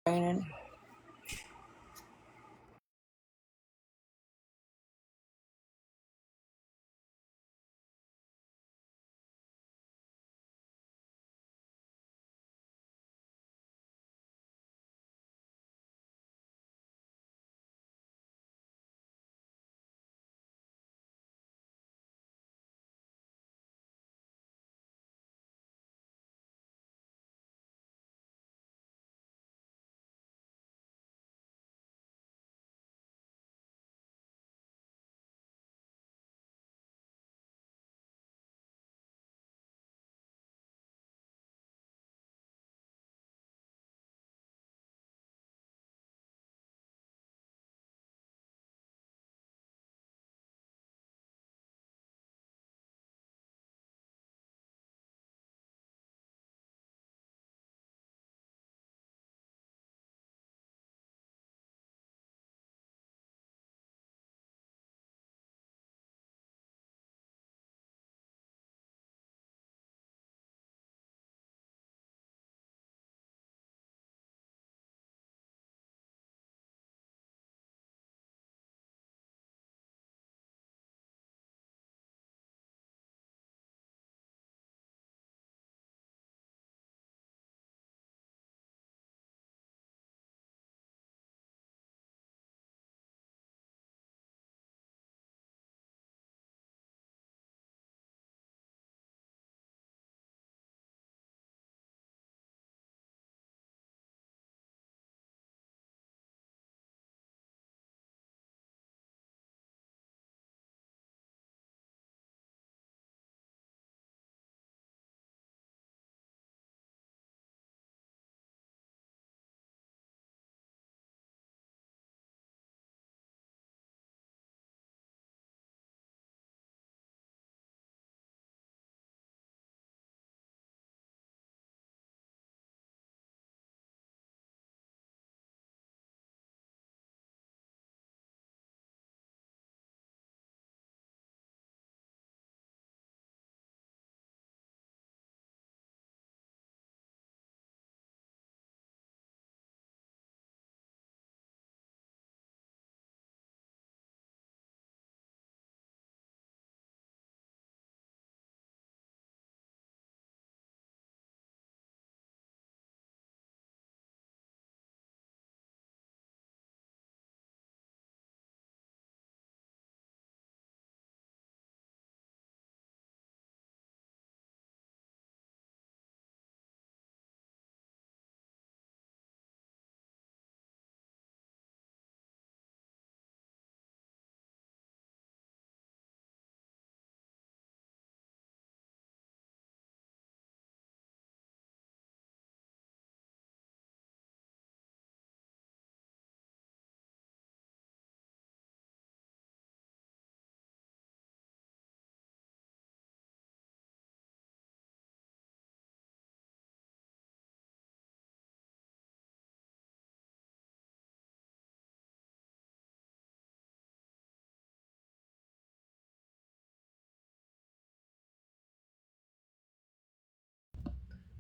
Raining.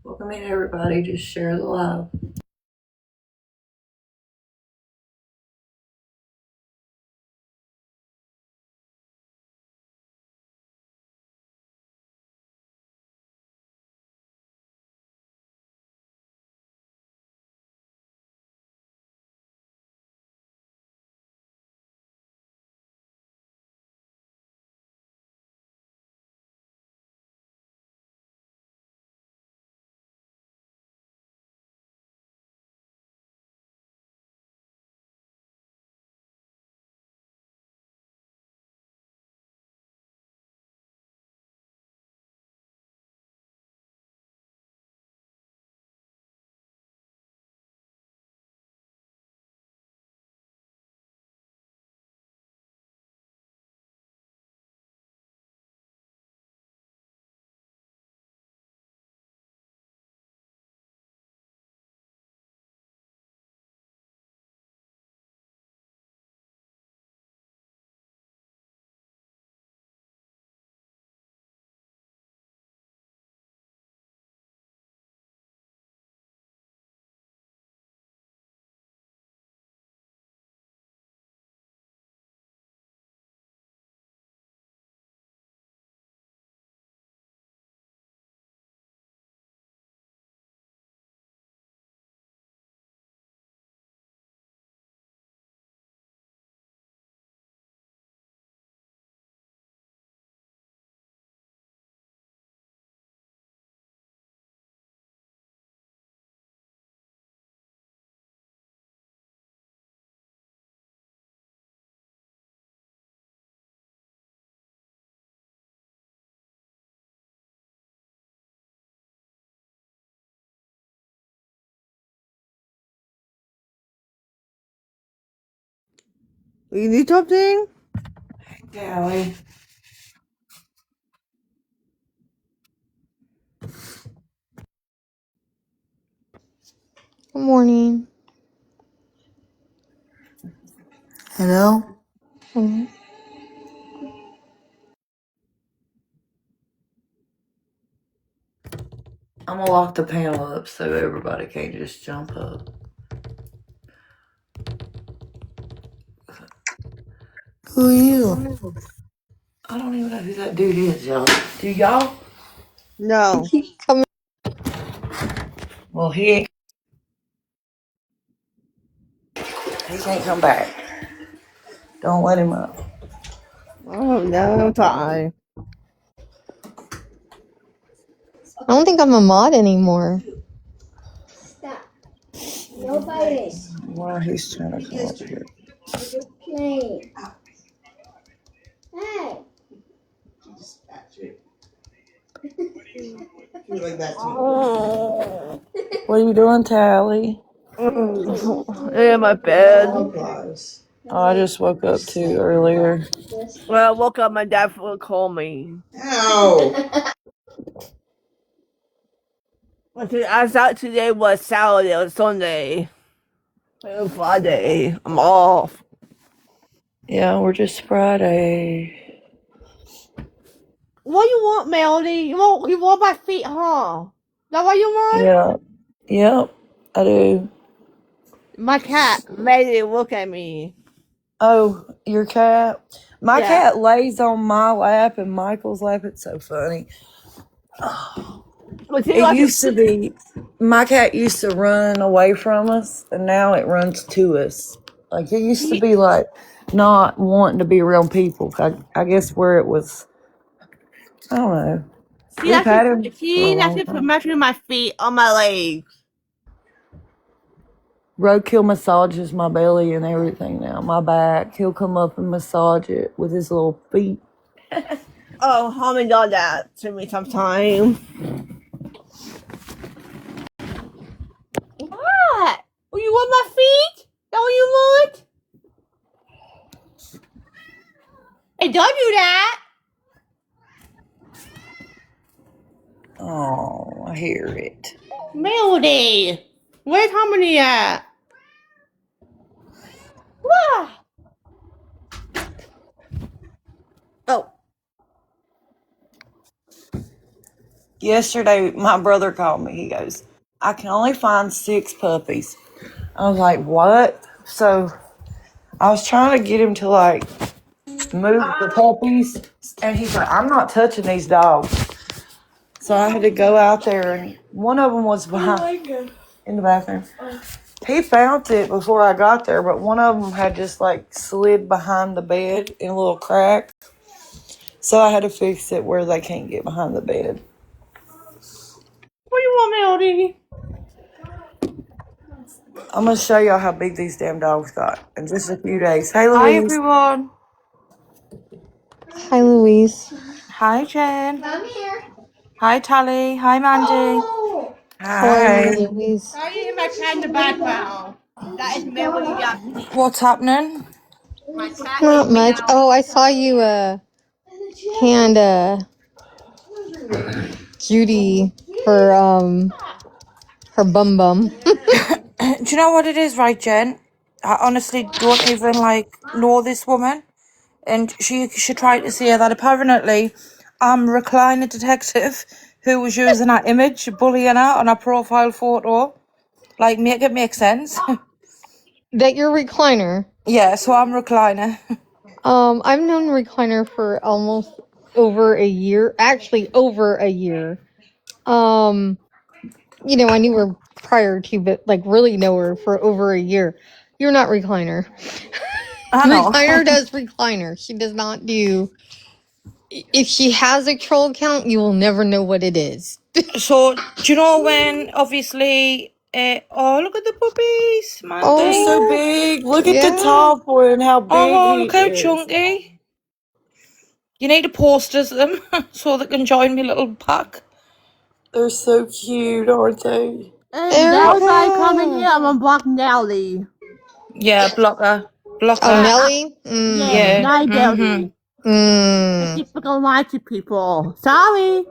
Welcome in, everybody. Just share the love. You need something? Callie. Good morning. Hello? Mhm. I'm gonna lock the panel up so everybody can't just jump up. Who are you? I don't even know who that dude is, y'all. Do y'all? No. Come Well, he can't come back. Don't let him up. Oh, no, fine. I don't think I'm a mod anymore. Stop. Nobody. Why he's trying to come up here. Play. Hey. Oh. What are you doing, Tally? In my bed. Oh, I just woke up too earlier. When I woke up, my dad would call me. Ow! I thought today was Saturday or Sunday. It was Friday. I'm off. Yeah, we're just Friday. What do you want, Melody? You want my feet, huh? Is that what you want? Yeah. Yep, I do. My cat made it look at me. Oh, your cat? My Yeah. cat lays on my lap and Michael's lap. It's so funny. But she It like used to be, my cat used to run away from us, and now it runs to us. Like, it used to be like not wanting to be around people. I guess where it was, I don't know. We've had him for a she long actually put time. measuring my feet on my legs. Roadkill massages my belly and everything now, my back. He'll come up and massage it with his little feet. Oh, homie does that to me sometimes. What? Oh, you want my feet? That what you want? Hey, don't do that. Oh, I hear it. Melody, where's Harmony at? What? Oh, Yesterday, my brother called me. He goes, I can only find 6 puppies. I was like, what? So I was trying to get him to like move the puppies, and he's like, I'm not touching these dogs. So I had to go out there, and one of them was behind in the bathroom. He found it before I got there, but one of them had just like slid behind the bed in a little crack. So I had to fix it where they can't get behind the bed. what do you want, Melody? I'm gonna show y'all how big these damn dogs got in just a few days. Hey, Hi Louise. everyone. Hi, Louise. Hi Jen. Come here. Hi Tally. Hi Mandy. Oh. How are you, Hi. Louise? I hear my cat in the background. That is Melody got feet. What's happening? My cat is Not much. meowing. Oh, I saw you hand Judy her bum bum. Do you know what it is, right, Jen? I honestly don't even know this woman, and she tried to say that apparently I'm a recliner detective who was using that image, bullying her on her profile photo. Like, make it make sense. That your recliner. Yeah, so I'm recliner. I've known recliner for almost over a year. Actually, over a year. I knew her prior to, but like really know her for over a year. You're not recliner. I know. Recliner does recliner. She does not do. If she has a troll account, you will never know what it is. So, do you know when, obviously, oh, look at the puppies, They're so Mandy. Oh, big. Look at the yeah. top one, how big Oh, he look how is. chunky. You need to posters them so they can join me little pack. They're so cute, aren't they? If They're everybody come in cute. here, I'm gonna block Nelly. Yeah, blocker. block Oh, her. Nelly? Yeah, Yeah. not Mm-hmm. Nelly. Mm. She fucking lied to people. Sorry.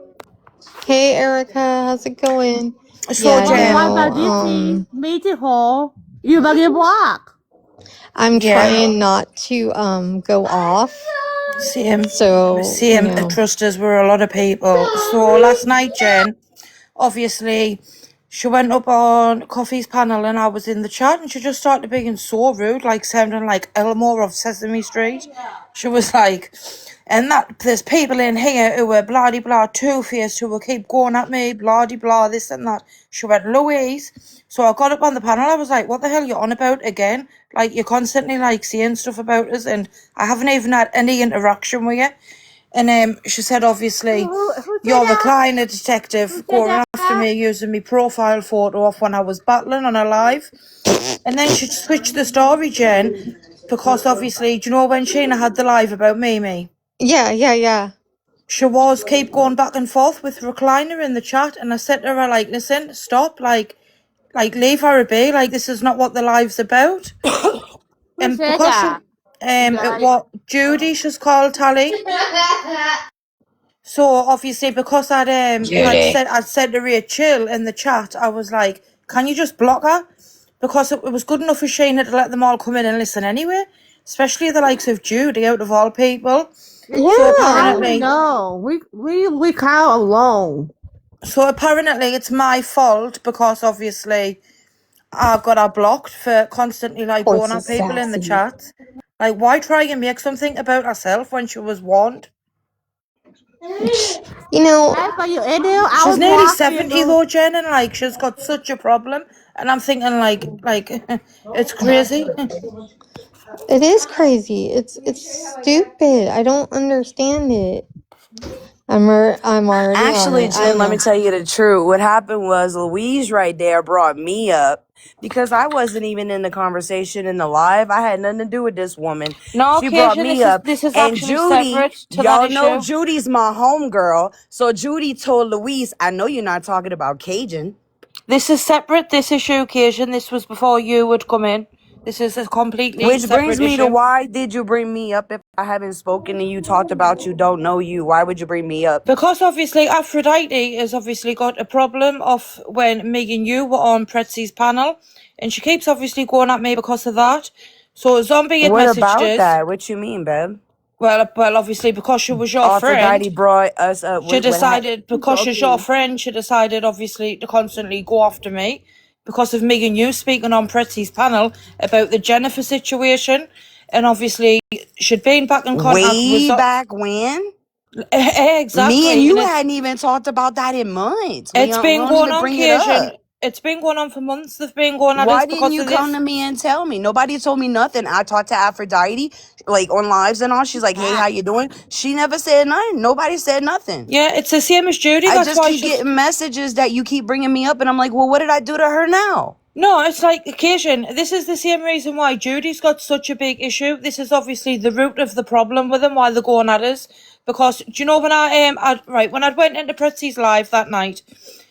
Hey, Erica, how's it going? So, Yeah, But what Jen. about no, this? Me to her. You better block. I'm Yeah. trying not to go off. Same. So, you Same. know. Trust us, we're a lot of people. So last night, Jen, obviously, she went up on Coffee's panel and I was in the chat and she just started being so rude, like sounding like Elmore of Sesame Street. She was like, and that there's people in here who are blah de blah two-faced who will keep going at me, blah de blah, this and that. She went, Louise. So I got up on the panel, I was like, what the hell are you on about again? Like, you're constantly like saying stuff about us and I haven't even had any interaction with you. And she said, obviously, Who said your that? recliner detective Who said going that? after me using my profile photo off when I was battling on a live. And then she switched the story, Jen, because obviously, do you know when Sheena had the live about Mimi? Yeah. She was keep going back and forth with recliner in the chat, and I said to her, like, listen, stop, like leave her be, like this is not what the live's about. Who And said because she, that? it was Judy, she's called Tally. So obviously, because Judy. I'd said to Ray chill in the chat, I was like, can you just block her? Because it was good enough for Shayna to let them all come in and listen anyway, especially the likes of Judy out of all people. Yeah, So I don't apparently, know. We count alone. it's my fault because obviously I got her blocked for constantly like going Horse at is people in the sassy. chat. Like, why try and make something about herself when she was warned? You know, As for you, Adele, I She's will nearly block 70 you. though, Jen, and like she's got such a problem. And I'm thinking like it's crazy. it is crazy. It's stupid. I don't understand it. I'm already on Actually, it. I Jen, let me know. tell you the truth. What happened was Louise right there brought me up because I wasn't even in the conversation in the live. I had nothing to do with this woman. No She brought occasion, me up. this is And actually Judy, separate to that y'all know issue. Judy's my homegirl. So Judy told Louise, I know you're not talking about Cajun. This is separate, this issue occasion. This was before you would come in. This is a completely Which brings separate me to issue. why did you bring me up if I haven't spoken to you, talked about you, don't know you? Why would you bring me up? Because obviously Aphrodite has obviously got a problem of when me and you were on Pretzi's panel, and she keeps obviously going at me because of that. So Zombie had What messaged about us. that? What you mean, babe? Well, obviously because she was your friend, Aphrodite brought us up. she decided I'm because she's your joking. friend, she decided obviously to constantly go after me because of me and you speaking on Pretzi's panel about the Jennifer situation, and obviously she'd been back in contact with Way back when? Me and exactly, and you hadn't even talked about that in months. We it's don't, we been don't going even on bring it occasion. up. It's been going on for months. They've been going at us Why didn't because you of come this. to me and tell me? Nobody told me nothing. I talked to Aphrodite, like on lives and all. She's like, hey, how you doing? She never said nothing. Nobody said nothing. Yeah, it's the same as Judy. I That's just why keep she's. getting messages that you keep bringing me up. And I'm like, well, what did I do to her now? No, it's like occasion. This is the same reason why Judy's got such a big issue. This is obviously the root of the problem with them, why they're going at us. Because do you know when when I went into Pretzi's live that night,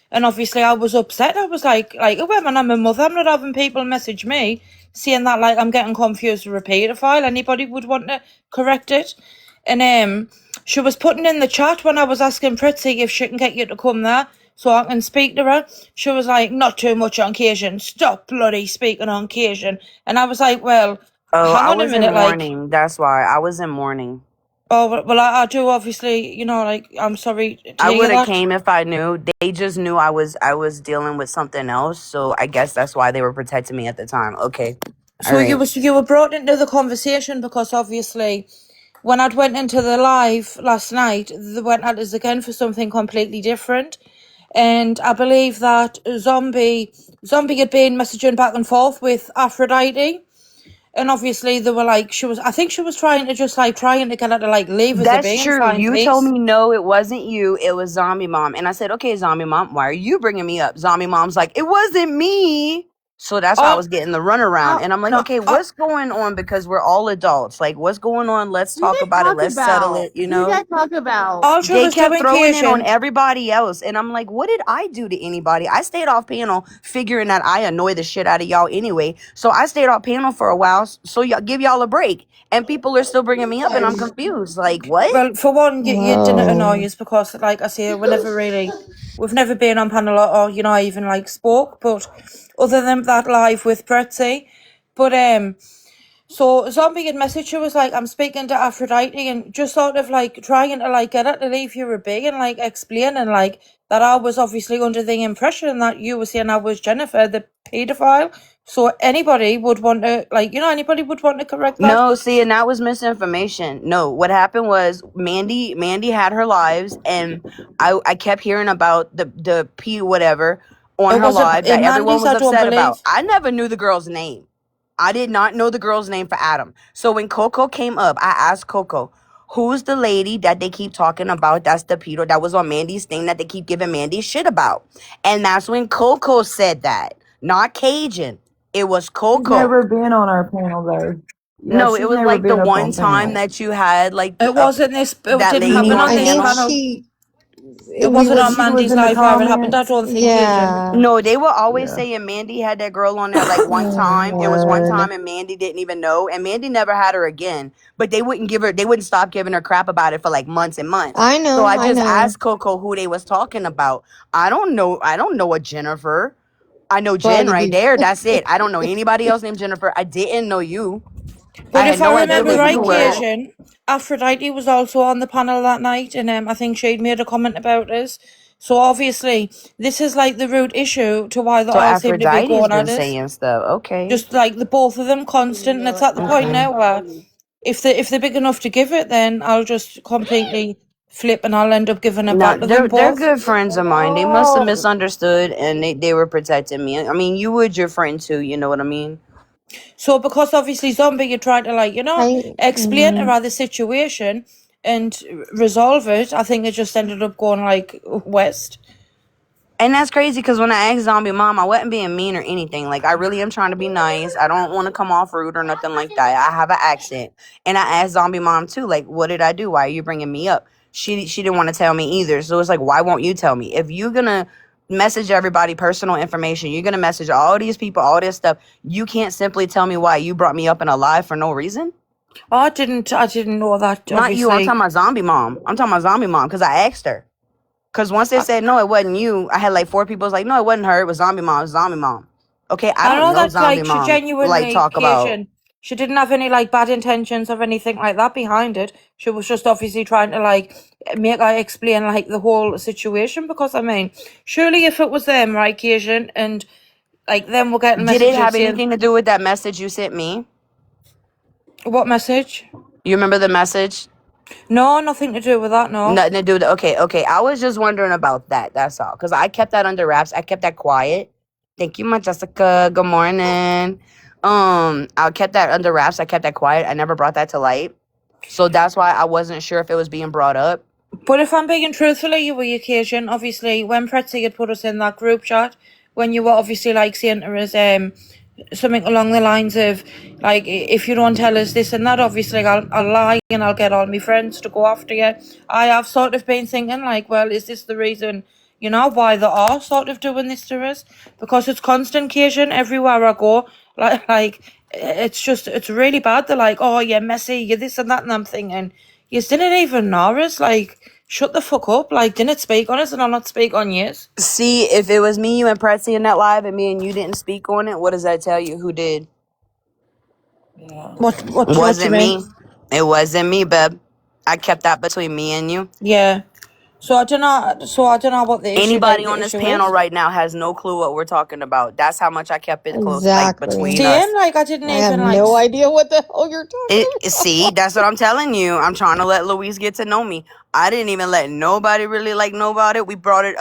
and obviously I was upset. I was like, oh, when I'm a mother, I'm not having people message me saying that like I'm getting confused with a paedophile. Anybody would want to correct it, and she was putting in the chat when I was asking Pretzi if she can get you to come there so I can speak to her. She was like, not too much on occasion. Stop bloody speaking on occasion. And I was like, well, Oh, hang I on a was in minute. Like, mourning. That's why I was in mourning. oh, well, I do obviously, like, I'm sorry to I hear would have that. came if I knew. They just knew I was dealing with something else. So I guess that's why they were protecting me at the time. Okay. All So right. you were brought into the conversation because obviously when I'd went into the live last night, they went at us again for something completely different. And I believe that Zombie had been messaging back and forth with Aphrodite. And obviously they were like, I think she was trying to get her to like leave us a That's be and true. find You told peace. me no, it wasn't you. It was Zombie Mom. And I said, okay, Zombie Mom, why are you bringing me up? Zombie Mom's like, it wasn't me. So that's why I Oh, was getting the runaround. And I'm like, no. okay, what's going on? Because we're all adults. Like, what's going on? Let's talk about it. Let's settle it, Who you guys talk about? All she They was kept doing, throwing it on Cation. everybody else. And I'm like, what did I do to anybody? I stayed off panel figuring that I annoy the shit out of y'all anyway. So I stayed off panel for a while. So y'all give y'all a break. And people are still bringing me up and I'm confused. Like, what? Well, for one, you didn't annoy Whoa. us because, like I say, we've never been on panel or even like spoke. But other than that, live with Pretzi, but so Zombie had messaged her was like, I'm speaking to Aphrodite and just sort of like trying to like get her to leave you a big and like explain and like that I was obviously under the impression that you were saying I was Jennifer, the paedophile. So anybody would want to anybody would want to correct that. No, see, and that was misinformation. No, what happened was Mandy had her lives, and I kept hearing about the P whatever on It her wasn't live that in everyone Mandy's, was I don't upset about. believe. I never knew the girl's name. I did not know the girl's name for Adam. So when Coco came up, I asked Coco, who's the lady that they keep talking about? That's the pedo that was on Mandy's thing that they keep giving Mandy shit about. And that's when Coco said that, not Cajun. It was She's Coco. never been on our panel though. Yeah, No, it she's was never like the been up one on time panel. that you had like It wasn't this. It that didn't lady happen on on I this think panel. panel. she. It We wasn't were. on She was Mandy's in the live where it happened. I comments. don't think Asian. Yeah. No, they were always Yeah. saying Mandy had that girl on there like one Oh, time. It was one time Lord. and Mandy didn't even know. And Mandy never had her again. But they wouldn't stop giving her crap about it for like months and months. I So know. I I just know. asked Coco who they was talking about. I don't know a Jennifer. I know Jen But right we. there. That's it. I don't know anybody else named Jennifer. I didn't know you. I But had if no I idea remember who right, you were. Asian, Aphrodite was also on the panel that night, and I think she'd made a comment about us. So obviously, this is like the root issue to why they So all seem to be Aphrodite's going been at us. saying stuff. Okay. Just like the both of them constant, and it's at the point Okay. now where if they're big enough to give it, then I'll just completely flip and I'll end up giving it No, back to them they're both. good friends of mine. They must have misunderstood and they were protecting me. I mean, you would your friend too, you know what I mean? So because obviously Zombie, you're trying to explain to Mhm. her the situation and resolve it. I think it just ended up going like west. And that's crazy because when I asked Zombie Mom, I wasn't being mean or anything. Like, I really am trying to be nice. I don't want to come off rude or nothing like that. I have an accent. And I asked Zombie Mom too, like, what did I do? Why are you bringing me up? She didn't want to tell me either. So it's like, why won't you tell me? If you're going to message everybody personal information, you're going to message all these people, all this stuff, you can't simply tell me why you brought me up in a lie for no reason? Oh, I didn't know that. Not you. I'm Obviously, talking about Zombie Mom. I'm talking about Zombie Mom because I asked her. Because once they I, said, no, it wasn't you, I had like 4 people. It was like, no, it wasn't her. It was Zombie Mom. It was Zombie Mom. Okay, I I don't know know that Zombie like she Mom. Like, genuinely, talk about. Cajun, she didn't have any like bad intentions or anything like that behind it. She was just obviously trying to like make her explain like the whole situation. Because I mean, surely if it was them, right, Cajun, and like them were getting Did it messages have saying anything to do with that message you sent me? what message? You remember the message? No, nothing to do with that. No. Nothing to do with it. Okay. I was just wondering about that. That's all. Because I kept that under wraps. I kept that quiet. Thank you, my Jessica. Good morning. I kept that under wraps. I kept that quiet. I never brought that to light. So that's why I wasn't sure if it was being brought up. But if I'm being truthfully, you were occasion, obviously, when Pretzi had put us in that group chat, when you were obviously like saying to us, something along the lines of like, if you don't tell us this and that, obviously I'll lie and I'll get all my friends to go after you. I have sort of been thinking like, well, is this the reason, why they are sort of doing this to us? Because it's constant occasion everywhere I go. Like it's really bad. They're like, oh, you're messy, you're this and that, and I'm thinking, you didn't even know us. Like, shut the fuck up. Like, didn't speak on us and I'll not speak on yours. See, if it was me, you, and Pretsy in that live, and me and you didn't speak on it, what does that tell you? Who did? Yeah. What you Wasn't mean? me. It wasn't me, babe. I kept that between me and you. Yeah. So I don't know. What the issue, Anybody like on the this issue panel is. right now has no clue what we're talking about. That's how much I kept it close, like between Exactly. Same. us. Like I didn't I have even like. no idea what the hell you're talking See, that's what I'm telling you. I'm trying to let Louise get to know me. I didn't even let nobody really like know about it. We brought it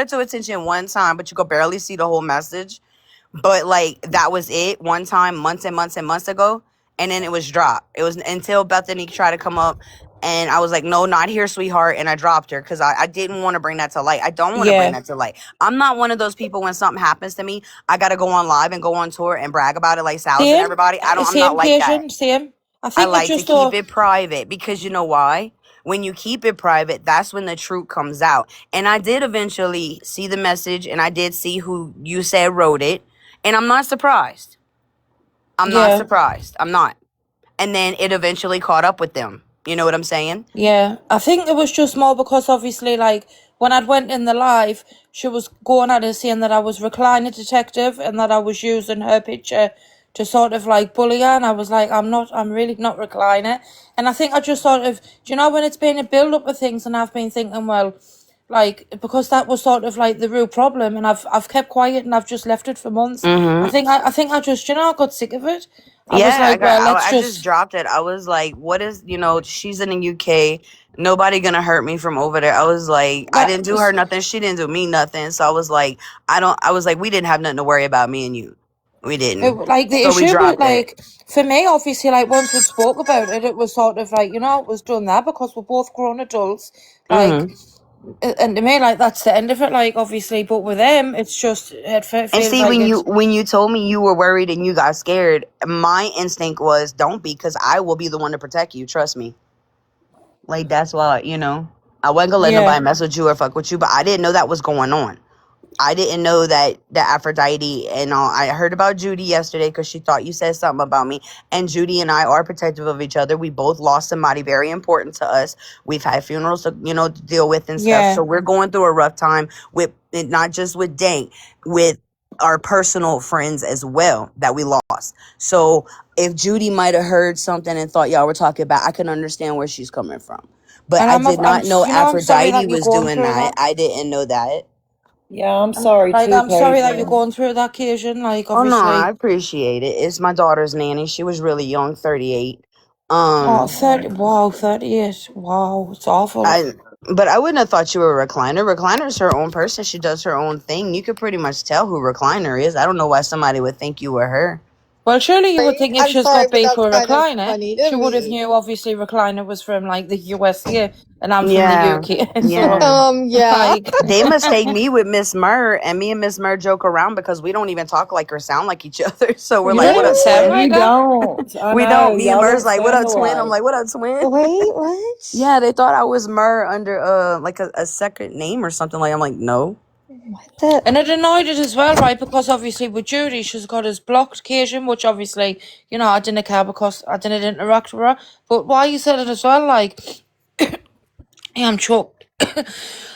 to attention one time, but you could barely see the whole message. But like that was it one time, months and months and months ago, and then it was dropped. It was until Bethany tried to come up And I was like, no, not here, sweetheart. And I dropped her because I didn't want to bring that to light. I don't want to bring Yeah. that to light. I'm not one of those people when something happens to me, I got to go on live and go on tour and brag about it like Sal's and Same. everybody. I'm Same not like that. occasion. Same. I I think I like to just keep thought. it private because you know why? When you keep it private, that's when the truth comes out. And I did eventually see the message and I did see who you said wrote it. And I'm not surprised. I'm not Yeah. surprised. I'm not. And then it eventually caught up with them. You know what I'm saying? Yeah, I think it was just more because obviously, like, when I'd went in the live, she was going at us saying that I was recliner detective and that I was using her picture to sort of like bully her, and I was like, I'm really not recliner. And I think I just sort of, do you know, when it's been a build up of things, and I've been thinking, well, like, because that was sort of like the real problem, and I've kept quiet and I've just left it for months. I think I just, you know, I got sick of it. I was Yeah, like, well, let's I just just. dropped it. I was like, what is, she's in the UK. Nobody gonna hurt me from over there. I was like, I That didn't do her nothing. She didn't do me nothing. So I was like, I was like, we didn't have nothing to worry about, me and you. We didn't. Like the So we issue with dropped it. like for me, obviously, like once we spoke about it, it was sort of like, you know, it was done there because we're both grown adults. Like, Hmm. and to me, like that's the end of it. Like, obviously, but with them, it's just And feels see, like when you it's. when you told me you were worried and you got scared, my instinct was don't be, because I will be the one to protect you. Trust me. Like that's why, I wasn't gonna let Yeah, nobody mess with you or fuck with you, but I didn't know that was going on. I didn't know that the Aphrodite and all. I heard about Judy yesterday because she thought you said something about me. And Judy and I are protective of each other. We both lost somebody very important to us. We've had funerals to deal with and stuff. yeah. So we're going through a rough time with not just with Dank, with our personal friends as well that we lost. So if Judy might have heard something and thought y'all were talking about, I can understand where she's coming from. But And I did not know you know, I'm sorry Aphrodite that you're was going doing through that. that. I didn't know that. Yeah, I'm And sorry like, too, I'm sorry that you're Paige. going through that occasion. Like, Oh no, I obviously, appreciate it. It's my daughter's nanny. She was really young, 38. oh, Um 30, wow, 38. Wow, it's awful. I but I wouldn't have thought you were a recliner. Recliner's her own person. She does her own thing. You could pretty much tell who recliner is. I don't know why somebody would think you were her. Well, surely you would think if I'm she's sorry, got but beef that's with kind of recliner, funny to she would have me. knew obviously recliner was from like the USA and I'm from the Yeah. UK. So Yeah. Yeah. like They mistake me with Miss Murr, and me and Miss Murr joke around because we don't even talk like or sound like each other. So we're you like, don't "What even up, sound Really? twin?" like You her. don't. I We know. don't. Me and Y'all Murr's don't like, "What sound up, twin?" I'm alike. like, "What up, twin?" Wait, what? Yeah, they thought I was Murr under like a second name or something. Like I'm like, no. What the? And it annoyed it as well, right? Because obviously with Judy, she's got his blocked occasion, which obviously, you know, I didn't care because I didn't interact with her. But why you said it as well, like, yeah, I'm choked.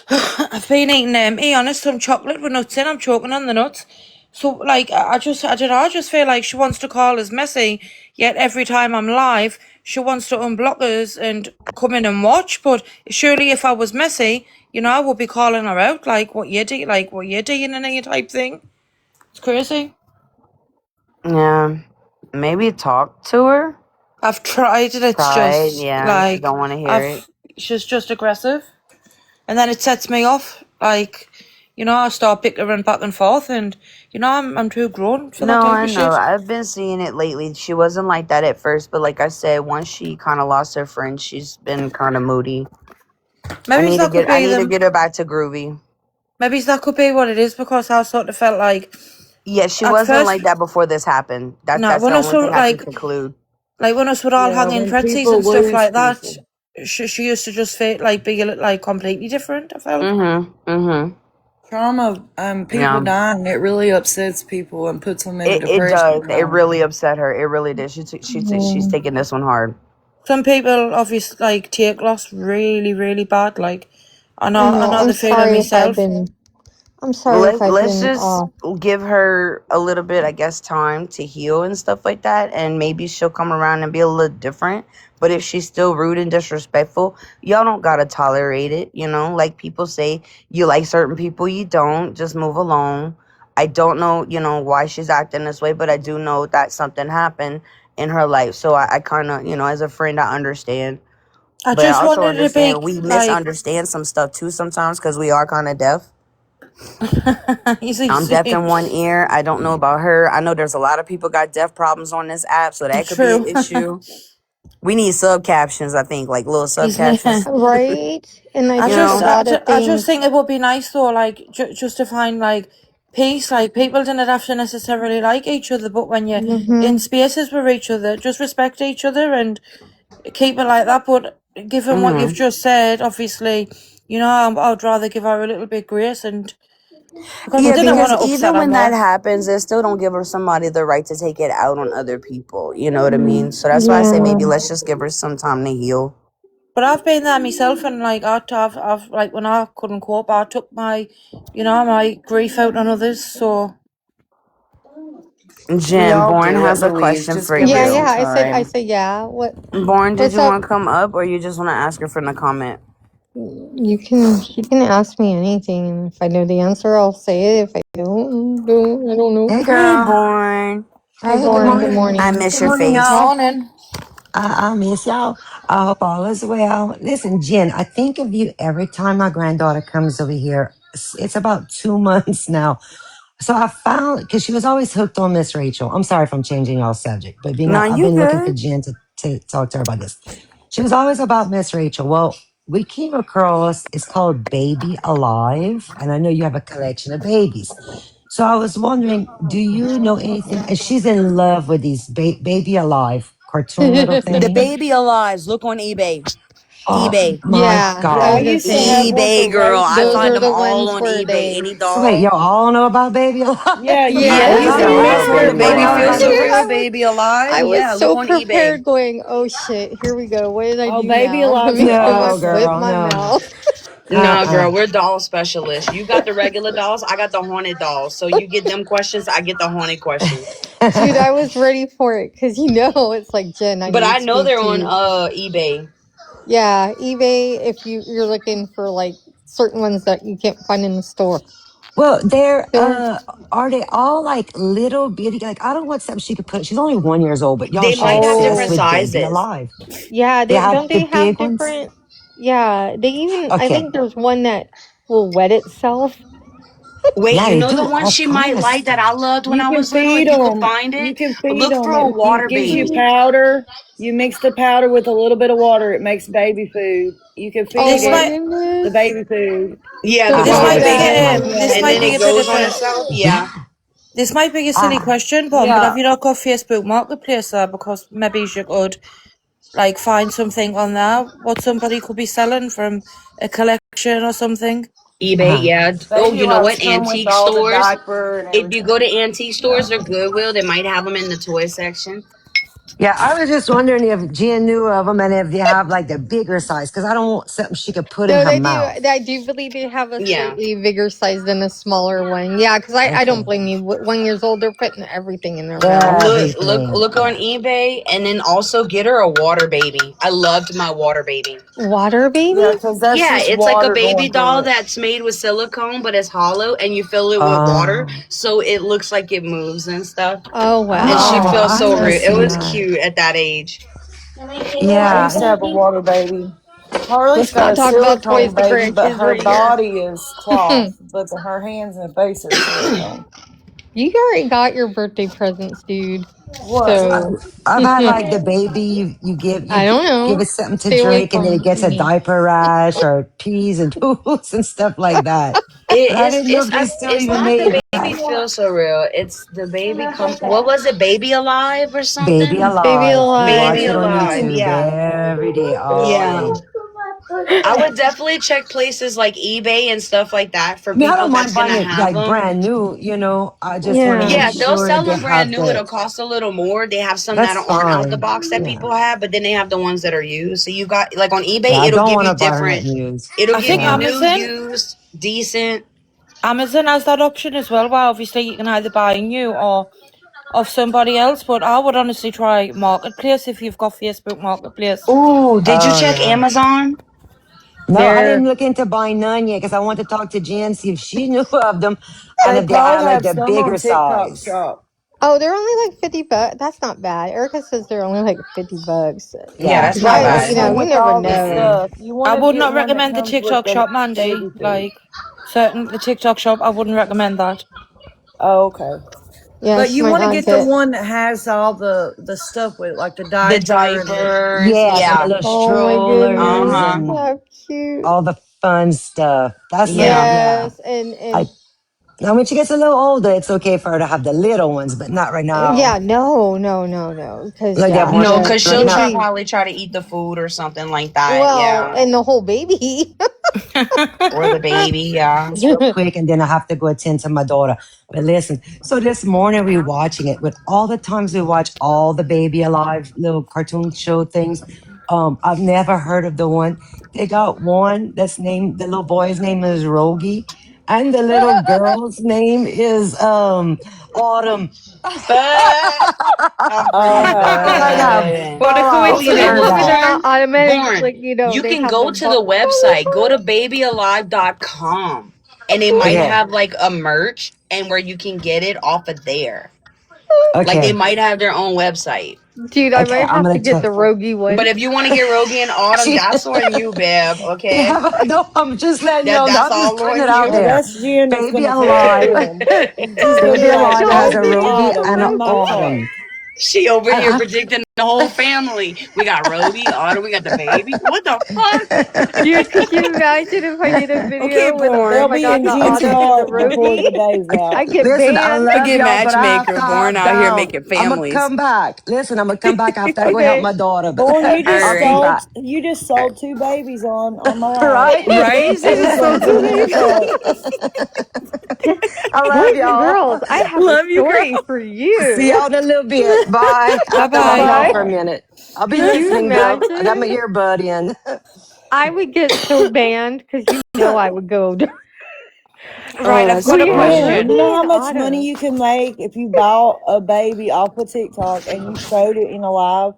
I've been eating, honest, some chocolate with nuts in. I'm choking on the nuts. So, like, I don't know, I just feel like she wants to call us messy, yet every time I'm live, she wants to unblock us and come in and watch. But surely if I was messy, you know, I would be calling her out, like, what you're doing and any type thing. It's crazy. Yeah, maybe talk to her. I've tried it, it's Pride. just, Yeah, she like, don't want to hear it. she's just aggressive. And then it sets me off. Like, you know, I start bickering back and forth, and you know, I'm too grown for that No, type I of know. shit. I've been seeing it lately. She wasn't like that at first, but like I said, once she kind of lost her friend, she's been kind of moody. Maybe that could I be need to them. get her back to groovy. Maybe that could be what it is because I sort of felt like Yeah, she at wasn't first, like that before this happened. no, That's the when us only were thing I can conclude. like when us were all Yeah, hanging when pretsies people and stuff lose like that, people. she used to just feel like be like completely different. I felt. Mm-hmm. Mm-hmm. Trauma, people Yeah. dying, it really upsets people and puts them in a It depression does. It kind really upset her. It really did. She's taking this one hard. Some people obviously like take loss really, really bad. Like I I know. know I'm the feeling sorry if I've myself. been. I'm sorry if I've Let's been just give her a little bit, I guess, time to heal and stuff like that, and maybe she'll come around and be a little different. But if she's still rude and disrespectful, y'all don't gotta tolerate it. Like people say, you like certain people, you don't. Just move along. I don't know, why she's acting this way, but I do know that something happened in her life. So I kind of, as a friend, I understand. I But I just also wanted to understand be we like, misunderstand some stuff too sometimes because we are kind of deaf. you I'm deaf in see, one ear. I don't know about her. I know there's a lot of people got deaf problems on this app, so that could be an true. issue. We need sub captions, I think, like little sub captions. Right? And I I You think a just, know? I, lot of ju- I just things. think it would be nice though, like just to find like peace. Like people don't have to necessarily like each other, but when you're Hmm. in spaces with each other, just respect each other and keep it like that. But given what you've Hmm. just said, obviously, I'd rather give her a little bit grace and because I Yeah, didn't want because to upset even her when that more. happens, it still don't give her somebody the right to take it out on other people. You know what I mean? So that's why I say Yeah. maybe let's just give her some time to heal. But I've been there myself, and like I've like when I couldn't cope, I took my grief out on others. So We Jen, all Born do it, has a Louise. question Just for give her Yeah, some yeah. you. I time. said, yeah. Born, did What's you up? want to come up or you just want to ask her for the comment? She can ask me anything, and if I know the answer, I'll say it. If I don't, I don't know. Hey, Hey, girl. Born. Hi, Hey, good Born. Good morning. I morning. miss Good your morning, face. y'all. morning. I miss y'all. I hope all is well. Listen, Jen, I think of you every time my granddaughter comes over here. It's about 2 months now. So I found, because she was always hooked on Miss Rachel. I'm sorry if I'm changing y'all subject, but Nah, I've you been looking for good. Jen to talk to her about this. She was always about Miss Rachel. Well, we came across, it's called Baby Alive. And I know you have a collection of babies. So I was wondering, do you know anything? And she's in love with these Baby Alive cartoon little The things. baby alive. Look on eBay. Oh eBay. my Yeah, Yeah, I those God. are used to have things. one for eBay, girl. I Those find are Rachel. them the all ones on where eBay. Any they. So wait, doll. y'all all know about Baby Alive? Yeah, Yeah, I used I to don't Yes. know mess oh, with the Baby them. baby feels Alive. so Dude, real, baby alive. I was Yeah, look so on eBay. prepared going, oh shit, here we go. What did I Oh, do Baby now? Let Alives me are No, almost flip awesome. girl, my no. mouth. Nah, Uh-uh. girl, we're doll specialists. You got the regular dolls, I got the haunted dolls. So you get them questions, I get the haunted questions. Dude, I was ready for it because it's like, Jen, I But need I to know speak they're to on you. eBay. Yeah, eBay, if you're looking for like certain ones that you can't find in the store. Well, Store. are they all like little bitty? Like, I don't want something she could put. She's only 1 years old, but y'all, They she's might have obsessed different Oh, with Baby sizes. Alive. Yeah, They they have don't the they have big ones. different. Yeah, they even I Okay. think there's one that will wet itself. Wait, Yeah, you they know the do one all she kind might of like that I stuff. loved when you I can was little? feed If you could them. find You it, can feed look them. for a It water gives you baby. powder. You mix the powder with a little bit of water. It makes baby food. You can Oh feed This my it might the goodness. baby food. Yeah, The the I this water might have be baby. seen powder. one. this And might then be it a bit goes of on a itself. Yeah. Yeah. this might be a silly I, question, Pom, but have Yeah. you not got Facebook Marketplace there? Because maybe you could like find something on there what somebody could be selling from a collection or something. eBay, uh-huh. yeah. Oh, Baby you know Loves what? come with Antique all the stores. diaper and If you go everything. to antique stores or Goodwill, they might have them in the toy section. Yeah, I was just wondering if Jen knew of them and if they have like the bigger size, because I don't want something she could put in No, her they do. mouth. I do believe they have a Yeah. slightly bigger size than a smaller one. Yeah, because I don't Okay. blame you. 1 years old, they're putting everything in their mouth. Everything. Look on Yeah. eBay, and then also get her a water baby. I loved my water baby. Water Yeah, baby? because that's Yeah, just it's like a water baby going doll through it. that's made with silicone, but it's hollow, and you fill it with water, Oh. so it looks like it moves and stuff. Oh And she Oh, wow. feels I so want to real. It see was that. cute at that age. I Yeah. used to have a water baby. Harley's Let's got not a talk about toys. silicone The baby, but grandkids her right here. body is cloth, but her hands and face are silicone. You already got your birthday presents, dude. What? I, So I've had I like the baby you don't give know. it something to Stay away drink and then it from gets a me. diaper rash or peas and poops and stuff like that. But I didn't know if they still It's even not the made baby that. feels so real. It's the baby come. What was it? Baby alive or Baby something? Baby Alive. You alive. Baby watch it on alive. YouTube Yeah. every day, all Yeah. day. I would definitely check places like eBay and stuff like that for I mean, I people don't that's mind gonna buying it have like them. brand new, you know. I just want to make Yeah. Yeah, they'll sure sell they them brand have new. the. It'll cost a little more. They have some that That's aren't out the fine. box that Yeah. people have, but then they have the ones that are used. So you got like on Yeah, eBay, I it'll don't give want you to buy her different. nothing used. It'll I give think you Yeah. new, Amazon used, decent. Amazon has that option as well, where obviously you can either buy new or of somebody else. But I would honestly try Marketplace if you've got Facebook Marketplace. Ooh, did you Oh, check yeah. Amazon? No, I There. didn't look into buying none yet because I want to talk to Jen, see if she knew of them and They if they probably had like have the some on bigger TikTok size. shop. Oh, they're only like $50. That's not bad. Erica says they're only like $50. Yeah, Yeah, that's 'Cause not Yeah, I, they you bad. know, come you with never all the know. Mm-mm. stuff. You I want to would get not one that recommend the comes with TikTok the shop, Mandy. baby food. Like, certain the TikTok shop, I wouldn't recommend that. Oh, okay. Yeah, But she you might want to not get the get. one that has all the stuff with, like the The diaper and the. diapers, Yes, and the yeah. little Oh my strollers goodness, Uh-huh. and how cute. all the fun stuff. That's like, Yeah. yeah. Yes, and I Now when she gets a little older, it's okay for her to have the little ones, but not right now. yeah, no, because Like that yeah, one, No, the because she'll no. try baby. probably try to eat the food or something like that. Well, Yeah. and the whole baby. Or the baby, yeah. This real quick, and then I have to go attend to my daughter. But listen, so this morning we watching it. With all the times we watch all the Baby Alive little cartoon show things, I've never heard of the one. They got one that's named, the little boy's name is Rogie, and the little girl's name is Autumn. I'm Oh, freaking how I have funny! dying. What a falls Okay, for coincidence, but because that. they're not Born, automatic. Born, Like you they can have go the to the website, go to babyalive.com, and they might Okay, have like a merch and where you can get it off of there. Like they okay, might have their own website. Dude, I okay. might I'm have to gonna get tell. the Rogie But one. if you want to get Rogie and Autumn, She, that's on you, babe. Okay, yeah, but no, I'm just letting you know. that's I'm just all putting on it out Well, you. there. that's Jen that's Baby gonna take it Alive. to him. She's gonna Baby be like, Alive has a Rogie Rogie Rogie! Autumn and an on my cart. Autumn. She over And here predicting the whole family. We got Rogie, Autumn, we got the baby. What the fuck? Dude, could you imagine if I did a Okay, video with They'll if I Born. be got in the Jen's Autumn and the cart before the Rogie? day's I out. get Listen, I banned. love Forget y'all, but I have matchmaker. to Born hop out here down. making I'm gonna families. come back. Listen, I'm gonna come back after I go help Okay. my daughter. But Born, you All just I'll be right. sold back. you just sold two babies on my live. Right? Right? I just sold two Everything's in your babies. cart. I love Boys and y'all. girls, I have a Love you, story girl. for See you. y'all in a little bit. Bye. I Bye have to hop bye. off Bye. for a minute. I'll be Could you listening though. I got my imagine? earbud in. I would get so banned because you know I would go. Oh, Right, I've that's got a We're Jen, question. you know Rogie how and much money Autumn. you can make if you bought a baby off of TikTok and you showed it in a live?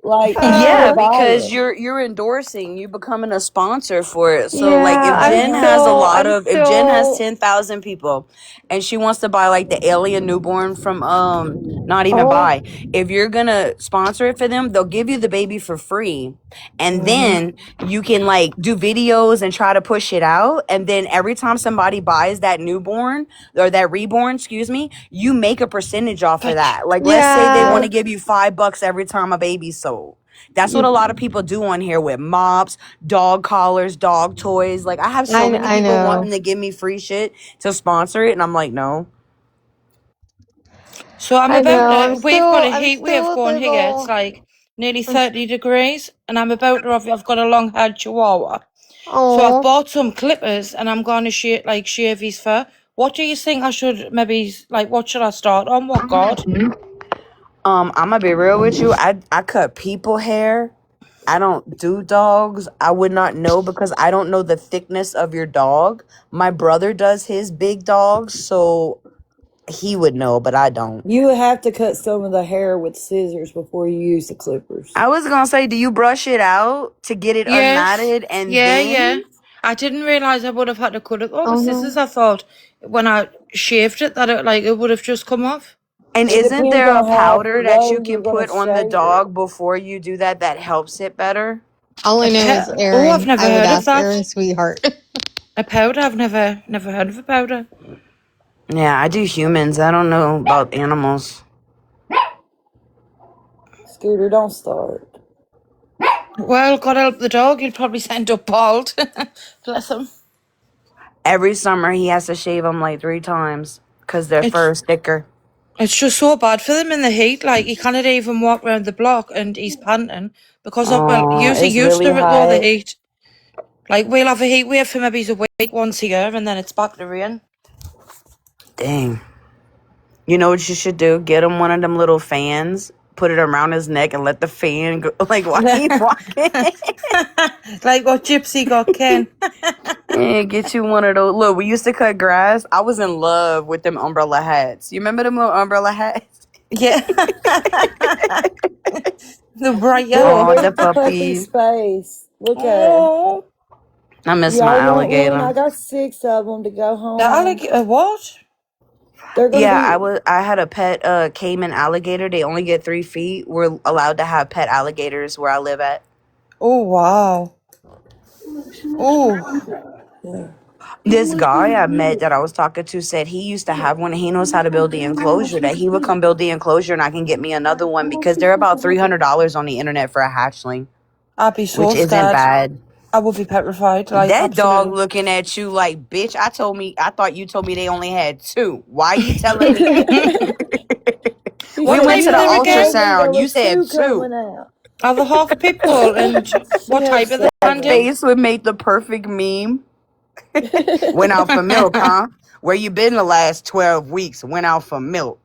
Like people yeah, would buy because it. you're endorsing, you becoming a sponsor for it. So like Yeah, if Oh Jen has a wow. lot I'm of if Jen has still. 10,000 people and she wants to buy like the alien newborn from not even Oh, buy. If you're going to sponsor it for them, they'll give you the baby for free. And Hmm. then you can like do videos and try to push it out, and then every time somebody buys that newborn or that reborn, excuse me, you make a percentage off of But that. Like let's say they want yeah. to give you $5 every time a baby's sold. That's what a You, lot of people do on here with mops, dog collars, dog toys. Like I have so many I people wanting know. to give me free shit to sponsor it, and I'm like, no. so I'm I about know. to. We've got a I'm heat wave still a going here. It's little. like nearly I'm. 30 degrees, and I'm about to. I've got a long-haired Chihuahua, so I've Oh. bought some clippers, and I'm going to shave his fur. What do you think I should maybe like? What should I start on? What god? I'm gonna be real with you. I cut people hair. I don't do dogs. I would not know because I don't know the thickness of your dog. My brother does his big dogs, so he would know, but I don't. You would have to cut some of the hair with scissors before you use the clippers. I was gonna say, do you brush it out to get it Yes. unmatted and Yeah, yeah. then? I didn't realize I would have had to cut it over Oh scissors. no. I thought when I shaved it that it would have just come off. And It isn't depends there a on how powder that you low you're can gonna put on the shave it. dog before you do that that helps it better? All I know is Oh, I've Aaron. never I would heard of ask that. Aaron, sweetheart. A powder? I've never heard of a powder. Yeah, I do humans. I don't know about animals. Scooter, don't start. Well, God help the dog. He'll probably end up bald. Bless him. Every summer he has to shave them like 3 times because their fur It's is thicker. it's just so bad for them in the heat. Like he can't even walk around the block, and he's panting because of well, Oh, usually it's used really to it though the hot. heat. Like we'll have a heat wave for maybe a week once a year, and then it's back to rain. Dang. You know what you should do? Get him one of them little fans, put it around his neck, and let the fan go, like while he's walking. Like what Gypsy got Ken. Yeah, get you one of those. Look, we used to cut grass. I was in love with them umbrella hats. You remember them little umbrella hats? Yeah. The bright Look, yellow. Oh, the there's the puppy's puppy. face. Look at her. Oh, I miss my Y'all want one? alligator. I got 6 of them to go the home. alligator. What? They're gonna Yeah, be. I had a pet caiman alligator. They only get 3 feet. We're allowed to have pet alligators where I live at. Oh wow. Oh, Yeah. This guy I met that I was talking to said he used to have one and he knows how to build the enclosure, that he would come build the enclosure and I can get me another one because they're about $300 on the internet for a hatchling, I'd be which so isn't scared. bad. I would be petrified, like, That dog absolutely. looking at you like, bitch, I thought you told me they only had two. Why you telling me? He We What said, went type to you are the they didn't tell again? me there ultrasound. You was said two two. coming out. Are they half a pit bull? And She what had type are they, That seven. Mandy? face would make the perfect meme. Went out for milk, huh? Where you been the last 12 weeks? Went out for milk.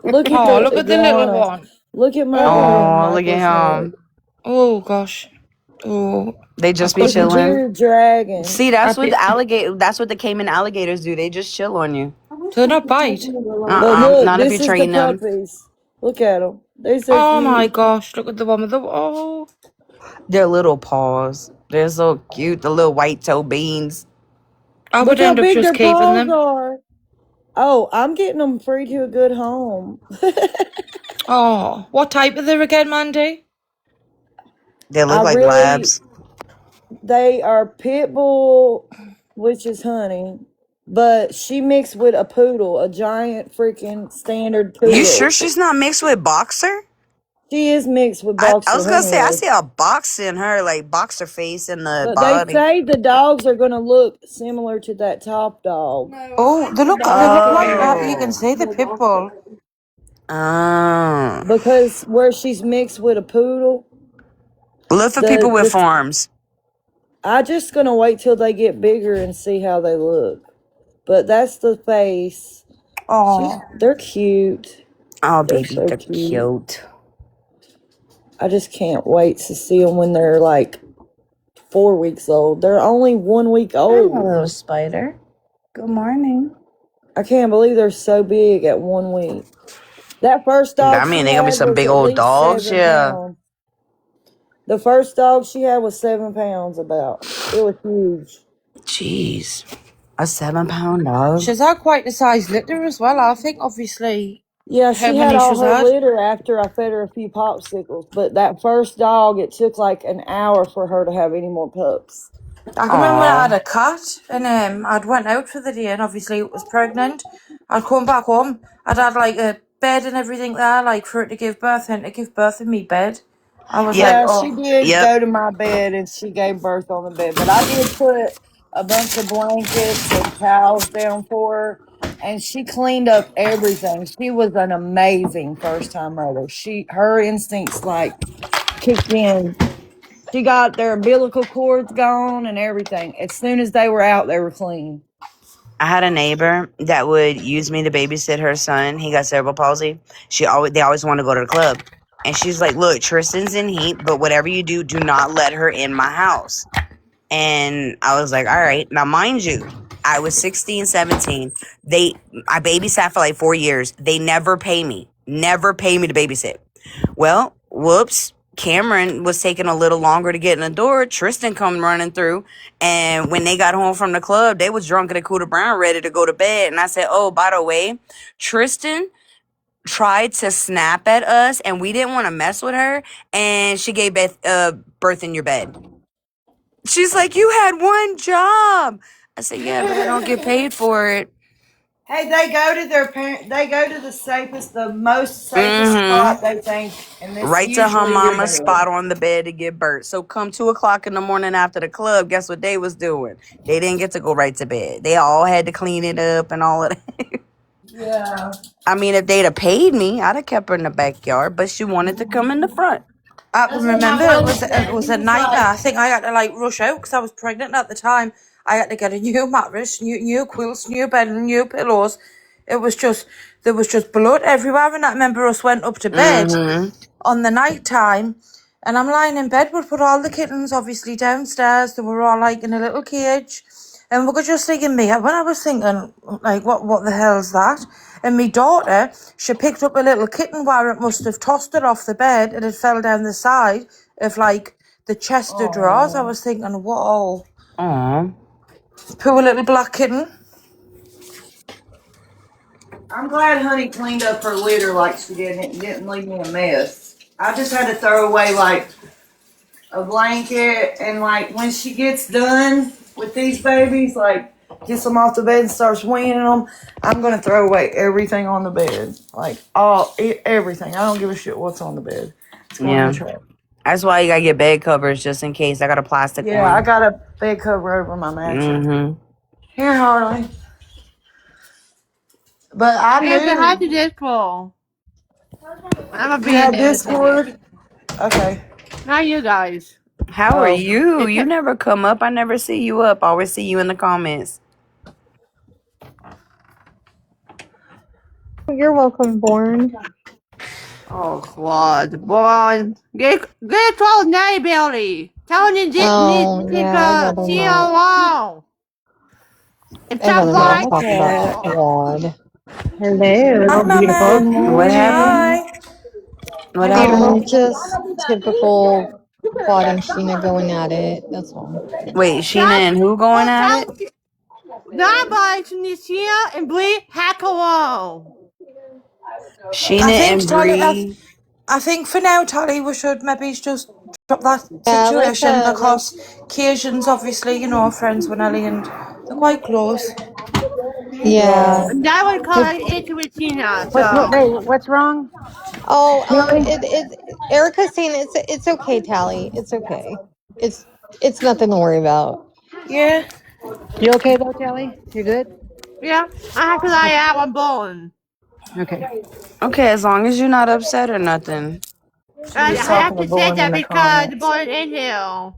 Look at Oh, the look at the little iguanas. one. Look at my Oh, Oh, look Michael's at neck. him. oh gosh. Oh, They I just be It's a couldn't. chilling. bearded dragon. See, I'd that's what be. the alligator. That's what the Cayman alligators do. They just chill on you. Do they not bite? But look, Not if you this is the train them. puppies. Look at them. They're so Oh my cute. gosh, look at the one with the. Oh. Their little paws. They're so cute. The little white toe beans. I Look would how end up big just their keeping paws them. are. Oh, I'm getting them free to a good home. Oh, what type are they again, Mandy? They look I like really, labs. they are pit bull, which is honey, but she mixed with a poodle, a giant freaking standard You sure poodle. she's not mixed with boxer? She is mixed with I was boxer gonna honey say I though. see a box in her, like boxer face in the But they body. say the dogs are gonna look similar to that top dog. Oh, they look like that. You can Oh. see the pit bull. Oh. Because where she's mixed with a poodle, Look for people with the farms. I just gonna wait till they get bigger and see how they look. But that's the face. Oh, They're cute. Oh, They're baby, so they're cute. cute. I just can't wait to see them when they're like 4 weeks old. They're only 1 week old. Little spider. Good morning. I can't believe they're so big at 1 week. That first dog I she mean, they gonna be had some was big at old least dogs, seven yeah. pounds. The first dog she had was 7 pounds about. It was huge. Jeez. A 7-pound dog? she's had quite a size litter as well. I think, obviously, Yeah, how she had many all she's her had. litter after I fed her a few popsicles. But that first dog, it took like an hour for her to have any more pups. I can remember when I had Aw. a cat and I'd went out for the day and obviously it was pregnant. I'd come back home. I'd had like a bed and everything there, like for it to give birth and to give birth in me bed. I was like, Yep. Yeah, she oh, did Yep. go to my bed and she gave birth on the bed. But I did put a bunch of blankets and towels down for her. And she cleaned up everything. She was an amazing first time mother. Her instincts like kicked in. She got their umbilical cords gone and everything. As soon as they were out, they were clean. I had a neighbor that would use me to babysit her son. He got cerebral palsy. They always want to go to the club. And she's like, look, Tristan's in heat, but whatever you do, do not let her in my house. And I was like, all right. Now, mind you, I was 16, 17. I babysat for like 4 years. They never pay me. Never pay me to babysit. Well, whoops. Cameron was taking a little longer to get in the door. Tristan come running through. And when they got home from the club, they was drunk at a Cooter Brown ready to go to bed. And I said, oh, by the way, Tristan tried to snap at us and we didn't want to mess with her. And she gave birth in your bed. She's like, you had one job. I said, yeah, but I don't get paid for it. Hey, they go to their parent. They go to the most safest Mm-hmm. spot they think, and it's Right to her usually your mama's bed. spot on the bed to give birth. So come 2:00 in the morning after the club, guess what they was doing? They didn't get to go right to bed. They all had to clean it up and all of that. Yeah. I mean, if they'd have paid me, I'd have kept her in the backyard, but she wanted to come in the front. I can That's what my remember brother said. it was He a was nightmare. like, I think I had to like rush out because I was pregnant at the time. I had to get a new mattress, new quilts, new bed, and new pillows. It was just there was just blood everywhere, and I remember us went up to bed Mm-hmm. on the night time, and I'm lying in bed. We put all the kittens obviously downstairs. They were all like in a little cage, and we were just thinking me. When I was thinking like, what the hell's that? And my daughter, she picked up a little kitten where it must have tossed it off the bed and it fell down the side of like the chest of drawers. I oh, was thinking, whoa, Aw. poor little black kitten. I'm glad Honey cleaned up her litter like she did and didn't leave me a mess. I just had to throw away like a blanket and like when she gets done, with these babies, like gets them off the bed and starts weaning them, I'm gonna throw away everything on the bed, like everything. I don't give a shit what's on the bed. It's going in the Yeah. trash. That's why you gotta get bed covers just in case. I got a plastic Yeah, I one. got a bed cover over my mattress. Mm-hmm. Here, Harley. But I Erica, how's knew the Discord? I'm a you being had there in a second. Discord. Okay. How are you guys? How are Oh, you? It's You never come up. I never see you up. I always see you in the comments. You're welcome, Born. oh God, boy, get told Nay Billy. Tell him need Oh, to take yeah, I'd a rather not. CLO. And I'd stop rather not lying talk to about people. Okay. Claude. Hi, Hello, Mama. beautiful. good What happened? morning. Hi. What Hi, happened? beautiful. Just typical Claude and Sheena going at it. That's all. Wait, Sheena Stop. and who going Well, at tell it? not lying to Nicia and Bree Hackalo. I Sheena think and Tally. Bree. I think for now, Tally, we should maybe just drop that Yeah, situation let's. because Cajun's obviously, friends with Nelly and they're quite close. Yeah. Yeah. And I would call it into Tina. So What's wrong? Oh, Really? Erica's saying it's okay, Tally. It's okay. It's nothing to worry about. Yeah. You okay though, Telly? You good? yeah, I have to lie out. I'm born. Okay. Okay, as long as you're not upset or nothing. She I was have talking to to say Born in that the because the comments. born in here.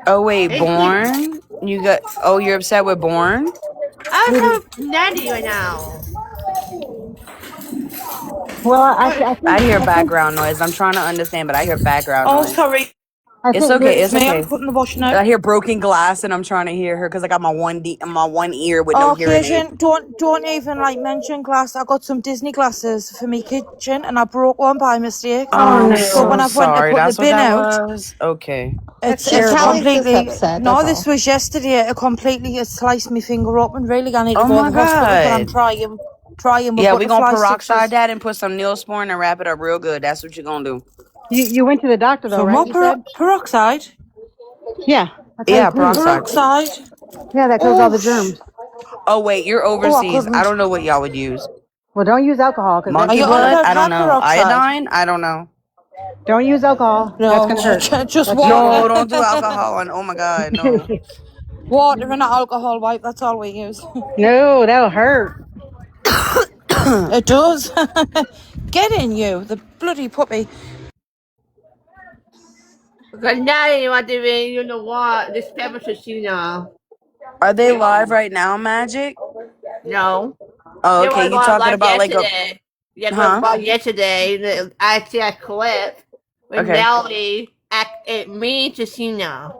Oh wait, And she, Born? You got oh, you're upset with Born? I'm so natty right now. Well, But I hear background noise. I'm trying to understand, but I hear background Oh, noise. sorry. I It's think okay, you're. It's it's me. I'm okay. putting the washing out. I hear broken glass and I'm trying to hear her because I got my one ear with no Oh, hearing aid. Cajun, don't even like mention glass. I got some Disney glasses for me kitchen and I broke one by mistake. Oh Oh, I'm So so when no, I've went to sorry. put the That's what bin that out, was? Okay. that's it's terrible. Tally's just completely upset. no. That's This all. was yesterday. It sliced my finger open. Really, I need to Oh go to my the hospital, but I'm god. trying with Yeah, we gonna butterfly peroxide stitches. that and put some Neosporin and wrap it up real good. That's what you're gonna do. You went to the doctor though, So right? more You said. peroxide. Yeah, that's how you Yeah, clean it. peroxide. Peroxide. Yeah, that kills all Oh, the germs. Oh wait, you're I overseas. I couldn't. don't know what y'all would use. Well, don't use alcohol because that Are Monkey you can on hurt. blood? about I don't hand know. peroxide? Iodine? I don't know. Don't use alcohol. That's No, gonna hurt. just That's just water. No, don't do alcohol and oh my god, no. Water and an alcohol wipe. That's all we use. no, that'll hurt. It does. Get in, you, the bloody puppy. because now you want to be, you know what? This pepper Tina. Are they live right now, Magic? No. Oh, They okay. were You going talking like about like a yesterday. Yeah, they were huh? going yesterday. I see a clip with Okay. Nelly at me to Tina.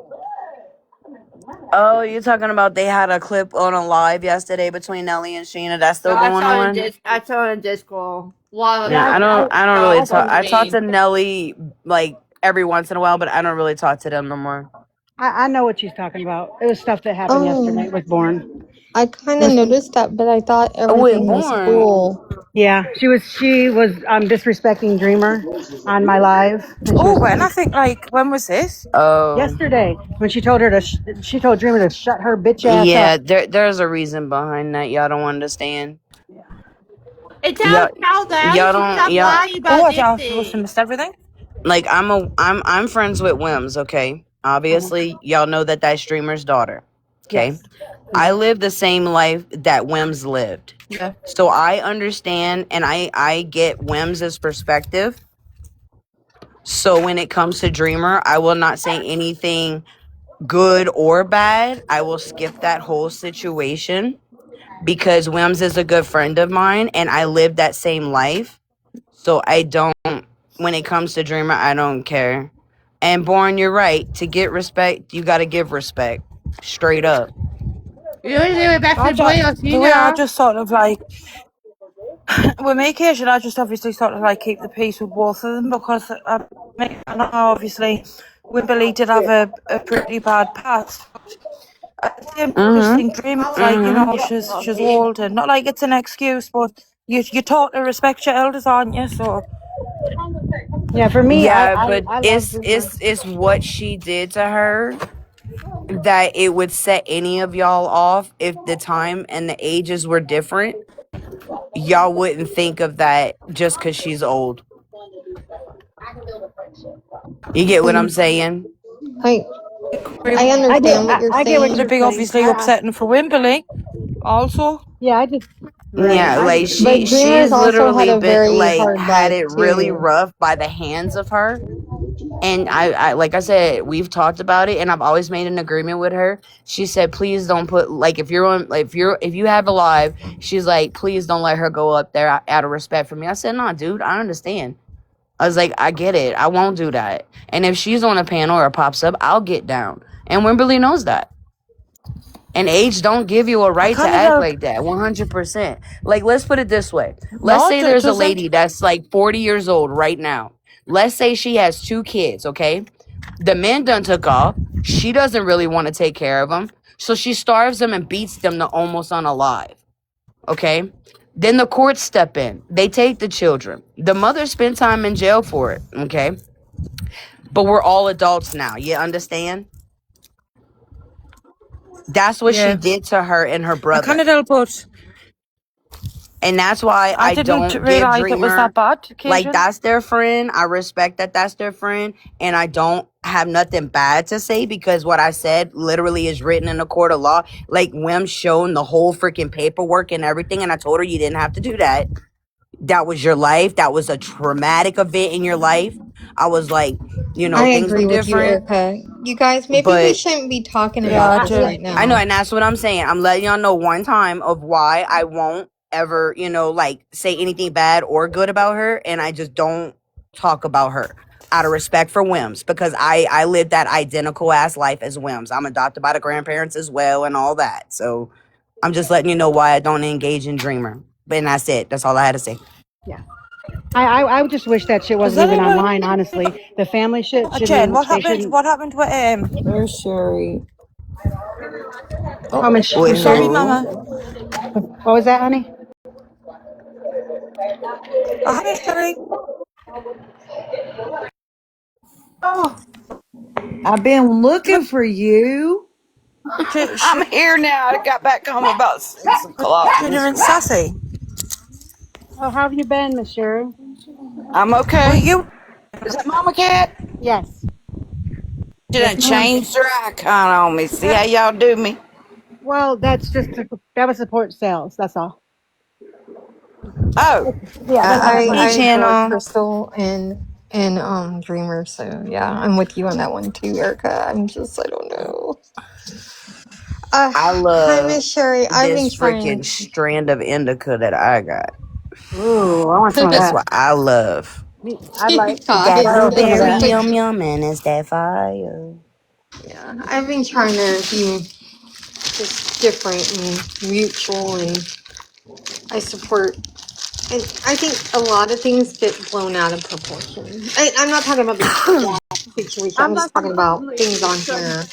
Oh, you're talking about they had a clip on a live yesterday between Nelly and Sheena. That's So still going on? I saw in Discord. Well, Yeah, Yeah, I don't really no, talk. from I talk me. to Nelly like every once in a while, but I don't really talk to them no more. I know what she's talking about. It was stuff that happened yesterday Oh, with Born. I kind It of was, noticed that, but I thought Oh wait, everything was Born. cool. yeah, she was disrespecting Dreamer on my live, and she Oh, was when I think when was this? Oh yesterday when she told she told Dreamer to shut her bitch ass yeah, up. there's a reason behind that. Y'all don't understand. And Y'all tell Nelly y'all to don't stop y'all lying Oh, about I this thought I must have thing. missed everything. like I'm friends with Wims. Okay, obviously y'all know that that's Streamer's daughter. Okay, Yes. I live the same life that Wims lived. Yeah. So I understand and I get Wims's perspective. So when it comes to Dreamer, I will not say anything good or bad. I will skip that whole situation because Wims is a good friend of mine and I live that same life. So I don't when it comes to Dreamer, I don't care. And Born, you're right. To get respect, you gotta give respect. Straight up. You really live back to The way I Tina. just sort of with me occasion, I just obviously sort of keep the peace with both of them because I know obviously Wimberley did have a pretty bad past. At the same time, I just think Dream is she's old and not like it's an excuse, but you taught to respect your elders, aren't you? So Yeah, for me, Yeah, but I love Dreamer. it's what she did to her that it would set any of y'all off if the time and the ages were different. Y'all wouldn't think of that just because she's old. You get what I'm saying? I It I understand what you're I get what would saying. you're be saying. obviously upsetting for Wimberley, also. Yeah, I just right. Yeah, I like just But she's Dreamers also had literally a been very like hard had life it really too. rough by the hands of her. And I like I said, we've talked about it, and I've always made an agreement with her. She said, please don't put like if you're on like if you have a live, she's like, please don't let her go up there out of respect for me. I said, no, dude, I understand. I was like, I get it. I won't do that. And if she's on a panel or pops up, I'll get down. And Wimberly knows that. And age don't give you a I right to kind of act don't. like that. 100%. Like, let's put it this way. Let's No, say it there's a lady doesn't. that's like 40 years old right now. Let's say she has 2 kids, okay? The man done took off. She doesn't really want to take care of them. So she starves them and beats them to almost unalive. Okay? Then the courts step in. They take the children. The mother spent time in jail for it. Okay? But we're all adults now. You understand? That's what she Yeah. did to her and her I kind brother. of don't, but And that's why I I didn't don't give realise it was that Dreamer bad, like Cajun. that's their friend. I respect that that's their friend. And I don't have nothing bad to say because what I said literally is written in the court of law. Like Wim shown the whole freaking paperwork and everything. And I told her you didn't have to do that. That was your life. That was a traumatic event in your life. I was like, I things were agree with you, different. Erica. You guys, maybe we But shouldn't be talking Yeah, about I I, this do. right I know, now. and that's what I'm saying. I'm letting y'all know one time of why I won't ever, like say anything bad or good about her, and I just don't talk about her out of respect for Wims because I lived that identical ass life as Wims. I'm adopted by the grandparents as well and all that. So I'm just letting you know why I don't engage in Dreamer. But that's it. That's all I had to say. yeah. I would just wish that shit Does wasn't even anyone? online. Honestly, the family shit shouldn't Jen, even. what They happened? shouldn't. What happened with There's Sherry. Oh, With I'm Miss sorry, Sherry. who? Mama. What was that, honey? Hi, Sherry. Oh, I've been looking for you. She, I'm here now. I got back home about 6 o'clock Junior this and morning. Sassy. how have you been, Miss Sherry? I'm Well, okay. you. Is that Mama Cat? Yes, She yes, done ma'am. changed her icon on me. See how y'all do me? Well, that was support sales. That's all. Oh, Yeah, that's not I Hey, funny. adore channel. Crystal and Dreamer, so yeah, I'm with you on that one too, Erica. I don't know. I Hi, love Miss Sherry. I've this been freaking trying. strand of indica that I got. Ooh, I want some of That's that. what I love. I'd like It to got Guys, borrow some of blueberry that. but yum yum and it's that fire. yeah, I've been trying to be just different and mutual, and I support. And I think a lot of things get blown out of proportion. I'm not talking about the situation. I'm just talking about things on here.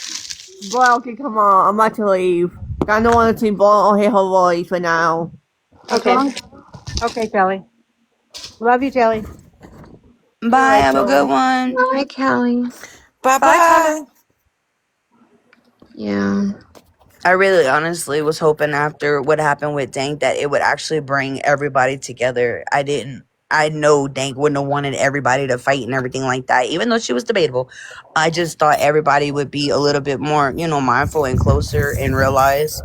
Brocky, come on. I'm about to leave. I don't want to see Boy on here Hawaii for now. Okay, Okay. okay, Kelly. Love you, Kelly. All Bye, right, have a good Joel. one. Hi, Callie. Bye bye. bye. Yeah. I really honestly was hoping after what happened with Dank that it would actually bring everybody together. I know Dank wouldn't have wanted everybody to fight and everything like that, even though she was debatable. I just thought everybody would be a little bit more, mindful and closer and realize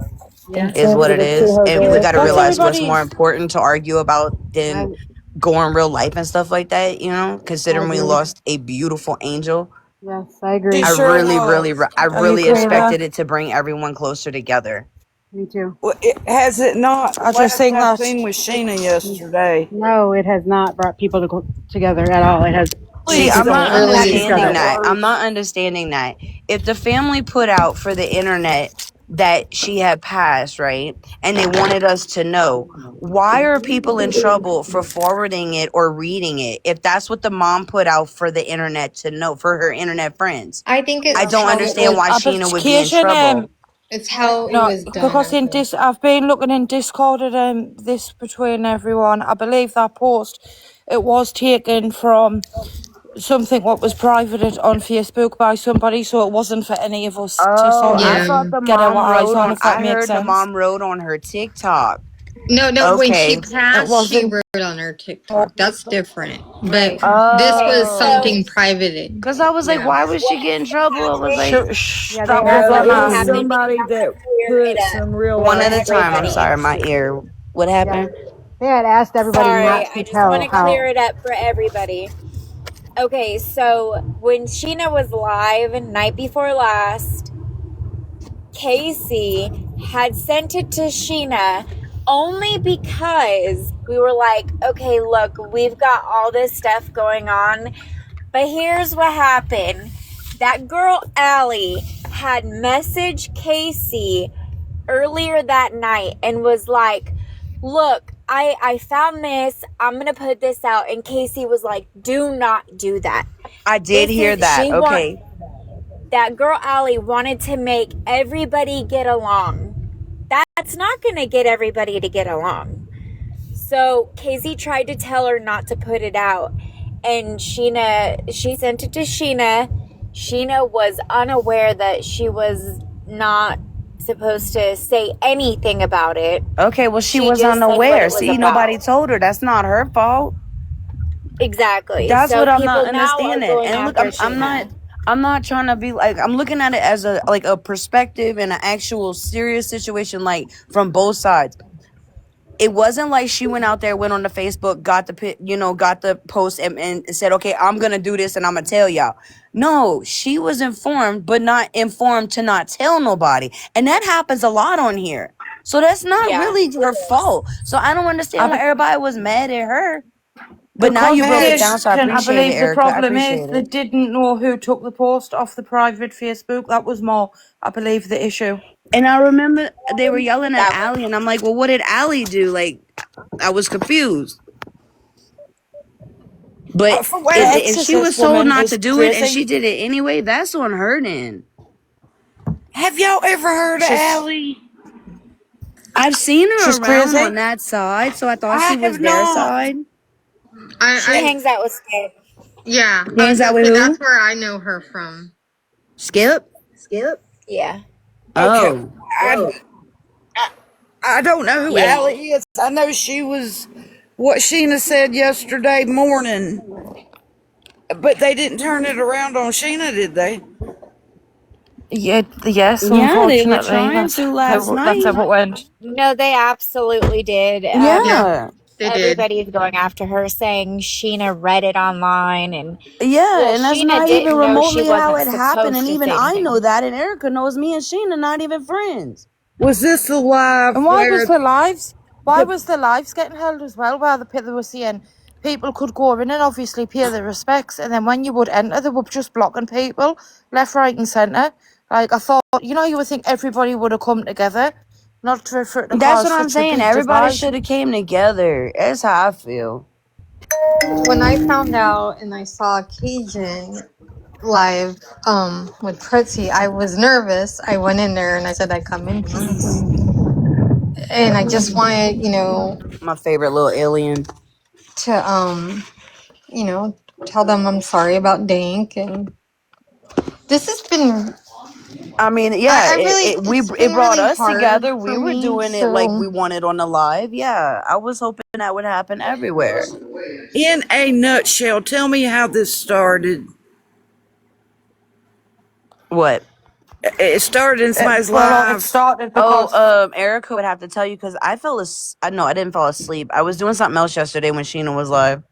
Yeah, is what it is. And we got to What's realize what's everybody? more important to argue about I than go in real life and stuff like that, I considering we agree. lost a beautiful angel. Yes, I She agree. sure was. I I really agree with her. expected it to bring everyone closer together. Me too. Well, has it not? The I just last think I that. seen was Sheena yesterday. No, it has not brought people together at all. It has See, made It's I'm people not attack really each understanding other. that. I'm not understanding that. If the family put out for the internet that she had passed, right, and they wanted us to know, why are people in trouble for forwarding it or reading it? If that's what the mom put out for the internet to know, for her internet friends, I think I it's don't how it understand was. why Sheena would be in Application. trouble. It's how it No, was done, because in Erica. this, I've been looking in Discord at this between everyone. I believe that post it was taken from something what was private on Facebook by somebody, so it wasn't for any of us to Oh, sort I of Yeah. thought the get our mom eyes wrote on, on. if that I makes heard the sense. mom wrote on her TikTok. No, when she Okay. It passed, she wasn't. wrote on her TikTok. That's different. But Right. this Okay, was so something Oh. private. Cause I was like, Yeah. why was what she getting trouble? I was happened? like, Yeah, they That was asked No, on it was everybody. Happened, somebody I'm that gonna clear put it up some real one for at life a stuff time. I'm on everybody. sorry, my Facebook. ear. What Yeah, happened? they had asked everybody Sorry, not I to just want tell to clear how. it up for everybody. Okay, so when Sheena was live night before last, Casey had sent it to Sheena only because we were like, okay, look, we've got all this stuff going on, but here's what happened. That girl Allie had messaged Casey earlier that night and was like, look, I found this, I'm gonna put this out, and Casey was like, do not do that. I did This hear is that. she want Okay. that girl Allie wanted to make everybody get along. That's not gonna get everybody to get along. So Casey tried to tell her not to put it out, and she sent it to Sheena. Sheena was unaware that she was not supposed to say anything about it. Okay. Well, she She was just said what unaware. it was See, nobody about. told her. That's not her fault. Exactly. That's So what I'm not people now are understanding. going And look, after I'm not. Sheena. I'm not trying to be like. I'm looking at it as a like a perspective and an actual serious situation, like from both sides. It wasn't like she went out there, went on the Facebook, got got the post and said, okay, I'm going to do this and I'm going to tell y'all. No, she was informed, but not informed to not tell nobody. And that happens a lot on here. So that's not Yeah. really her fault. So I don't understand why everybody was mad at her. The But now you broke it down, so I conversation, I appreciate it, believe the Erica. I problem is appreciate they it. didn't know who took the post off the private Facebook. That was more, I believe, the issue. And I remember they were yelling at That Allie, and I'm like, well, what did Allie do? Like, I was confused. But For where if Texas, she this was told woman not to is do it and crazy. she did it anyway, that's on her then. Have y'all ever heard of She's Allie? I've seen her she's around crazy. on that side, so I thought she I was have their not. side. she I hangs out with Skip. yeah. She hangs out with Okay, that's who? where I know her from. Skip? Yeah. Okay, Oh. I, I don't know who Yeah. Allie is. I know she was what Sheena said yesterday morning, but they didn't turn it around on Sheena, did they? Yeah, yes, Yeah, they were unfortunately, trying to last that's night. how it went. No, they absolutely did. Yeah, Yeah. they did. Everybody's going after her, saying Sheena read it online, and Yeah, well, and that's Sheena not even didn't know she remotely how wasn't it happened. supposed And to even say I know anything. that, and Erica knows me and Sheena not even friends. Was this the live And why was where the lives? Why the was the lives getting held as well? Where they were saying people could go in and obviously pay their respects, and then when you would enter, they were just blocking people left, right, and centre. Like I thought, you would think everybody would have come together, not for it to That's what cause I'm such a saying. big Everybody divide. should have came together. That's how I feel. When I found out and I saw Cajun live with Pretzi, I was nervous. I went in there and I said I come in peace. And I just wanted, My favorite little alien. to tell them I'm sorry about Dank and this has been I mean, yeah, I really it's it been brought really us hard together. for We were me. doing it like So we wanted on the live. Yeah, I was hoping that would happen everywhere. in a nutshell, tell me how this started. What? It started in somebody's It live. started Oh, because Erica would have to tell you because I fell asleep. No, I didn't fall asleep. I was doing something else yesterday when Sheena was live.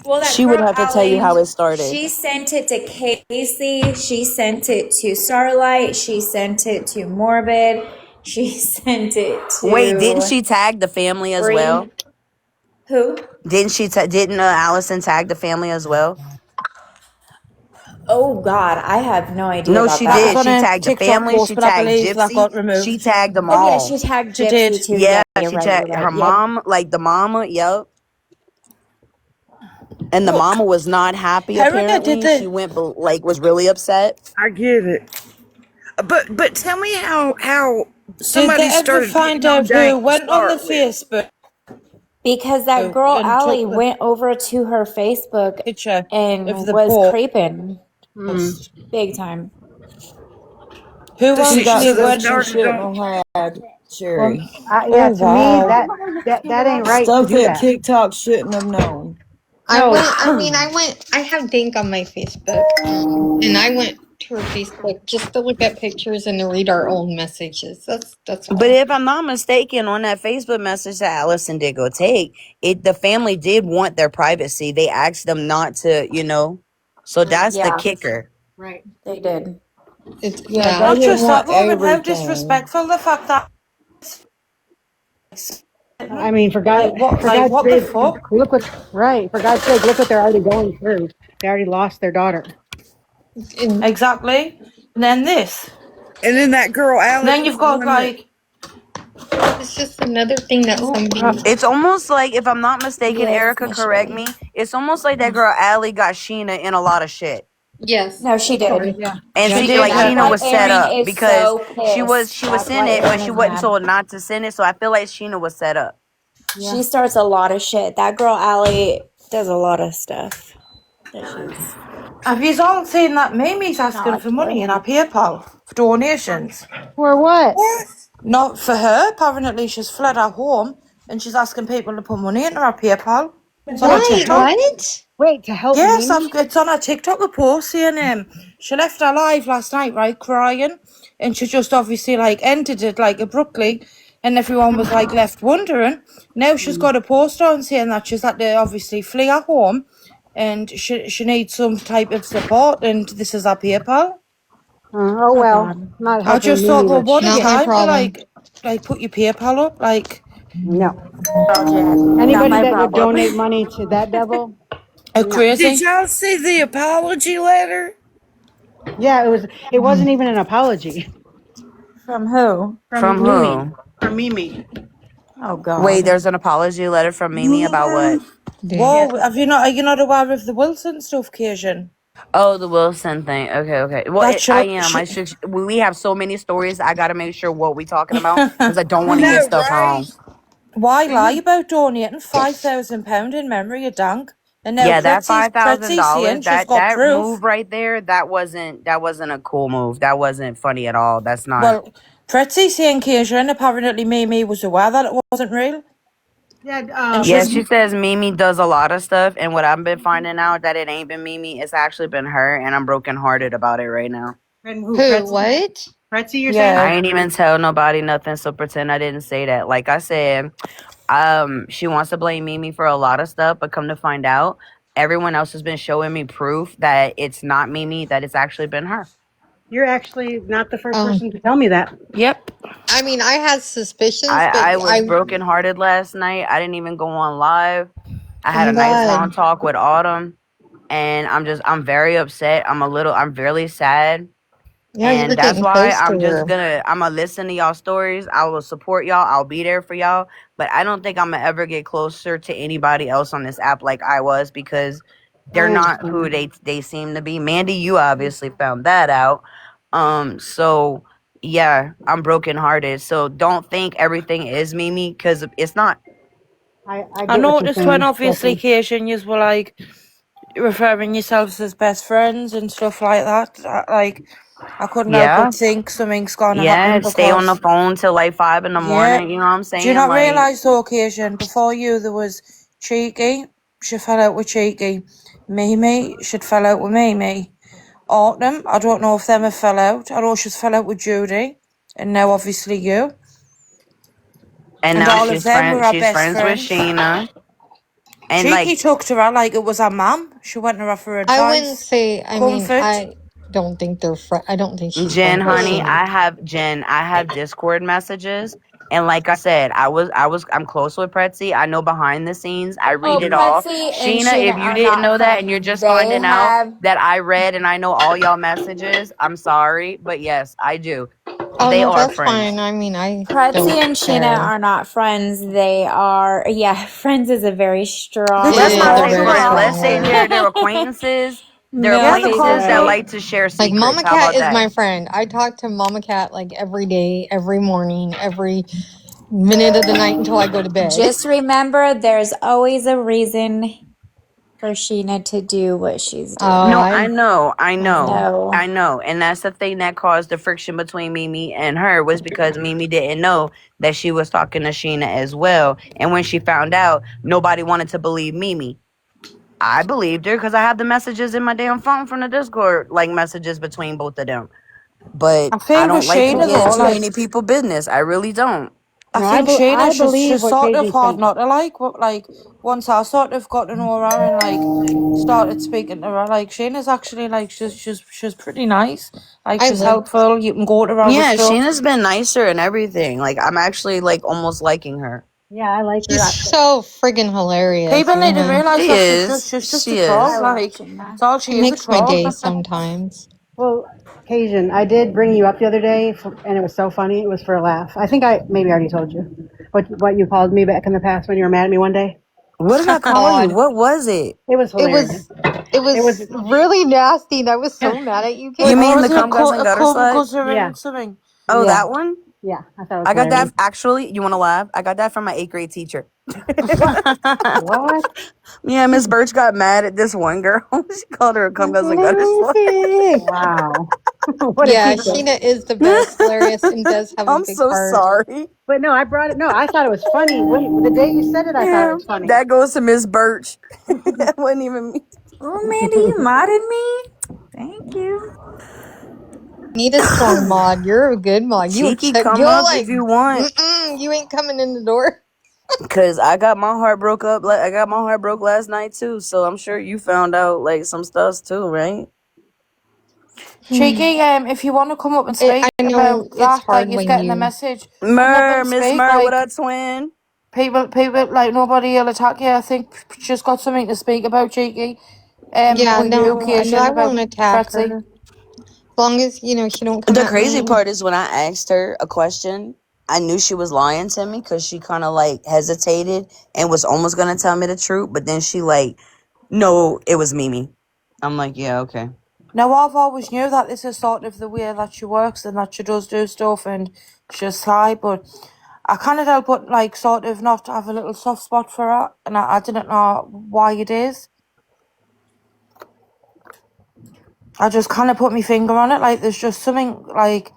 Well, that She would girl have to tell you how Allie, it started. she sent it to Casey. She sent it to Starlight. She sent it to Morbid. She sent it Wait, didn't to she tag the family as well? Bree. Who? Didn't Allison tag the family as well? Oh God, I have no idea No, about she that was did. that. on She a tagged the TikTok family. post, She but I tagged believe that Gypsy. got She removed. tagged them Oh yeah, all. she tagged She Gypsy did. too. Yeah, Yeah, you're she right. You're tagged right. her Yep. mom, like the mama. Yep. And the Look, mama was not happy. Erica did Apparently, she the. went like was really upset. I get it, but tell me how Did they somebody ever started find getting on out who Dank to went on the start with. Facebook? Because that girl and Allie took the went over to her Facebook picture and of the was post. creeping big time. Who She got actually such went? a shit in her head, Well, Sherry. yeah, Oh to me wow! that ain't right to Stuff do that that. TikTok shouldn't have known. No, I have Dink on my Facebook, and I went to her Facebook just to look at pictures and to read our old messages. That's But all. if I'm not mistaken, on that Facebook message that Allison did go take, the family did want their privacy. They asked them not to, So that's the Yeah, kicker. right. they did. It's Yeah, yeah. they Not didn't just that, want Lauren, how everything. disrespectful the fact that I mean, for like God's what the sake, fuck? look what right. For God's sake, look what they're already going through. They already lost their daughter. And Exactly. And then this. And then that girl And Alex then was you've the got one that. like, it's just another thing that oh somebody. crap. It's almost like, if I'm not mistaken, Yes, Erica, Miss correct Shirley. me. It's almost like that girl Allie got Sheena in a lot of shit. Yes, No, she did. Yeah. And Yep. She she, did, like, That's yeah. Sheena why was set Aaron up is because so she was pissed. sent That's why it, but Aaron she is wasn't mad. told not to send it. So I feel like Sheena was set up. Yeah. She starts a lot of shit. That girl Allie does a lot of stuff that she's Have you all seen that Mimi's not asking like for to money in her. our PayPal for donations? For what? Not for her. Apparently, she's fled our home and she's asking people to put money into our PayPal. It's on her Why? TikTok. What? Wait, to help Yes, Mimi? it's on her TikTok, a post saying she left her live last night, right, crying, and she just obviously like ended it like abruptly, and everyone was like left wondering. Now she's got a post on saying that she's had to obviously flee her home, and she needs some type of support, and this is her PayPal. Oh Oh well, God. not I helping just thought, Mimi well, much. what a Not my time to problem. like put your PayPal up, like No. Oh, Jen. Not Anybody my that would problem. donate money to that devil? a No. Did crazy. y'all see the apology letter? Yeah, it was. It wasn't even an apology From who? From from Mimi. who? From Mimi. Oh Wait, God. there's an apology letter from Mimi about what? Man, Yeah. Whoa, are you not aware of the Wilson stuff, Cajun? Oh, the Wilson thing. Okay, okay. Well, That I should, am. I should. We have so many stories. I got to make sure what we talking about because I don't I want to get know, stuff right? wrong. why lie about donating £5,000 in memory of Dank? And now Yeah, that Pretzy's $5,000. saying she's That got that proof. move right there. That wasn't a cool move. That wasn't funny at all. That's not. Well, Pretzy's saying Cajun, apparently Mimi was aware that it wasn't real. Yeah. And Yeah, she's, she says Mimi does a lot of stuff, and what I've been finding out that it ain't been Mimi. It's actually been her, and I'm brokenhearted about it right now. And who? Who? Pretzi? What? Pretzi, you're saying? yeah. I ain't even tell nobody nothing, so pretend I didn't say that. Like I said, she wants to blame Mimi for a lot of stuff, but come to find out, everyone else has been showing me proof that it's not Mimi, that it's actually been her. You're actually not the first Oh, person to tell me that. Yep. I mean, I had suspicions, but I was brokenhearted last night. I didn't even go on live. I oh had my a nice long god, talk with Autumn, and I'm very upset. I'm really sad. yeah, you were And that's getting why close to her. I'm gonna listen to y'all stories. I will support y'all. I'll be there for y'all. But I don't think I'm gonna ever get closer to anybody else on this app like I was because they're I not who understand. they seem to be. Mandy, you obviously found that out. So yeah, I'm brokenhearted. So don't think everything is Mimi because it's not. I I get what you're noticed when saying. obviously Cajun, you were like referring yourselves as best friends and stuff like that. I couldn't help Yeah, but think something's gonna yeah. happen Stay on the because, phone till like 5 in the morning. yeah. You know what I'm Do you saying? not Like, realise the occasion? Before you, there was Cheeky. She fell out with Cheeky. Mimi, she'd fell out with Mimi. Autumn, I don't know if them have fell out. I know she's fell out with Judy. And now obviously you. and And now all of them were our she's best friends with friends. Sheena. And like Cheeky took to her like it was her mum. She went to her for I wouldn't advice, say. I mean, comfort. I don't think they're. I don't think she's Jen, friends with honey, Sheena. I have Discord messages, and like I said, I'm close with Pretzi. I know behind the scenes, I read Oh, it all. Pretsy and Sheena, Sheena if you are didn't not know that, and friends. you're just They finding out have that I read and I know all y'all messages, I'm sorry, but yes, I do. Oh They no, are that's friends. fine. I mean, I Pretsy don't and Sheena care. are not friends. They are, yeah, friends is a very Who strong Let's just It is not a say called her very friends. that? Let's strong say word. they're acquaintances. They're Yeah, they acquaintances called that her. Right. like to share Like secrets. Mama How Cat about is that? my friend. I talk to Mama Cat like every day, every morning, every. minute of the night until I go to bed. Just remember, there's always a reason for Sheena to do what she's Oh, doing. No, I know, So, I know. And that's the thing that caused the friction between Mimi and her was because Mimi didn't know that she was talking to Sheena as well. And when she found out, nobody wanted to believe Mimi. I believed her because I have the messages in my damn phone from the Discord, like messages between both of them. But I I think with don't like to Sheena get though, into like many people business. I really don't. I No, think I Sheena believe she's what sort of Casey's hard saying. not to like. But like once I sort of got to know her and like started speaking to her, like Sheena's actually like she's pretty nice. Like I she's love. helpful. You can go to her with Yeah, stuff. Sheena's been nicer and everything. Like I'm actually like almost liking her. Yeah, I like her. She's so friggin' hilarious, People need to man. realize She that is. she's just a She troll. I is. love Like Sheena. that's all she It is, a makes my troll. day sometimes. Well, Cajun, I did bring you up the other day, and it was so funny. It was for a laugh. I think I maybe already told you what you called me back in the past when you were mad at me one day. What did I call you? God, What was it? It was it hilarious. was it It was was really nasty, and I was yeah, so mad at you, You What Casey. mean the was it? cum guzzling A gutter cum slut? yeah, guttering something. Oh, Yeah. that one? yeah. I thought it was I got that hilarious. actually. You want to laugh? I got that from my 8th grade teacher. What? Yeah, Miss Birch got mad at this one girl. She called her a cum guzzling gutter slut. Amazing. Wow. What a Yeah, teacher. Sheena is the best, hilarious, and does have a I'm big so heart. sorry. But no, I brought it. No, I thought it was funny. The day you said it, I thought it Yeah, was funny. that goes to Miss Birch. That wasn't even me. Oh, Mandy, you modded me? Thank you. Need a strong mod. You're a good mod. Cheeky, come You're up like, if you want. you ain't coming in the door. Cause I got my heart broke up. I got my heart broke last night too. So I'm sure you found out like some stuff too, right? Cheeky, if you want to come up and speak I know about it's that, like hard you're when getting a you. message, come up and Miss speak. Mur, what Like up, twin? people, like nobody will attack you. I think she's got something to speak about, Cheeky. Yeah, With you, no, no, Cation, I about won't attack Fretzy. her. As long as, she don't come The at crazy me. part is when I asked her a question, I knew she was lying to me because she kind of like hesitated and was almost gonna tell me the truth, but then she like, no, it was Mimi. I'm like, yeah, okay. Now, I've always knew that this is sort of the way that she works and that she does do stuff and she's high, but I can't help but like sort of not have a little soft spot for her, and I didn't know why it is. I just kind of put my finger on it. Like there's just something like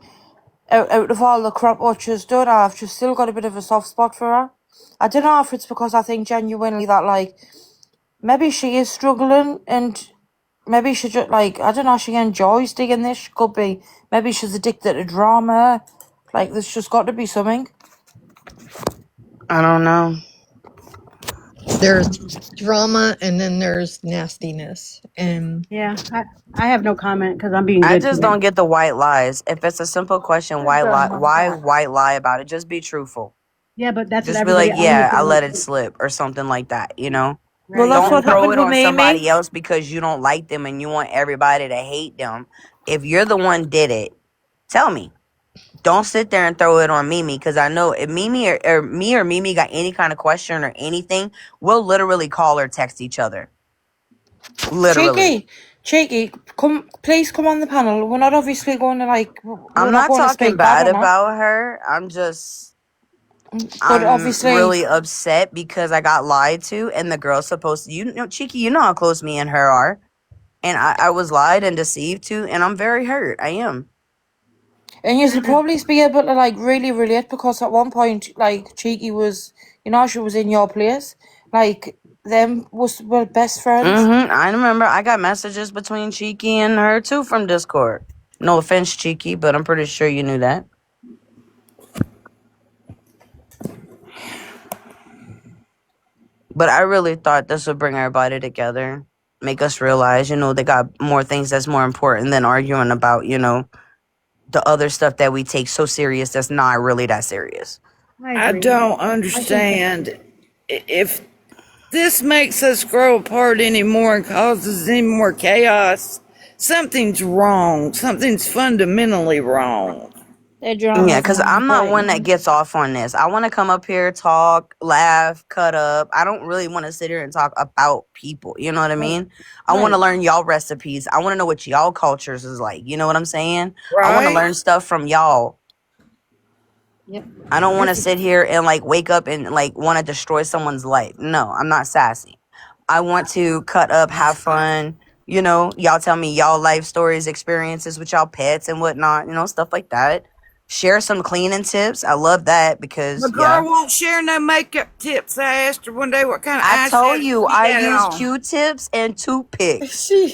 out of all the crap what she's done, I've just still got a bit of a soft spot for her. I don't know if it's because I think genuinely that like maybe she is struggling and maybe she just like I don't know, she enjoys doing this. She could be. Maybe she's addicted to drama. Like there's just got to be something. I don't know. There's drama and then there's nastiness. And Yeah, I have no comment because I'm being I good just today. don't get the white lies. If it's a simple question, why lie? Why white lie about it? Just be truthful. Yeah, but that's what Just be everybody like, owns. yeah, I let it slip or something like that, you know? Well, Right. that's Don't what Everybody. throw happened it with on somebody Mimi. else because you don't like them and you want everybody to hate them. If you're the one did it, tell me. Don't sit there and throw it on Mimi because I know if Mimi or me or Mimi got any kind of question or anything, we'll literally call or text each other. Literally. Cheeky, please come on the panel. We're not obviously going to we're I'm not not going to talking speak bad bad on her, about her. but I'm obviously, really upset because I got lied to and the girl's supposed to, you know, Cheeky, you know how close me and her are. And I was lied and deceived to, and I'm very hurt. I am. and you should probably be able to really relate because at one point, Cheeky was, she was in your place, them were best friends. I remember I got messages between Cheeky and her too from Discord. No offense, Cheeky, but I'm pretty sure you knew that. But I really thought this would bring everybody together, make us realize, you know, they got more things that's more important than arguing about, you know, the other stuff that we take so serious that's not really that serious. I I agree. don't I think that understand if this makes us grow apart anymore and causes any more chaos. Something's wrong. Something's fundamentally wrong. The Yeah, drama's because not I'm not one that important. gets off on this. I want to come up here, talk, laugh, cut up. I don't really want to sit here and talk about people. You know what I mean? I want to Right. learn y'all recipes. I want to know what y'all cultures is like. You know what I'm saying? I want to Right? learn stuff from y'all. Yep. I don't want to This is sit here and like wake up and like want to destroy someone's life. No, I'm not sassy. I want to cut up, have fun. You know, y'all tell me y'all life stories, experiences with y'all pets and whatnot. You know, stuff like that. Share some cleaning tips. I love that The because girl won't share no makeup tips. I asked her one day what kind of I told eyeshadow you she I had use on. Q-tips and toothpicks. She,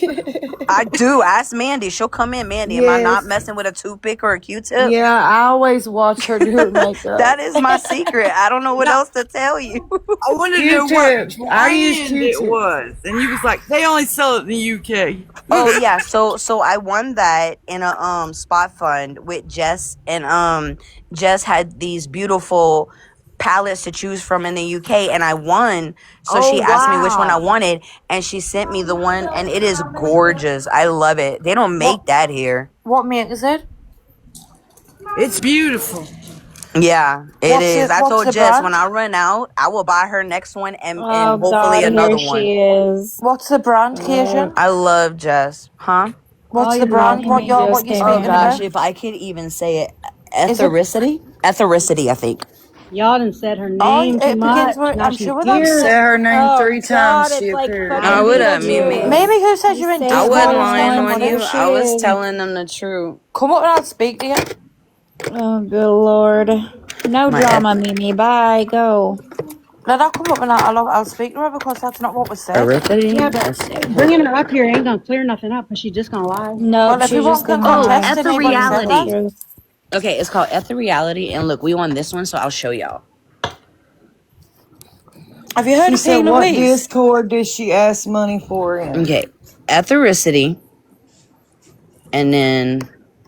I do. Ask Mandy. She'll come in. Mandy, am I not yes, messing with a toothpick or a Q-tip? yeah. I always watch her do her makeup. That is my secret. I don't know what No, else to tell you. I wanted to know what Q-tips. I use brand it Q-tips. was, and you was like, they only sell it in the UK. Oh yeah, so I won that in a spot fund with Jess, and Jess had these beautiful palettes to choose from in the UK, and I won. So Oh she asked me which one I wow. wanted, and she sent me the one, and it is gorgeous. I love it. They don't What make that here. what make is it? It's beautiful. Yeah, it is. I What's told the Jess when brand? I run out, I will buy her next one and Oh hopefully God, another here one. she is. What's the brand, Uh, Cation? I love Jess, huh? all What's the your brand? love. Let me What just you're get Oh speaking gosh, about? him. if I could even say it, Is it? Ethericity, I think. Y'all done said her Oh, name too it begins much. with. Now I'm she's sure You that's here. it. said her name Oh 3 times. God, She it's like appeared. I fucking would have, Mimi. Maybe Beetlejuice. who said He's you're in I saying Discord wasn't her and lying stuff, name. on honey? you. Here she I was is. telling them the truth. Come up and I'll speak to you. Oh good Lord. No My eth- drama, Mimi. Bye. Go. Let her come up and I'll speak to her because that's not what was said. Yeah, Arithity? but Let's see. Hold bringing up. her up here ain't gonna clear nothing up because she's just gonna lie. Nope, Well, she's everyone just can gonna Oh, lie. contest And anybody it's said not the Ethereality. that. truth. Okay, it's called Ethereality. And look, we on this one, so I'll show y'all. Have you heard She of said, P. "What Louise? Discord did she ask money for in?" Okay, Ethericity. And then,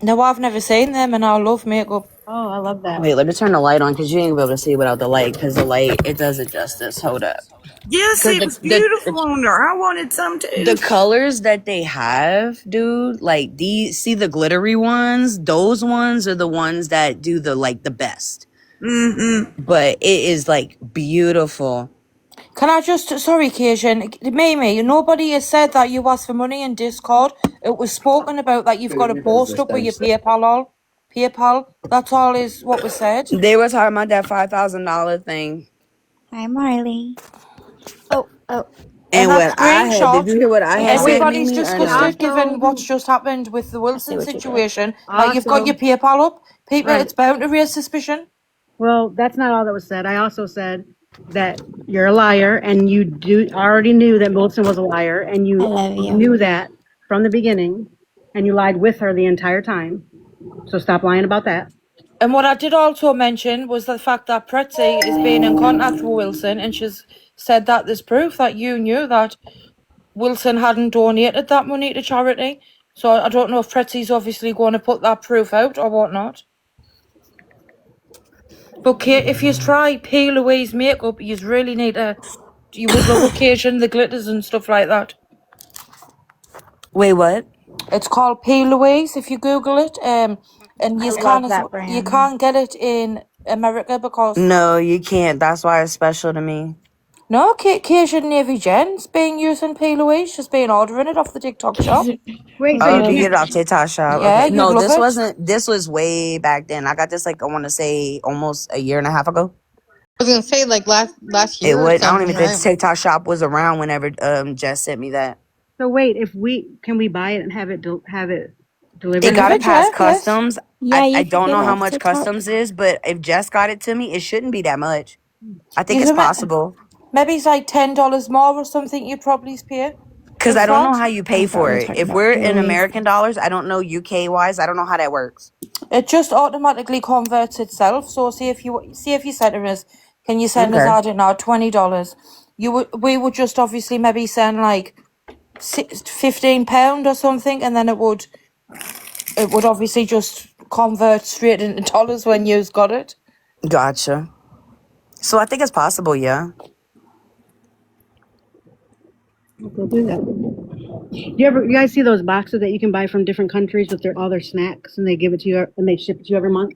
No, I've never seen them and I love makeup. Oh, I love that. wait, let me turn the light on because you ain't gonna be able to see without the light because the light, it does it justice. Hold up. Yes, Because it was beautiful on her. I wanted some the too. colors that they have, dude, like these, see the glittery ones? Those ones are the ones that do the like the best. Mm-hmm. But it is like beautiful. Can I just, sorry, Cation, Mimi, nobody has said that you asked for money in Discord. It was spoken about that you've got a post up with your PayPal all. PayPal, that's all is what was said. They were talking about that $5,000 thing. Hi, Marley. Oh, oh. And And that what I had, did screenshot, you hear what I Hey, had said, bud. everybody's Mimi, or And discussed no? it given what's also, just happened with the I see Wilson what you did. situation, that you've got your also, PayPal up. People, right. it's bound to raise suspicion. Well, that's not all that was said. I also said that you're a liar and you already knew that Wilson was a liar and I you love you. knew that from the beginning and you lied with her the entire time. So stop lying about that. And what I did also mention was the fact that Pretzi is being in contact with Wilson and she's said that there's proof that you knew that Wilson hadn't donated that money to charity. So I don't know if Pretzi's obviously going to put that proof out or whatnot. But Kate, if you try P. Louise makeup, you really need to. You would love occasion the glitters and stuff like that. Wait, what? It's called P. Louise if you Google it. And I you love can't that you brand. can't get it in America because No, you can't. That's why it's special to me. no, Keisha Navy Jen's been using P. Louise. She's been ordering it off the TikTok shop. Wait, so Oh, you do you Good. get it can't, off TikTok shop? Yeah, Okay. you'd No, love this it. wasn't, this was way back then. I got this like, I want to say almost a year and a half ago. I was gonna say like last It year or would, I don't something, even think right? TikTok shop was around whenever Jess sent me that. so wait, if can we buy it and have it It delivered got to here? Delivered, pass yeah, yes. customs. Yeah, I you could don't get know it how off much TikTok. customs is, but if Jess got it to me, it shouldn't be that much. I think You it's can possible. maybe it's like $10 more or something. You'd probably pay Because I just don't know that. how you I pay thought we for were it. talking If about we're P. in Louise. American dollars, I don't know UK wise. I don't know how that works. It just automatically converts itself. So see if you said to us, can you send us Okay. I don't know $20? We would just obviously maybe send like £15 or something, and then it would obviously just convert straight into dollars when you've got it. Gotcha. So I think it's possible, yeah. We'll do that. You guys see those boxes that you can buy from different countries with all their snacks and they give it to you and they ship it to you every month?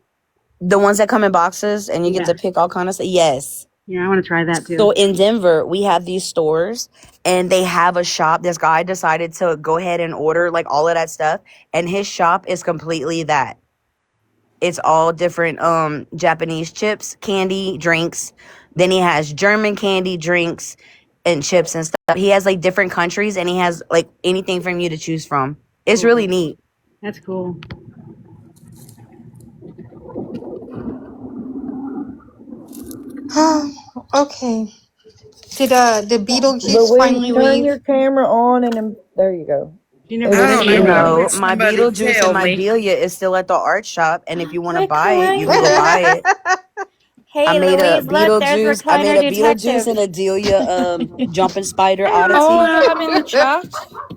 The ones that come in boxes and you get Yeah. to pick all kind of stuff. Yes. Yeah, I want to try that So too. in Denver, we have these stores and they have a shop. This guy decided to go ahead and order like all of that stuff. And his shop is completely that. It's all different Japanese chips, candy, drinks. Then he has German candy, drinks, and chips and stuff. He has like different countries, and he has like anything from you to choose from. It's really neat. That's cool. Okay. Did But Beetlejuice when you finally turn leave? your camera on and there you go. You It never was I don't did. know. still I there. No, need my somebody to Beetlejuice and tell my me. Delia is still at the art shop, and if you want to buy it, you can go Recliner. buy it. I Hey, made a Louise, look, there's Beetlejuice. I made recliner a Beetlejuice detective. and a Delia jumping spider Oh, oddity. look, I'm in the chat.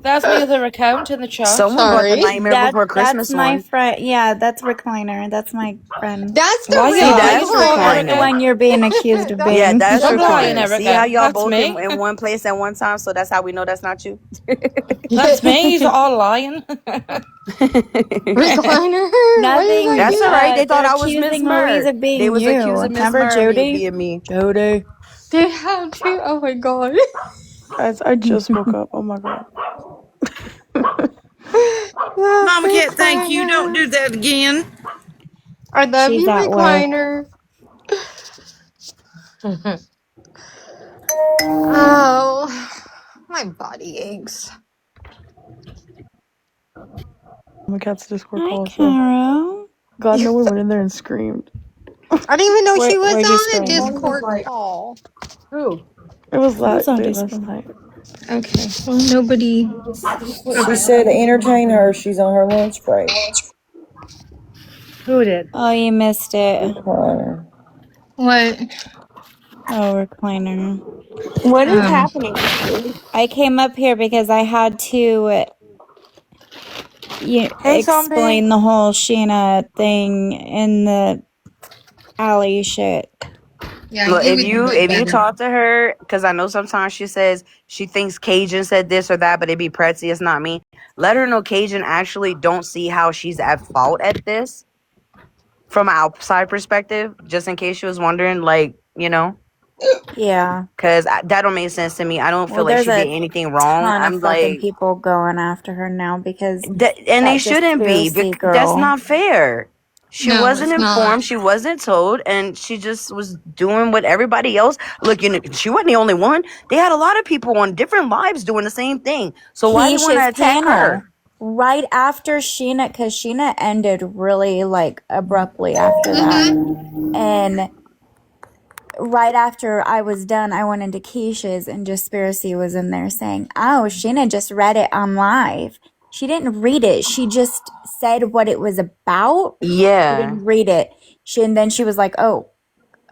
There's my other account in the chat. Someone bought the Sorry. Nightmare Before That's Christmas my one. friend. Yeah, that's recliner. That's my friend. That's the Why See, you real lying that's for, That's the recliner. Erica? one you're being accused of Yeah, being. that's Stop lying, recliner. See how Erica. y'all That's both me. in one place at one time, so that's how we know that's not you. That's me. You're all lying. recliner. What is Nothing. that That's all doing? right. They thought They're I was Miss accusing Louise Murr. of They being was you. accusing Miss Remember Murr of me Jody? being me. Jody. They have to. Oh my god. Guys, I just woke up. Oh my god. The Mama Cat, thank you. Don't recliner. do that again. I love She's you, at work. recliner. Oh, my body aches. My cat's Discord Hi, call, so Carol. God, no one went in there and screamed. I didn't even know she was Where'd you on a scream? Discord call. Who? It was Who's that on late last Discord? night. Okay. Well, nobody. She Okay. said entertain her. She's on her lunch break. Who did? Oh, you missed it. Recliner. What? Oh, recliner. What is Um. happening? I came up here because I had to Hey, zombie. explain the whole Sheena thing in the alley shit. Yeah, Look, you would know if you better. talk to her, because I know sometimes she says she thinks Cajun said this or that, but it be Pretzi, it's not me. Let her know Cajun actually don't see how she's at fault at this from an outside perspective, just in case she was wondering, like, Yeah. because that don't make sense to me. I don't feel Well, like there's she did a anything wrong. ton of I'm fucking like, people going after her now because and they that shouldn't be. conspiracy That's girl. not fair. She No, wasn't it's not. informed. She wasn't told, and she just was doing what everybody else. Look, she wasn't the only one. They had a lot of people on different lives doing the same thing. So why they want to Keisha's attack panel her? right after Sheena, because Sheena ended really like abruptly after that. Mm-hmm. And right after I was done, I went into Keisha's and Jaspiracy was in there saying, oh, Sheena just read it on live. She didn't read it. She just said what it was about. She Yeah, didn't read it. And then she was like, oh,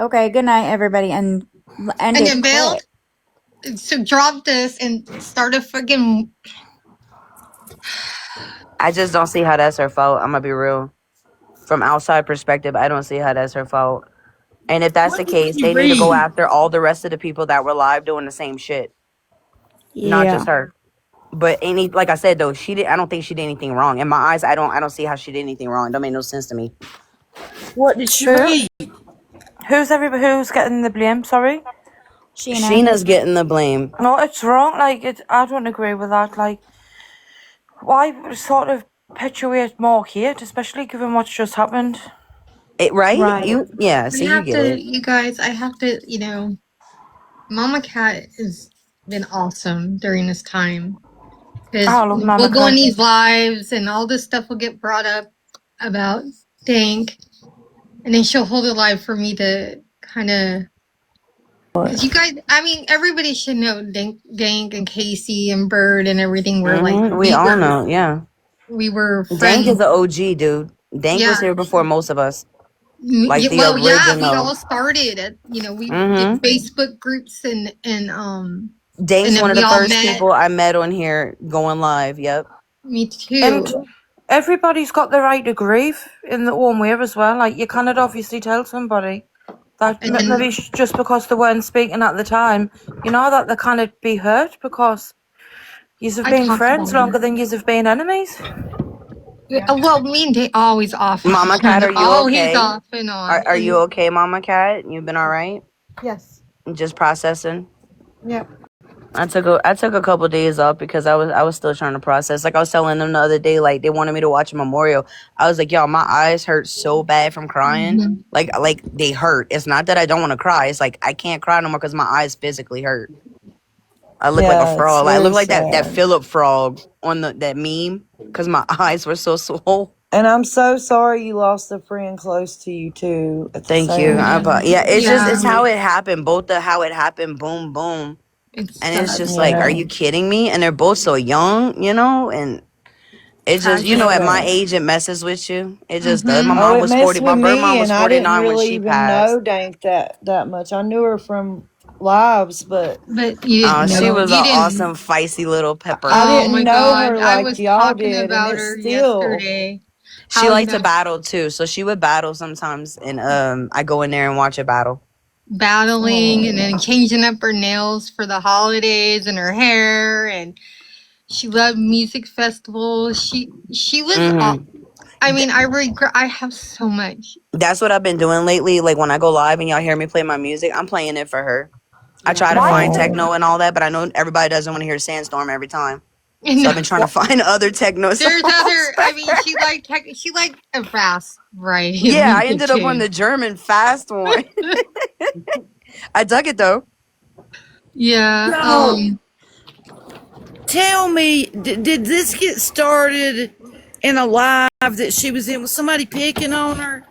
okay, good night, everybody. And And ended then bailed. quick. So drop this and start a freaking. I just don't see how that's her fault. I'm gonna be real. From outside perspective, I don't see how that's her fault. And if that's the What did case, she they need to go read? after all the rest of the people that were live doing the same shit, not Yeah. just her. But like I said though, she did. I don't think she did anything wrong. In my eyes, I don't see how she did anything wrong. It don't make no sense to me. What did she Who? read? Who's getting the blame? Sorry. Sheena. Sheena's getting the blame. No, it's wrong. Like, I don't agree with that. Like, why sort of perpetuate more hate, especially given what's just happened? Right? Right. Yeah. I See, you have get to, it. you guys. I have to. Mama Cat has been awesome during this time because I love we'll go on Mamaka. these lives and all this stuff will get brought up about Dank, and then she'll hold it live for me to kind of. Because you guys, I mean, everybody should know Dank and Casey and Bird and everything were like We all know. Yeah. we were Dank is friends. the OG dude. Dank was Yeah. here before most of us. Like the Well, yeah, we original. all started at, we did Mm-hmm. Facebook groups and Dank's one then of we the all first met. people I met on here going live. Yep. Me And too. everybody's got the right to grieve in their own way as well. Like, you cannot obviously tell somebody that And then maybe just because they weren't speaking at the time, that they cannot be hurt because yous have I been talked friends about it. longer than yous have been enemies. Well, me and Dave always off and Mama Cat, on. are you Always okay? off and on. Are you okay, Mama Cat? You've been all right? Yes. Just processing. Yep. I took a couple days off because I was still trying to process. Like I was telling them the other day, like they wanted me to watch a memorial. I was like, y'all, my eyes hurt so bad from crying. Hmm. Like they hurt. It's not that I don't want to cry. It's like I can't cry no more because my eyes physically hurt. I look like a Yeah, it's frog. Like, I look very like that sad. Philip frog on that meme because my eyes were so swole. And I'm so sorry you lost a friend close to you too at the Thank you. same time. Yeah, Yeah, it's how it happened. Both the how it happened. Boom, boom. it's And it's sad. just like, are Yeah. you kidding me? And they're both so young, you know? And it just, you know, Tragic. at my Yeah. age, it messes with you. It just does. My Hmm. Oh, mom it was messed 40. with My birth me, mom was and I didn't 49 when really she even passed. know Dank that much. I knew her from lives, but But you didn't She know. was an You didn't. awesome, feisty little I pepper. Oh didn't my know God. her I like was y'all talking did, and about it's her still. yesterday. She How, liked to battle too. So she would battle sometimes. And I go in there and watch her battle. battling and then Oh, changing up her nails for the holidays and her hair, and she loved music festivals. She was Hmm. I mean, I regret, I have so much. That's what I've been doing lately. Like when I go live and y'all hear me play my music, I'm playing it for her. I try to Why? find oh, techno and all that, but I know everybody doesn't want to hear Sandstorm every time. So I've No, been trying to find other techno there's songs. other. I mean, she liked a fast variety of Yeah, I music ended up on too. the German fast one. I dug it though. Yeah. So, tell me, did this get started in a live that she was in? Was somebody picking on her?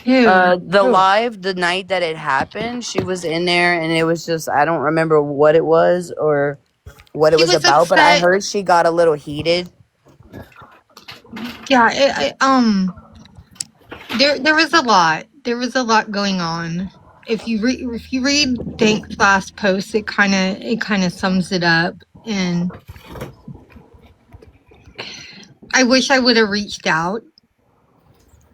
Who? The live, the night that it happened, she was in there and it was just, I don't remember what it was or what it She was was about, but I upset. heard she got a little heated. Yeah. There was a lot. There was a lot going on. If you read Dank's last post, it kind of sums it up. And I wish I would have reached out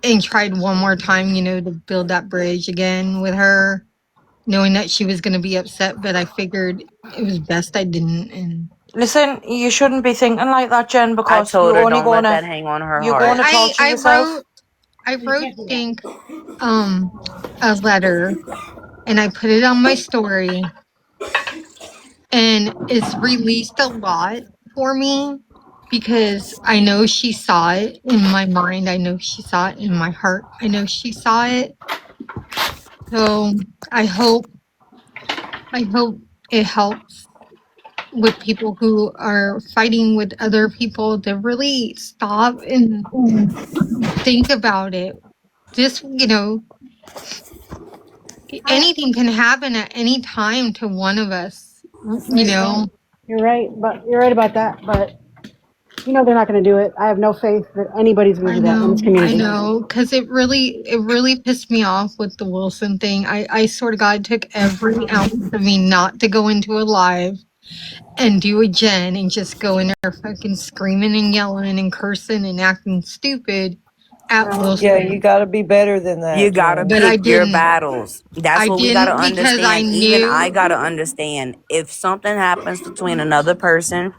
and tried one more time, to build that bridge again with her, knowing that she was going to be upset. But I figured it was best I didn't. And Listen, you shouldn't be thinking like that, Jen, I because told her, don't let that hang on her you're but gonna heart. torture I yourself. wrote Dink um a letter, and I put it on my story, and it's released a lot for me because I know she saw it in my mind. I know she saw it in my heart. I know she saw it. So I hope I hope it helps with people who are fighting with other people to really stop and think about it. Just, anything can happen at any time to one of us, you Right, right. know. You're right about that. But they're not going to do it. I have no faith that anybody's going to do that in this I community. know, because it really pissed me off with the Wilson thing. I swear to God, it took every ounce of me not to go into a live and do a Jen and just go in there fucking screaming and yelling and cursing and acting stupid at yeah, you Wilson. got to be better than You that, gotta Jen. But I pick your didn't. battles. That's I what we gotta didn't because I understand. Even I knew. gotta understand. If something happens between another person,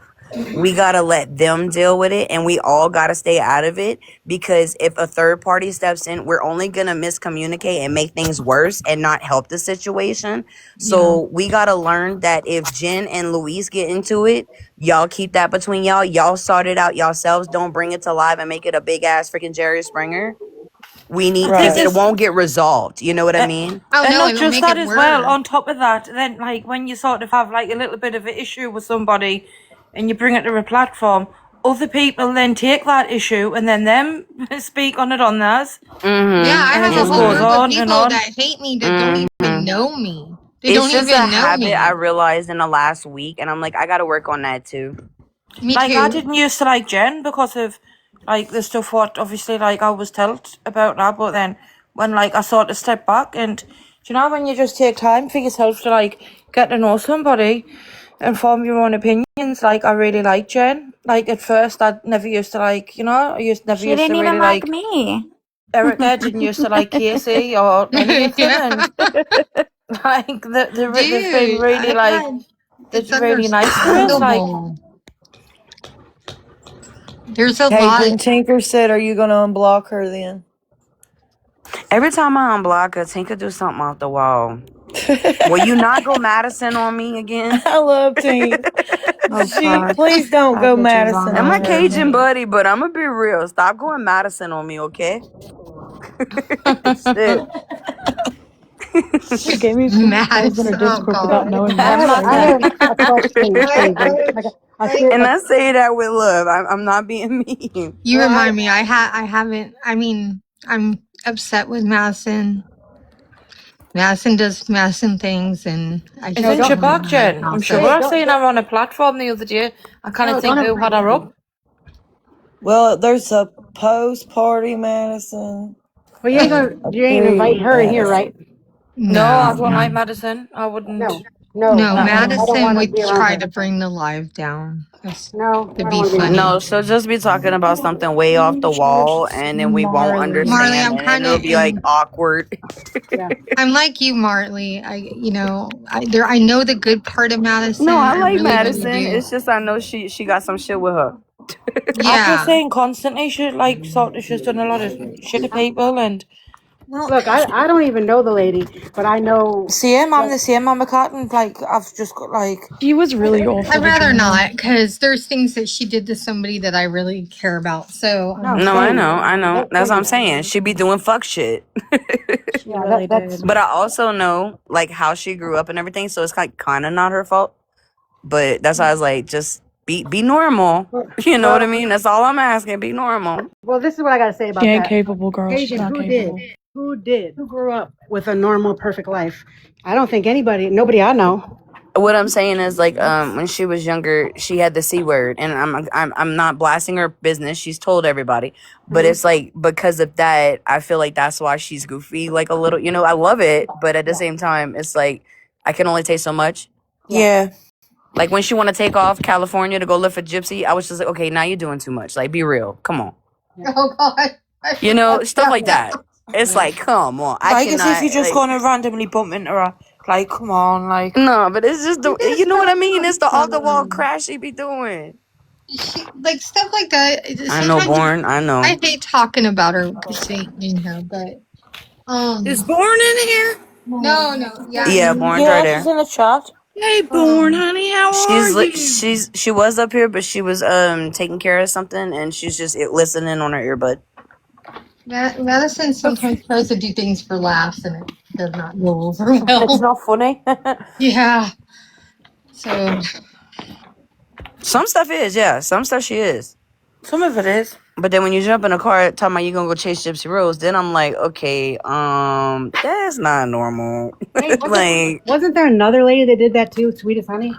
we gotta let them deal with it and we all gotta stay out of it, because if a third party steps in, we're only gonna miscommunicate and make things worse and not help the situation. Yeah. So we gotta learn that if Jen and Luis get into it, y'all keep that between y'all. Y'all sort it out yourselves. Don't bring it to live and make it a big ass freaking Jerry Springer. We I need, think because Right. it this, won't get resolved. You know what I mean? Oh and no, not it'll just make that it as well. worse. On top of that, then like when you sort of have like a little bit of an issue with somebody, and you bring it to a platform, other people then take that issue and then them speak on it on theirs, Yeah, I and it have a just whole goes group of on and people on. that hate me that don't even Mm-hmm. know me. They It's don't just a even know habit I me. realized in the last week, and I'm like, I gotta work on that too. Me Like I too. didn't used to like Jen because of like the stuff what obviously like I was told about that, but then when like I sort of step back and when you just take time for yourself to like get to know somebody and form your own opinions, like I really like Jen. Like at first I never used to like, never She used to didn't even really like like me. Erica, didn't used to like Casey or any of them, Yeah. and like they've been Dude, really like it's they're really nice to us. Like understandable. There's a Hey, lot. then Tinker said, "Are you going to unblock her then?" Every time I unblock her, Tinker do something off the wall. Will you not go Madison on me again? I love Tink. Oh God. Please don't go Packages Madison on I'm a on her, Cajun Tink. buddy, but I'm gonna be real. Stop going Madison on me, okay? Shit. She gave me some details in her Madison. Oh Discord God. without knowing I me. have It's a, I crazy. have a question, Susan. Like a serious, And I say that with love. I'm not being mean. You remind me. I haven't. I mean, I'm upset with Madison. Madison does Madison things, and I just no, Isn't don't, she don't back, like Jen? I'm sure hey, Madison. I seen her on a platform the other day. I kind of no, think don't, who had her up. Well, there's a post party Madison well, and a you ain't pre invite her in here, right? Madison. No, I No, don't like Madison. I wouldn't. No, no, no. No. I don't Madison want to would be around try her. to bring the live down. That's No, to I don't be want to be around her. No, funny. she'll just be talking about something way off the wall, and then we won't Marley, understand, I'm and then kind it'll of be like in. awkward. Yeah. I'm like you, Marley. I know the good part of No, Madison. I I like really Madison. do. It's just I know she got some shit with her. I've just Yeah. seen constantly she's done a lot of shit to people and Well, Look, I don't even know the lady, but I know, same. I'm like, the same. I'm a cat and like I've just got like She was really I'd awful to rather Gina. not, because there's things that she did to somebody that I really care about. So, no, No, I same. know, I know. That's what I'm Same. saying. She be doing fuck shit. She Yeah, really that's, did. But I also know like how she grew up and everything, so it's like kind of not her fault. But that's why I was like, just be normal. You know what I well, mean? That's all I'm asking. Be normal. well, this is what I got to say She about ain't that. capable, girl. She's Asian, not who did? capable. Who did? Who grew up with a normal, perfect life? I don't think nobody I know. What I'm saying is like when she was younger, she had the C word, and I'm not blasting her business. She's told everybody, but Mhm. it's like because of that, I feel like that's why she's goofy, like a little. You know, I love it, but at the same time, it's like I can only take so much. yeah. Like when she want to take off California to go live for Gypsy, I was just like, okay, now you're doing too much. Like, be real. Come on. oh God. I You know, forgot stuff about like that. that. It's like, come on. I Like as if cannot, you're just like, gonna randomly bump into her. Like, come on, like no, but it's just the, You you just know what I don't mean? It's the off the wall understand. crash she be doing. She, like stuff like that. I know, Sometimes Born. I know. I hate talking about her, saying her, but Is Born in here? no, no, yeah, Yeah, Born's right yeah, she's there. in the chat. Hey, Born, um, honey, how are you? She was up here, but she was taking care of something, and she's just listening on her earbud. Madison sometimes tries to do things for laughs, and it does not go over It's well. not funny. Yeah. So Some stuff is, yeah. Some stuff she is. Some of it is. But then when you jump in a car talking about you gonna go chase Gypsy Rose, then I'm like, okay, that's not normal. Hey, Like, wasn't there another lady that did that too? Sweet as honey.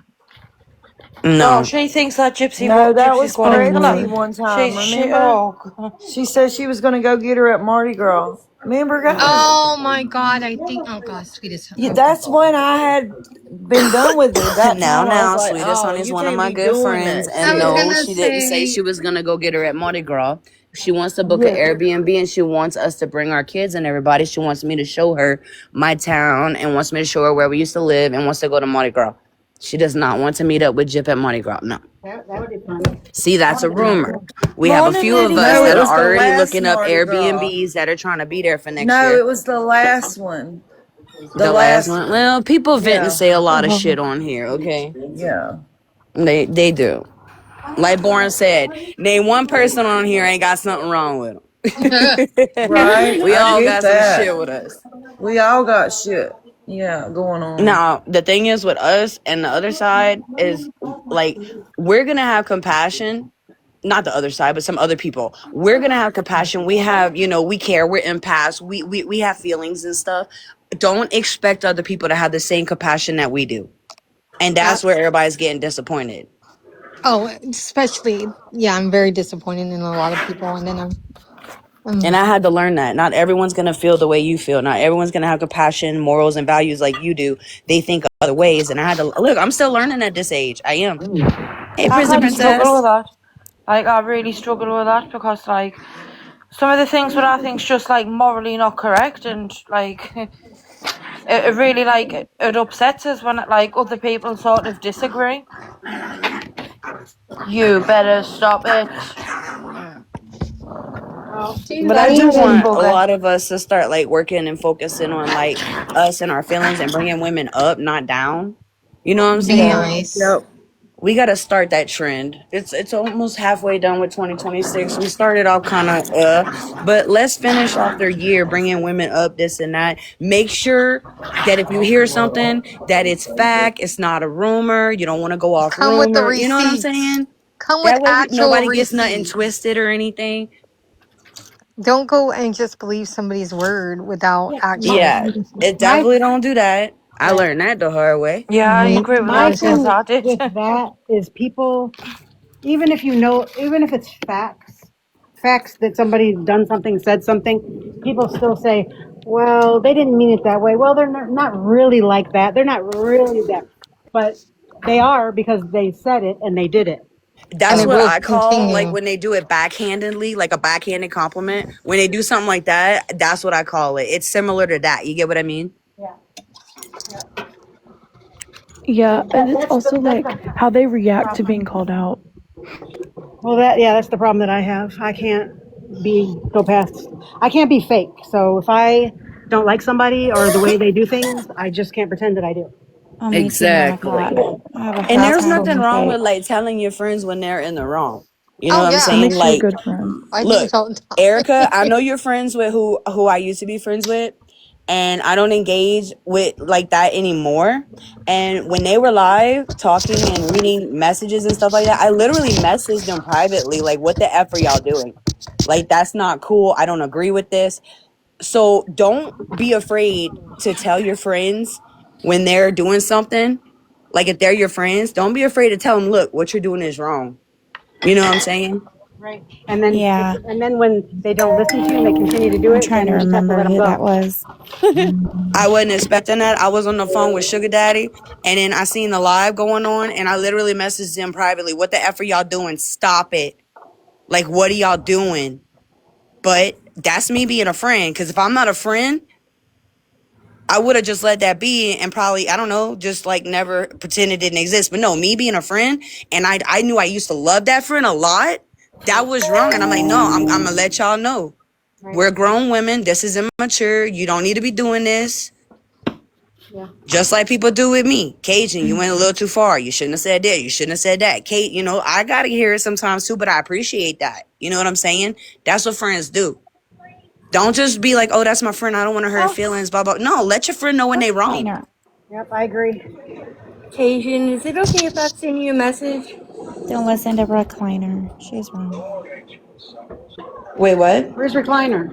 No, no. she thinks that No, that Gypsy's was going Oh to kill her. Prexy Lord. one time, She's shit. remember? Oh, God. She said she was going to go get her at Mardi Gras. Remember, guys? oh my God, I think oh God, sweetest. Yeah, Okay. that's when I had been done with her. That time I was Now, like, Sweetest oh, Honey's you one of can't my be good doing friends, that and I was shit. no, gonna she didn't say say she was gonna go get her at Mardi Gras. She wants to book an Yeah. Airbnb, and she wants us to bring our kids and everybody. She wants me to show her my town, and wants me to show her where we used to live, and wants to go to Mardi Gras. She does not want to meet up with Jip at Mardi Gras. No. That would be fun. See, that's a rumor. We have a Morning, few of Lady us No, that it are was the J. already last looking up Mardi Gras. Airbnbs that are trying to be there for next No, year. it was the last one. The The last last, one. Well, people vent and yeah, say a lot of shit on here, okay? yeah. They do. Like Bourne said, name one person on here ain't got something wrong with them. Right? We I all get got some shit that. with us. We all got shit, yeah, going on. Now, the thing is with us and the other side is like we're gonna have compassion. Not the other side, but some other people. We're gonna have compassion. We have, we care. We're empaths. We have feelings and stuff. Don't expect other people to have the same compassion that we do, and that's where everybody's getting disappointed. oh, especially yeah, I'm very disappointed in a lot of people, and then And I'm I had to learn that. Not everyone's going to feel the way you feel. Not everyone's going to have compassion, morals, and values like you do. They think other ways. And I had to look, I'm still learning at this age. I am. Hey, I Prison kind of struggle with Princess. that. Like, I really struggle with that because, like, some of the things that I think's just, like, morally not correct and, like, it really, like, it upsets us when, like, other people sort of disagree. You better stop it. But I do Asian want a boga. lot of us to start like working and focusing on like us and our feelings and bringing women up, not down. You know what I'm Be saying? nice. Yep. We got to start that trend. It's almost halfway done with 2026. We started off kind of but let's finish off their year bringing women up, this and that. Make sure that if you hear something that it's fact, it's not a rumor. You don't want to go off Come with the rumor. You know what I'm receipts. saying? Come with That way actual nobody gets nothing receipts. twisted or anything. Don't go and just believe somebody's word without Yeah, actual. Yeah, it my definitely don't do that. I right. learned that the hard way. Yeah, I Right. agree with My that as thing wholehearted. with that is people, even if you know, even if it's facts that somebody's done something, said something, people still say, well, they didn't mean it that way. Well, they're not really like that. They're not really that, but they are because they said it and they did it. And That's it So, what will I call like continue. when they do it backhandedly, like a backhanded compliment. When they do something like that, that's what I call it. It's similar to that. You get what I mean? yeah, yeah. Yeah, And and it's also that's like the how they react to being problem. called out. Well, that's the problem that I have. I can't go past. I can't be fake. So if I don't like somebody or the way they do things, I just can't pretend that I do. Oh, me too, Exactly. Monica. I have a And hard there's time nothing being wrong with fake. like telling your friends when they're in the wrong. You know Oh what I'm It yeah, saying? makes you a Like, good friend. I do it look, all the Erica, I time. know you're friends with who I used to be friends with, and I don't engage with like that anymore. And when they were live talking and reading messages and stuff like that, I literally messaged them privately, like, "What the f are y'all doing? Like, that's not cool. I don't agree with this." So don't be afraid to tell your friends when they're doing something. Like if they're your friends, don't be afraid to tell them, "Look, what you're doing is wrong." You know what I'm saying? Right. And then Yeah, and then when they don't listen to you and they continue to do I'm it, trying to then you just have to remember let them who that go. was. I wasn't expecting that. I was on the phone with Sugar Daddy, and then I seen the live going on, and I literally messaged them privately. "What the f are y'all doing? Stop it! Like, what are y'all doing?" But that's me being a friend. Because if I'm not a friend, I would have just let that be and probably, I don't know, just like never pretend it didn't exist. But no, me being a friend, and I knew I used to love that friend a lot. That was wrong, and I'm like, no, I'm gonna let y'all know. Right. We're grown women. This is immature. You don't need to be doing this. Yeah. Just like people do with me. Cajun, you went a little too far. You shouldn't have said that. You shouldn't have said that. Kate, I gotta hear it sometimes too, but I appreciate that. You know what I'm saying? That's what friends do. Don't just be like, oh, that's my friend. I don't want to hurt Oh, feelings, blah, blah. No, let your friend know when they wrong. recliner. Yep, I agree. Cajun, is it okay if I send you a message? Don't listen to recliner. She's wrong. Wait, what? Where's recliner?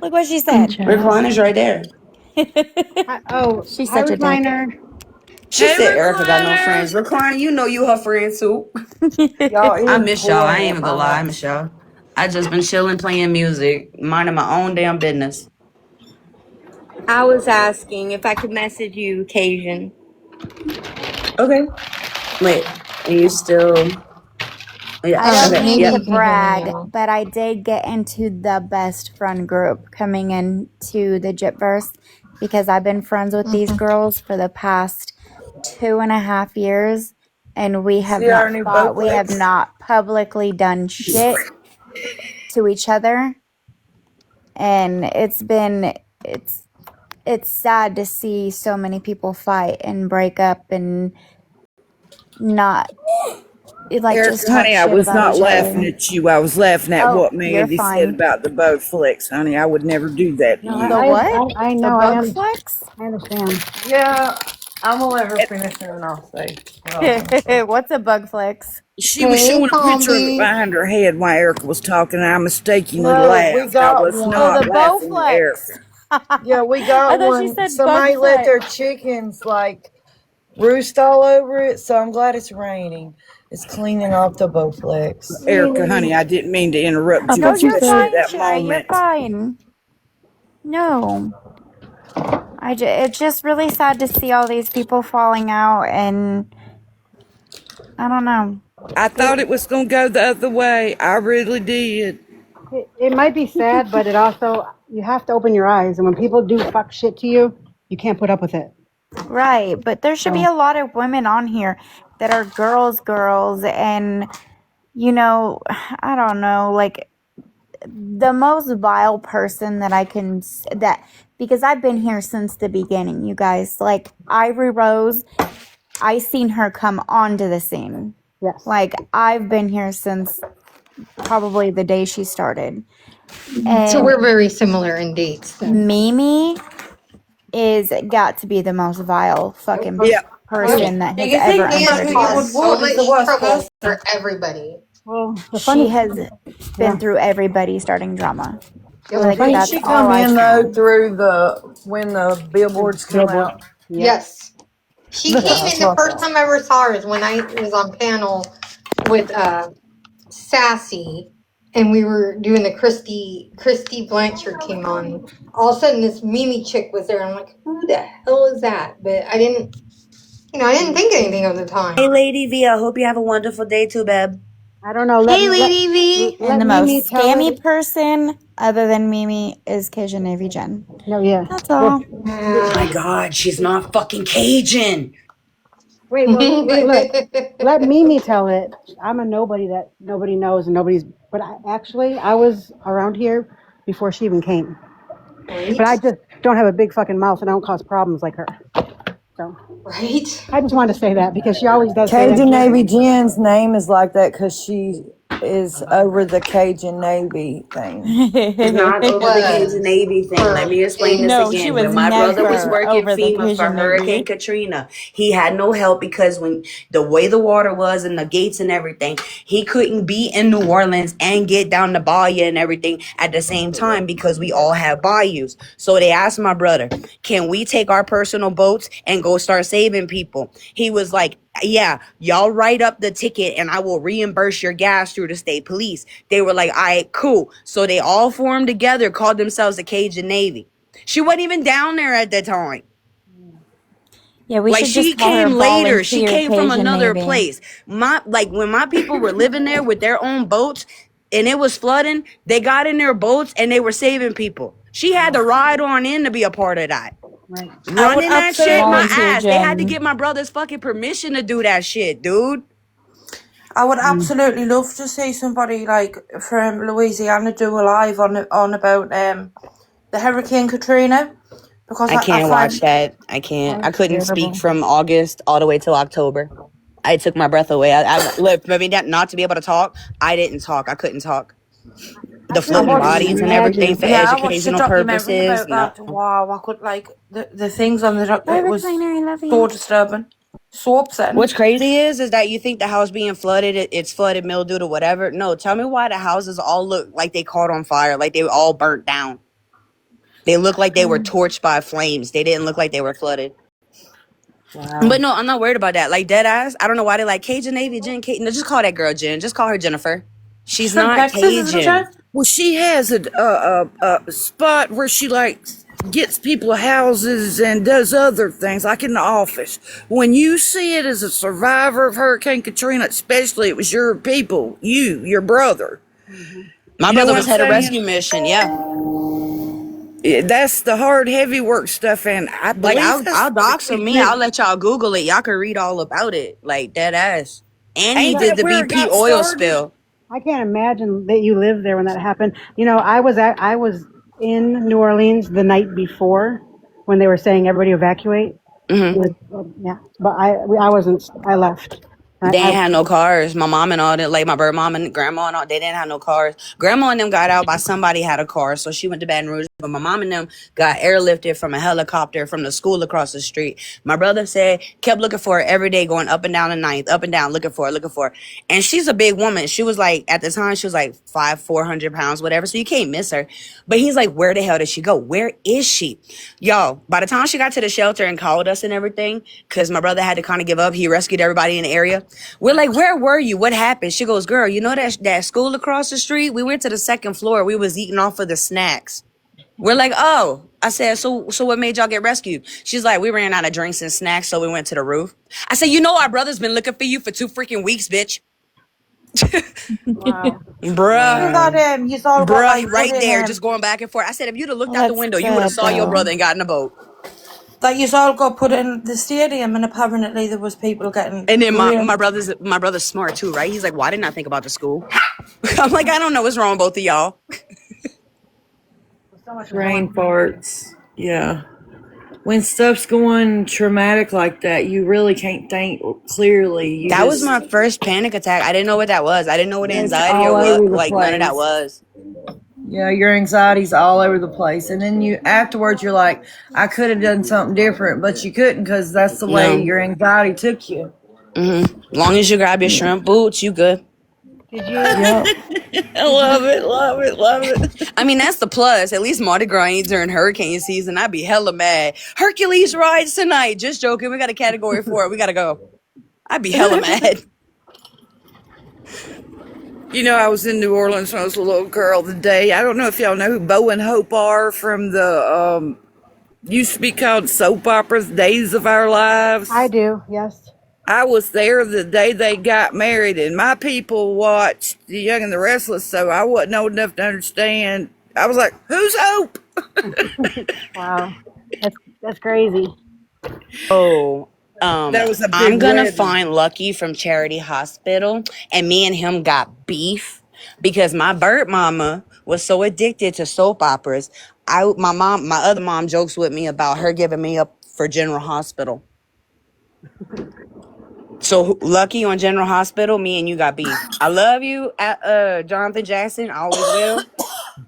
Look what she In said. chat. Recliner's right there. Hi, oh, She's hi, such a dick. recliner. She Hey, said Erica got no recliner. friends. Recliner, you know you her friend too. Y'all I eating miss y'all. I today ain't at even gonna my lie. I house. miss y'all. I just been chilling, playing music, minding my own damn business. I was asking if I could message you, Cajun. Okay. Wait. Are you still? Yeah. I don't Okay. mean Maybe to Yep. you can hear me brag, now. but I did get into the best friend group coming into the Gypverse because I've been friends with these Hmm. girls for the past 2.5 years, and we have See our not new fought. We have Bowflex? not publicly done shit to each other, and it's sad to see so many people fight and break up and not like just Erica, talk honey, I shit was about not each laughing other. at you. I was laughing at Oh, what you're Mandy said fine. about the Bowflex, honey. I would never do that to No, The you. what? I The know. bug flex? I understand. Yeah, I'm gonna let her finish and then I'll say what I was gonna say. What's a bug flex? She was Hey, showing a Palm picture of it Beach. behind her head while Erica was talking, and I mistakenly No, we laughed. I got was Oh, not the one. bow laughing at Erica. flex. Yeah, we I got thought she one. said bug Somebody let their flex. chickens like roost all over it, so I'm glad it's raining. It's cleaning off the Bowflex. Erica, honey, I didn't mean to interrupt I you, No, thought you you're especially said at fine, that Shy. You're moment. fine. No. It's just really sad to see all these people falling out, and I don't know. I It, thought it was going to go the other way. I really did. it might be sad, but it also, you have to open your eyes. And when people do fuck shit to you, you can't put up with it. Right, but there should be So, a lot of women on here that are girls, and I don't know, like the most vile person that I can because I've been here since the beginning, you guys. Like Ivory Rose, I seen her come onto the scene. Yes. Like I've been here since probably the day she started. So And we're very similar in dates then. Mimi is got to be the most vile fucking Yeah. person that Do has you think ever that's entered who And you here. would caused so want as the much worst trouble person? for everybody. Well, the She funny, has yeah. been through everybody starting drama. Yep. Well, the Like funny, Didn't that's she all come I in though found. through when the billboards come billboard. out? Yep. Yes. She The, Yeah, came I in the saw first that. time I ever saw her is when I was on panel with Sassy, and we were doing the Christy Blanchard came on. All of a sudden, this Mimi chick was there. I'm like, who the hell is that? But I didn't, I didn't think anything of the time. Hey, Lady V, I hope you have a wonderful day too, babe. I don't know. Hey, Lady V. And Let the Mimi most tell scammy it. person other than Mimi is Kasia Navy Jen. No, yeah. That's all. Oh my God, she's not fucking Cajun. Wait, well, look. Let Mimi tell it. I'm a nobody that nobody knows and nobody's. But I was around here before she even came. Right? But I just don't have a big fucking mouth and I don't cause problems like her. So Right? I just wanted to say that because she always does say that. Cajun Navy Jen's name is like that because she is over the Cajun Navy thing. She's not over the Cajun Was Navy thing. Let for me explain this No, she again. was When my brother was never working over the FEMA for Kasia Hurricane Navy. Katrina, he had no help because when the way the water was and the gates and everything, he couldn't be in New Orleans and get down the bayou and everything at the same time because we all have bayous. So they asked my brother, can we take our personal boats and go start saving people? He was like, yeah, y'all write up the ticket and I will reimburse your gas through the state police. They were like, all right, cool. So they all formed together, called themselves the Cajun Navy. She wasn't even down there at that time. Yeah, we Like, should she just call her came later. She volunteer came from Kasia another Navy. place. When my people were living there with their own boats and it was flooding, they got in their boats and they were saving people. She had to ride on in to be a part of that. Right. I would Running that shit, my absolutely, Volunteer ass. They had to Jen. get my brother's fucking permission to do that shit, dude. I would absolutely love to see somebody like from Louisiana do a live on about the Hurricane Katrina because I I can't watch find that. I can't. I it's couldn't speak terrible. from August all the way till October. I took my breath away. I look, maybe not to be able to talk. I didn't talk. I couldn't talk. I The I couldn't floating even watched bodies and everything imagine. for Yeah, I watched the educational documentary purposes. about No. that. Wow, I could like the things on the Bye, it was recliner. I love so you. disturbing, so upsetting. What's crazy is that you think the house being flooded, it's flooded, mildew or whatever. No, tell me why the houses all look like they caught on fire, like they were all burnt down. They look like they were torched by flames. They didn't look like they were flooded. Wow. But no, I'm not worried about that. Like dead ass, I don't know why they like Cajun Navy Jen. No, just call that girl Jen. Just call her Jennifer. She's She's from not Texas, isn't she? Cajun. Well, she has a spot where she like gets people houses and does other things, like in the office. When you see it as a survivor of Hurricane Katrina, especially it was your people, your brother. My You know brother what was I'm head of saying? rescue mission. Yeah, That's the hard, heavy work stuff, and I like believe that's I'll where dox Cajun me. I'll Navy. let y'all Google it. Y'all can read all about it. Like dead ass. And he Ain't did that the where it BP got oil started? spill. I can't imagine that you lived there when that happened. I was in New Orleans the night before when they were saying everybody evacuate. Hmm. Yeah, but I wasn't. I left. They I ain't had no cars. My mom and all that, like my bird mom and grandma and all, they didn't have no cars. Grandma and them got out by somebody had a car, so she went to Baton Rouge. But my mom and them got airlifted from a helicopter from the school across the street. My brother said, kept looking for her every day, going up and down the ninth, up and down, looking for her, looking for her. And she's a big woman. She was like, at the time, she was like 400 pounds, whatever. So you can't miss her. But he's like, where the hell did she go? Where is she? Yo, by the time she got to the shelter and called us and everything, because my brother had to kind of give up, he rescued everybody in the area. We're like, where were you? What happened? She goes, girl, you know that school across the street? We went to the second floor. We was eating off of the snacks. We're like, oh. I said, so what made y'all get rescued? She's like, we ran out of drinks and snacks, so we went to the roof. I said, you know our brother's been looking for you for 2 freaking weeks, bitch. wow. True that Bruh. he's all got Bruh, like put right in there, just going back and forth. I said, if you'd have looked Well, out the that's window, you would have good saw your though. brother and got in the boat. that he's all got put in the stadium, and apparently there was people getting And then real. my brother's smart too, right? He's like, why didn't I think about the school? I'm like, I don't know what's wrong with both of y'all. So much was going Brain on. farts. Yeah. When stuff's going traumatic like that, you really can't think clearly. You That was just, my first panic attack. I didn't know what that was. I didn't know what it's anxiety or all what. over the Like none of that place. was. Yeah, your anxiety's all over the place. And then you, afterwards, you're like, I could have done something different, but you couldn't because that's the way No. your anxiety took you. Long as you grab your shrimp boots, you good. Did you? Yep. I love it, love it, love it. I mean, that's the plus. At least Mardi Gras ain't during hurricane season. I'd be hella mad. Hercules rides tonight. Just joking. We got a category for it. We gotta go. I'd be hella mad. You know, I was in New Orleans when I was a little girl the day. I don't know if y'all know who Bo and Hope are from the used to be called soap operas, Days of Our Lives. I do. Yes. I was there the day they got married, and my people watched The Young and the Restless, so I wasn't old enough to understand. I was like, "Who's Hope?" Wow. That's crazy. Oh, That was a I'm big gonna wedding. find Lucky from Charity Hospital, and me and him got beef because my bird mama was so addicted to soap operas. My other mom jokes with me about her giving me up for General Hospital. So Lucky on General Hospital, me and you got beef. I love you, Jonathan Jackson. I always will,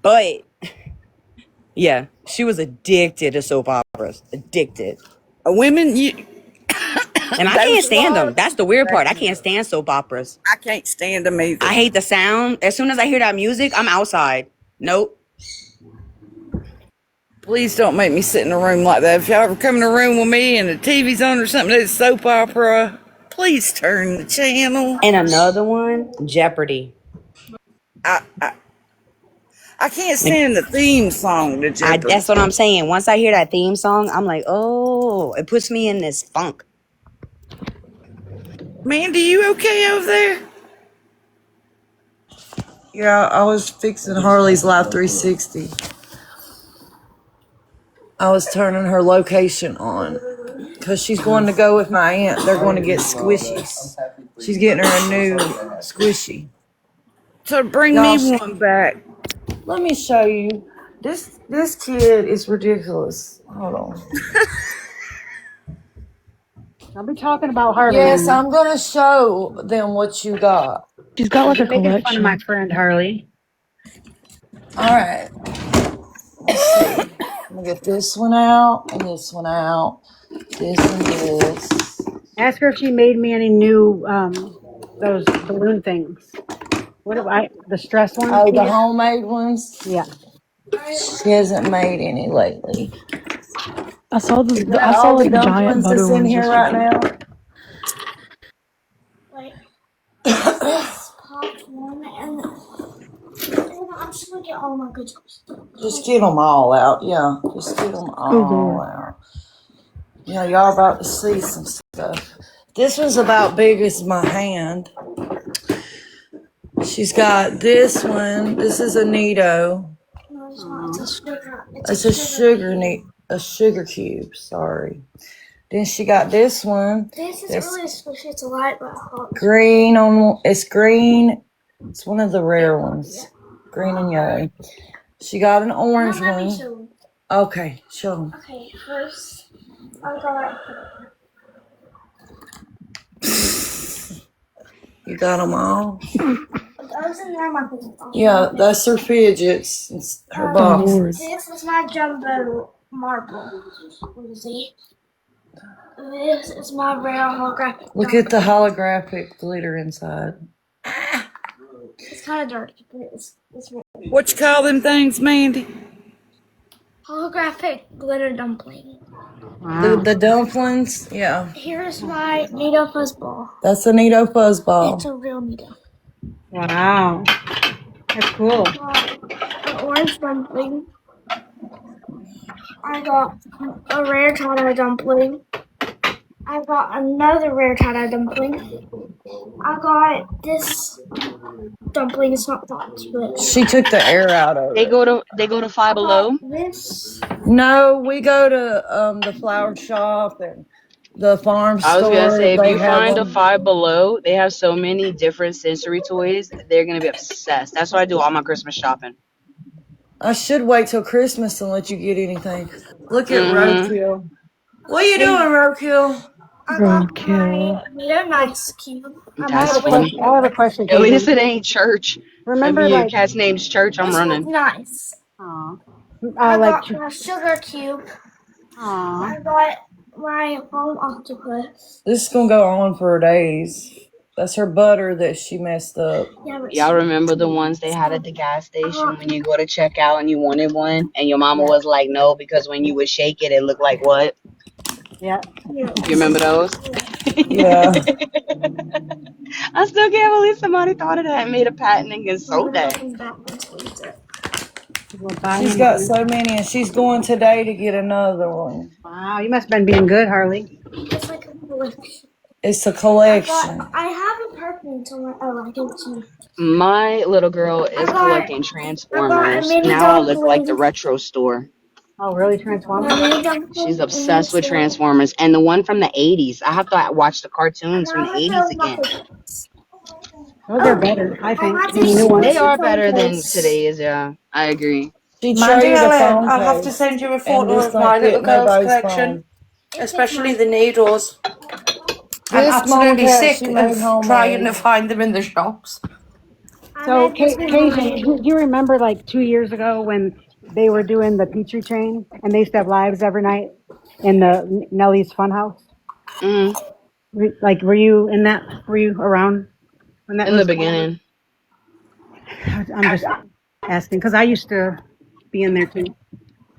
but yeah, she was addicted to soap operas. Addicted. Women, And I can't those stand them. are That's the weird back part. I in the can't day. stand soap operas. I can't stand them either. I hate the sound. As soon as I hear that music, I'm outside. Nope. Please don't make me sit in a room like that. If y'all ever come in a room with me and the TV's on or something that's soap opera, please turn the channel. And another one, Jeopardy. I I, I can't Like, stand the theme song to Jeopardy. that's what I'm saying. Once I hear that theme song, I'm like, oh, it puts me in this funk. Mandy, you okay over there? Yeah, I was fixing Harley's Live 360. I was turning her location on because she's going to go with my aunt. They're going to get squishies. She's getting her a new squishy. So bring me Y'all, one back. let me show you. This kid is ridiculous. Hold on. I'll be talking about Harley. Yes, Now. I'm gonna show them what you got. She's got like You're a making fun of my collection. friend Harley. All right. Let's see. I'm gonna get this one out and this one out. This and this. Ask her if she made me any new those balloon things. What do the stress ones? Oh, the homemade ones. Yeah. She hasn't made any lately. I saw Is that I saw all the like giant dumplings butter that's in ones here right yesterday. now? Wait. This popped one, and I'm just gonna get all my good stuff. Just get them all out. Yeah, just get them Oh all Lord. out. Yeah, y'all about to see some stuff. This one's about big as my hand. She's got this one. This is a Nido. No, it's not. It's a sugar. It's a sugar cube. Sorry. Then she got this one. This is really squishy. It's a light but hot. Green on. It's green. It's one of the rare ones. Green and yellow. She got an orange Let me one. show you. Okay, show them. Okay, first I got. You got them all. I was in there, my thing. Yeah, that's her fidgets. It's her Oh box. Lord. This is my jumbo marble. Let me see. This is my rare holographic. Look at the holographic glitter inside. It's kind of dirty, but it's What you call them things, Mandy? holographic glitter dumpling. Wow. The dumplings, yeah. Here's my Nido fuzzball. That's a Nido It's fuzzball. a real Nido. Wow. That's cool. An orange dumpling. I got a rare tie-dye dumpling. I got another rare tie-dye dumpling. I got this dumpling. It's not that, but She took the air out of They it. go to Five Below. this. No, we go to the flower shop and the farm I was gonna store. say, if They you have find a them. Five Below, they have so many different sensory toys. They're gonna be obsessed. That's why I do all my Christmas shopping. I should wait till Christmas and let you get anything. Look at Mm-hmm. Roadkill. What are you doing, Roadkill? Roadkill. They're nice cube. I That's have a funny. question. I have a question, At least Cajun. it ain't church. If Remember, your like, cat's name's Church, I'm This one's running. nice. aw, I like, got my sugar cube. aw. I got my home octopus. This is gonna go on for days. That's her butter that she messed up. Yeah, but Y'all remember the ones they had at the gas station when you go to check out and you wanted one and your mama Yeah, was like, no, because when you would shake it, it looked like what? yeah. You remember those? Yeah. I still can't believe somebody thought of that and made a patent against soda. We'll buy She's him got one. so many and she's going today to get another one. Wow, you must have been being good, Harley. it's like a collection. It's a collection. I have a purple somewhere. Oh, I didn't see. My little girl I is got collecting I got a Transformers. mini Now I live like the dumpling. retro store. Oh, really, A Transformers? mini She's dumpling and obsessed with Transformers. And the one from the 80s. I have to watch the and cartoons from I the have 80s the again. muffin. Those are Oh, better, I I think, got than the this new ones. They are phone better than case. today's, yeah. I agree. She Mandy traded a Ellen, phone I'll have to case send you a and photo this of don't my little fit girl's nobody's collection, phone. especially the needles. I'm This mama absolutely cat she sick made of trying to homemade. find them in the shops. I So, made this in Cajun, mine. do you remember like 2 years ago when they were doing the Petrie Train and they used to have lives every night in the Nellie's Funhouse? Mm, Like, were you in that? Were you around when that in the was going on? beginning. I'm just asking because I used to be in there too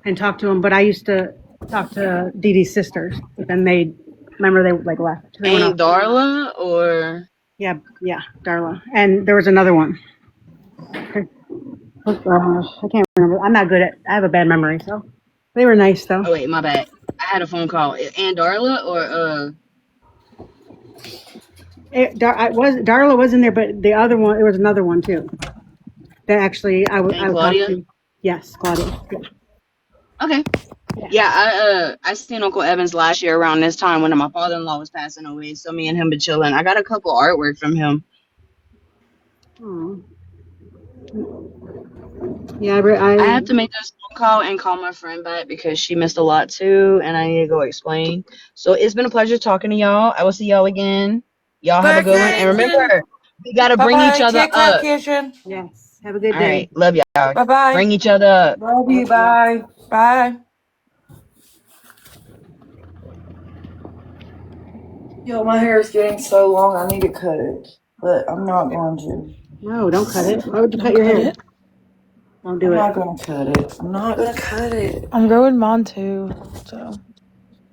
and talk to them, but I used to talk to Dee Dee's sisters. But then they remember they like left. They went off. Ain't Darla or Yeah, yeah, Darla, and there was another one. Oh gosh, I can't remember. I'm not good at. I have a bad memory, so they were nice though. oh wait, my bad. I had a phone call. Aunt Darla or Darla was in there, but the other one, there was another one too. That actually Aunt I would talk Claudia? to. Yes, Claudia. Yeah, Okay. yeah. Yeah, I seen Uncle Evans last year around this time when my father in law was passing away, so me and him been chilling. I got a couple artwork from him. Oh, yeah. I have to make this phone call and call my friend back because she missed a lot too, and I need to go explain. So it's been a pleasure talking to y'all. I will see y'all again. Y'all have a Bye, good one, and Cajun. remember, we gotta Bye bring each bye. other Take care, up. Cajun. yes. Have a good All day. right, love y'all. Bye bye. Bring each other up. Love you, Thank you. bye. Bye. Yo, my hair is getting so long I need to cut it. But I'm not going to. No, don't cut it. Why would you cut Don't your cut hair? it. Don't do I'm it. not gonna cut it. I'm not gonna cut it. I'm growing mine too. So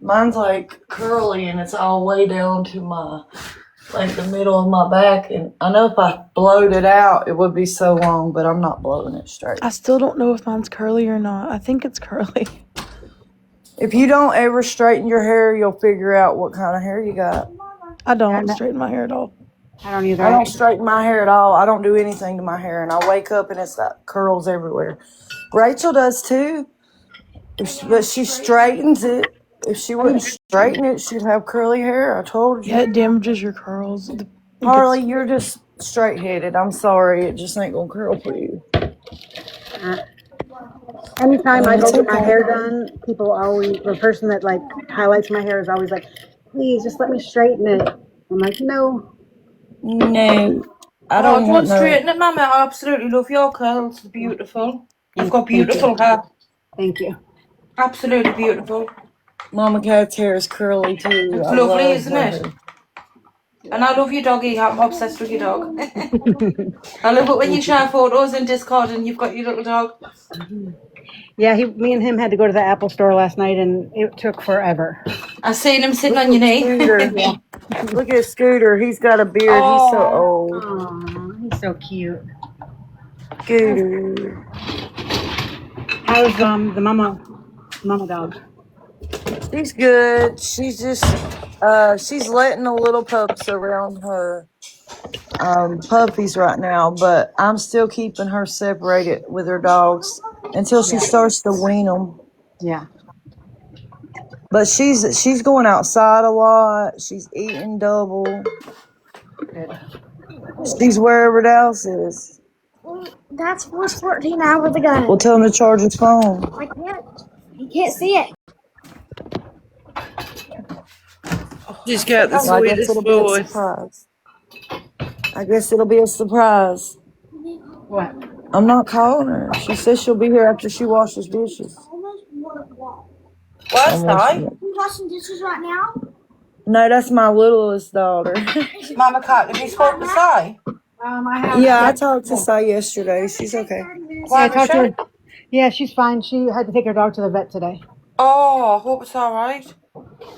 Mine's like curly and it's all way down to my like the middle of my back, and I know if I blowed it out it would be so long, but I'm not blowing it straight. I still don't know if mine's curly or not. I think it's curly. If you don't ever straighten your hair, you'll figure out what kind of hair you got. I Yeah, don't no, straighten my hair at all. I don't either. I don't straighten my hair at all. I don't do anything to my hair, and I wake up and it's got curls everywhere. Rachel does too, but she straightens it. If she wouldn't straighten it, she'd have curly hair. I told Yeah, it you. damages your curls. It Harley, gets you're just straight headed. I'm sorry, it just ain't gonna curl for you. Uh, Anytime I go it's get my okay. hair done, people always, the person that like highlights my hair is always like, please just let me straighten it. I'm like, no. No, I Oh, don't don't want no. straighten it, Mama. I absolutely love your curls. They're beautiful. You've got Thank you. beautiful hair. Thank you. Absolutely beautiful. Mama Cat's hair is curly too. It's I lovely, love isn't her it? hair. And I love your doggy. I'm obsessed with your dog. I love it when you Thank you. share photos in Discord and you've got your little dog. Yeah, me and him had to go to the Apple store last night and it took forever. I seen him sitting Look on your at knee. Scooter. Yeah. Look at Scooter. He's got a beard. He's so Oh, old. Aw, he's so cute. How's, Scooter. how's the mama dog? She's good. She's just she's letting the little pups around her puppies right now, but I'm still keeping her separated with her dogs until she Yeah. starts to wean them. Yeah. But she's going outside a lot. She's eating double. Good. She's wherever else is. That's was 14 hours ago. Well, tell him to charge his phone. I can't. He can't see it. She's got the Well, I guess sweetest it'll be a voice. surprise. I guess it'll be a surprise. What? I'm not calling her. She says she'll be here after she washes dishes. Where's Almost. Ty? You washing dishes right now? No, that's my littlest daughter. Mama Cat, have you spoken to Sai? I have. Yeah, I talked to Sai yesterday. She's okay. Yeah, I Where was talked to she? her. Yeah, she's fine. She had to take her dog to the vet today. Oh, I hope it's alright.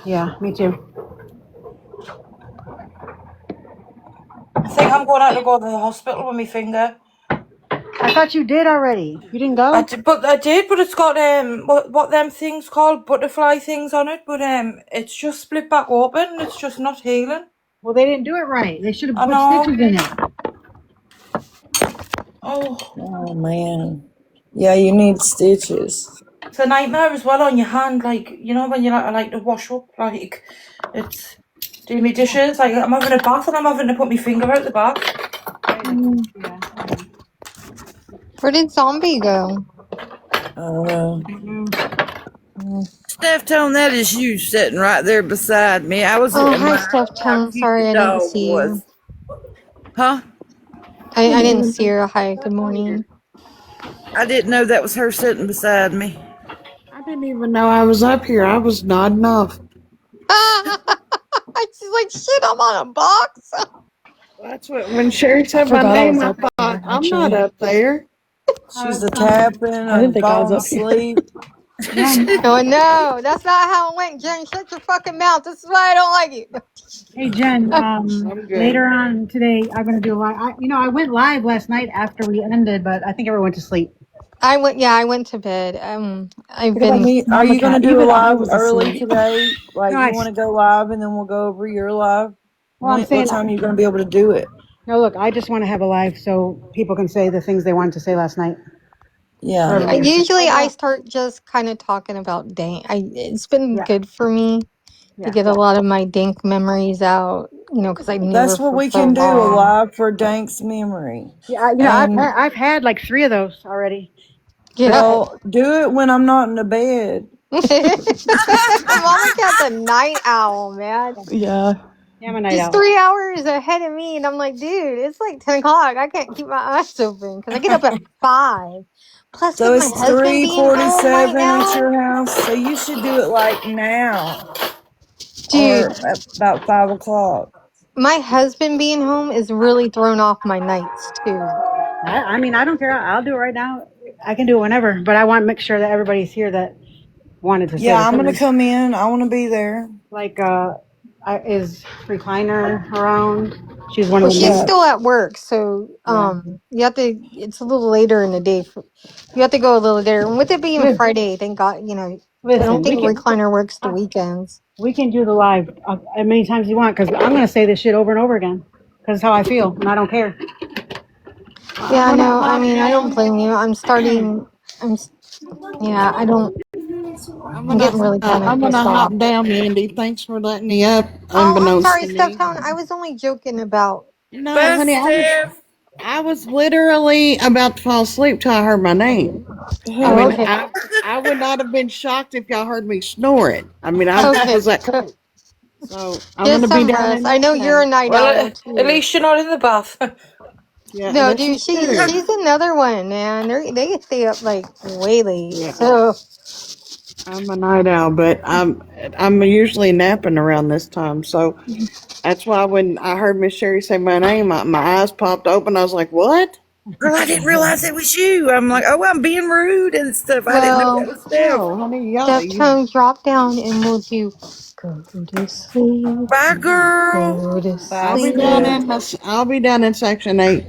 Yeah, me too. I think I'm going out to go to the hospital with my finger. I thought you did already. You didn't go? I did, but it's got what them things called butterfly things on it, but it's just split back open. It's just not healing. Well, they didn't do it right. They should have I put know. stitches in it. Oh, Oh man. Yeah, you need stitches. it's a nightmare as well on your hand. Like you know when you like to wash up, like it's doing me dishes. Like I'm having a bath and I'm having to put my finger out the bath. Yeah. Where did Zombie go? I don't know. Steph Tone, that is you sitting right there beside me. I was Oh, hi, admiring Steph how Tone. cute Sorry, the I didn't dog see you. was. Huh? I didn't see her. Hi, good morning. I didn't know that was her sitting beside me. I didn't even know I was up here. I was nodding off. She's like, shit, I'm on a box. That's what when Sherry I said my forgot I name, was I up thought here, I'm not actually. up there. She's a tapping I didn't and think I was falling up here. asleep. Jen, Oh, no, that's not how it went, Jen. Shut your fucking mouth. This is why I don't like you. hey Jen. I'm good. Later on today, I'm gonna do a live. I went live last night after we ended, but I think everyone went to sleep. I went to bed. I've Are been, you Mama gonna Cat, do a even I live was early asleep. today? Like No, you want to go live and then we'll go over your live? well, I'm What saying, time are you gonna be able to do it? no, look, I just want to have a live so people can say the things they wanted to say last night. For Yeah. yeah, everybody to see. usually Right I now. start just kind of talking about dank. It's been Yeah, good for me to yeah, get a lot of my dank memories out, because I knew her That's what for we so can do, a long. live for Dank's memory. yeah. And I've had like 3 of those already. Yeah. well, do it when I'm not in the bed. Mama Cat's a night owl, man. Yeah. Yeah, I'm a night She's owl. 3 hours ahead of me, and I'm like, dude, it's like 10 o'clock. I can't keep my eyes open because I get up at 5. Plus, So with my it's husband being home right 3:47 at now, your house. So you should do it like now dude, or at about 5 o'clock. my husband being home is really thrown off my nights, too. I mean, I don't care. I'll do it right now. I can do it whenever, but I want to make sure that everybody's here that wanted to say Yeah, the I'm gonna things. come in. I want to be there. Like, is Recliner around? She's one of Well, the she's main. Yeah. still at work, so Yeah. you have to. It's a little later in the day. You have to go a little later, and with it being Li- Friday, thank God, I don't Listen, think recliner works the weekends. we can do the live as many times as you want because I'm gonna say this shit over and over again because it's how I feel and I don't care. I'm Yeah, gonna no, I hop mean, I don't down. blame you. I'm, s- yeah, I don't. I'm getting really kind of I'm gonna pissed hop off. down, Mandy. Thanks for letting me up, Oh, I'm unbeknownst sorry, to Steph me. Tone. I was only joking about. No, Bye, honey, Steph. I was literally about to fall asleep till I heard my name. I Oh, mean, okay, I would not have been shocked if y'all heard me snore it. I mean, I okay. was that close. So I'm Get gonna be some down rest. in I there know you're a tonight. night Well, owl at too. least you're not in the bath. Yeah, No, this dude, is true. she's another one, man. They stay up like way late. Yeah, So I'm a night owl, but I'm usually napping around this time. So that's why when I heard Miss Sherry say my name, my eyes popped open. I was like, "What?" Girl, I didn't realize it was you. I'm like, oh, I'm being rude and stuff. I didn't know that well, was Steph. No, honey, y'all. Steph You, Tone, drop down and we'll do go to sleep, Bye, girl. go to Bye, sleep. Steph. I'll be down in section 8.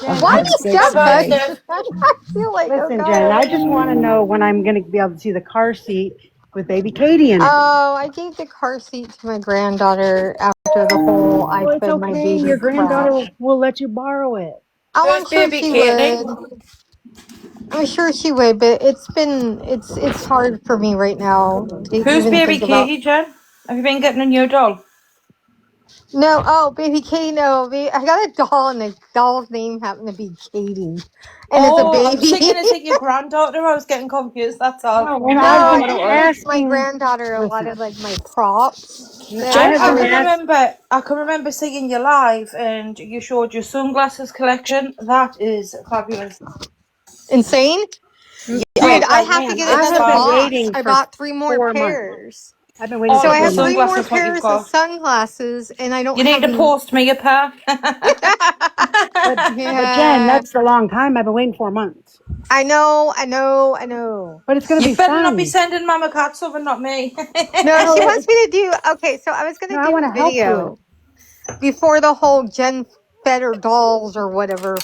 Jen, Why I do you just step Bye Section bye, eight. Steph. I feel like, oh listen, Jen. god. I just want to know when I'm gonna be able to see the car seat with baby Katie in it. Oh, I gave the car seat to my granddaughter after the whole I Well, it's fed my okay. Your baby crap. granddaughter will let you borrow it. Oh, Who's I'm sure baby she Katie? would. I'm sure she would, but it's hard for me right now to Who's even baby think about. Katie, Jen? Have you been getting a new doll? No, oh, baby Katie, no. I got a doll, and the doll's name happened to be Katie. And it's a Oh, I was baby. thinking, is it your granddaughter? I was getting confused. That's all. No, and I I've didn't know No, been what it I was. gave my asking. granddaughter a lot of Listen, like my props that I I Jen, have I been can always. asked. remember. I can remember seeing you live, and you showed your sunglasses collection. That is fabulous. Insane? Dude, Oh, I like have to me, get I it's another have been fab. box. waiting I for bought 3 more 4 months. pairs. I've been waiting Oh, So for I like the 4 have three months. more sunglasses, what you've pairs of got. sunglasses, and I You don't need have. to post me a pair. But Jen, Yeah, that's a long time. I've been waiting 4 months. I know, I know, I know. But it's gonna You be better not be fun. sending Mama Cat something, not me. No, she No, wants me to do. Okay, so I was no, gonna I do want a to help do it. video before the whole Jen Fetter dolls or whatever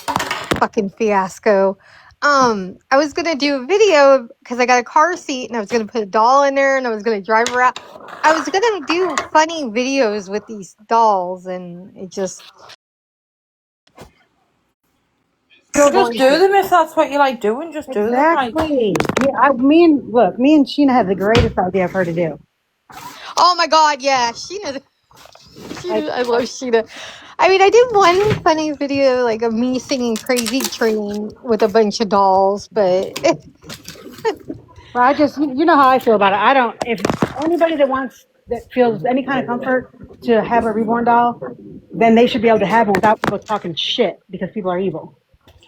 fucking fiasco. I was gonna do a video because I got a car seat and I was gonna put a doll in there and I was gonna drive her out. I was gonna do funny videos with these dolls, and it just Girl, just going do to. them if that's what you like doing. Just do them. Like, Exactly. Me and Sheena had the greatest idea for her to do. Oh my god, yeah, Sheena. Like, Sheena, I love Sheena. I mean, I did one funny video like of me singing "Crazy Train" with a bunch of dolls, but well, you know how I feel about it. I don't. If anybody that feels any kind of comfort to have a reborn doll, then they should be able to have one without people talking shit because people are evil.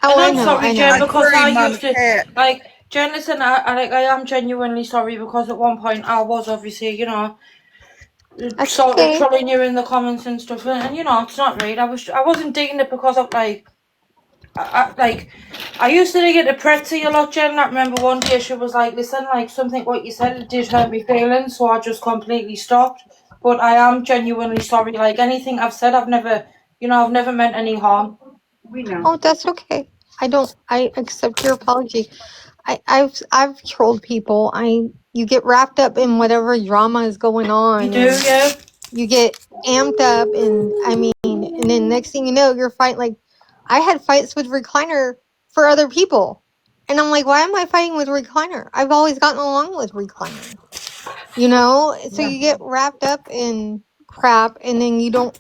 oh, and I I'm know, sorry, I Jen, know. because Agree, I Mama used to Cat. like Jen. Listen, I am genuinely sorry because at one point I was obviously, That's sort of okay. trolling you in the comments and stuff, and it's not right. I wasn't digging it because of like. I used to get a pretty a lot, Jen. I remember one day she was like, "Listen, like something what you said it did hurt me feelings," so I just completely stopped. But I am genuinely sorry. Like anything I've said, I've never meant any harm. We know. Oh, that's okay. I don't. I accept your apology. I've trolled people. You get wrapped up in whatever drama is going You on, do, and yeah. you get amped up, and I mean, and then next thing you know, you're fighting. Like I had fights with Recliner for other people, and I'm like, why am I fighting with Recliner? I've always gotten along with Recliner, So Yeah. you get wrapped up in crap, and then you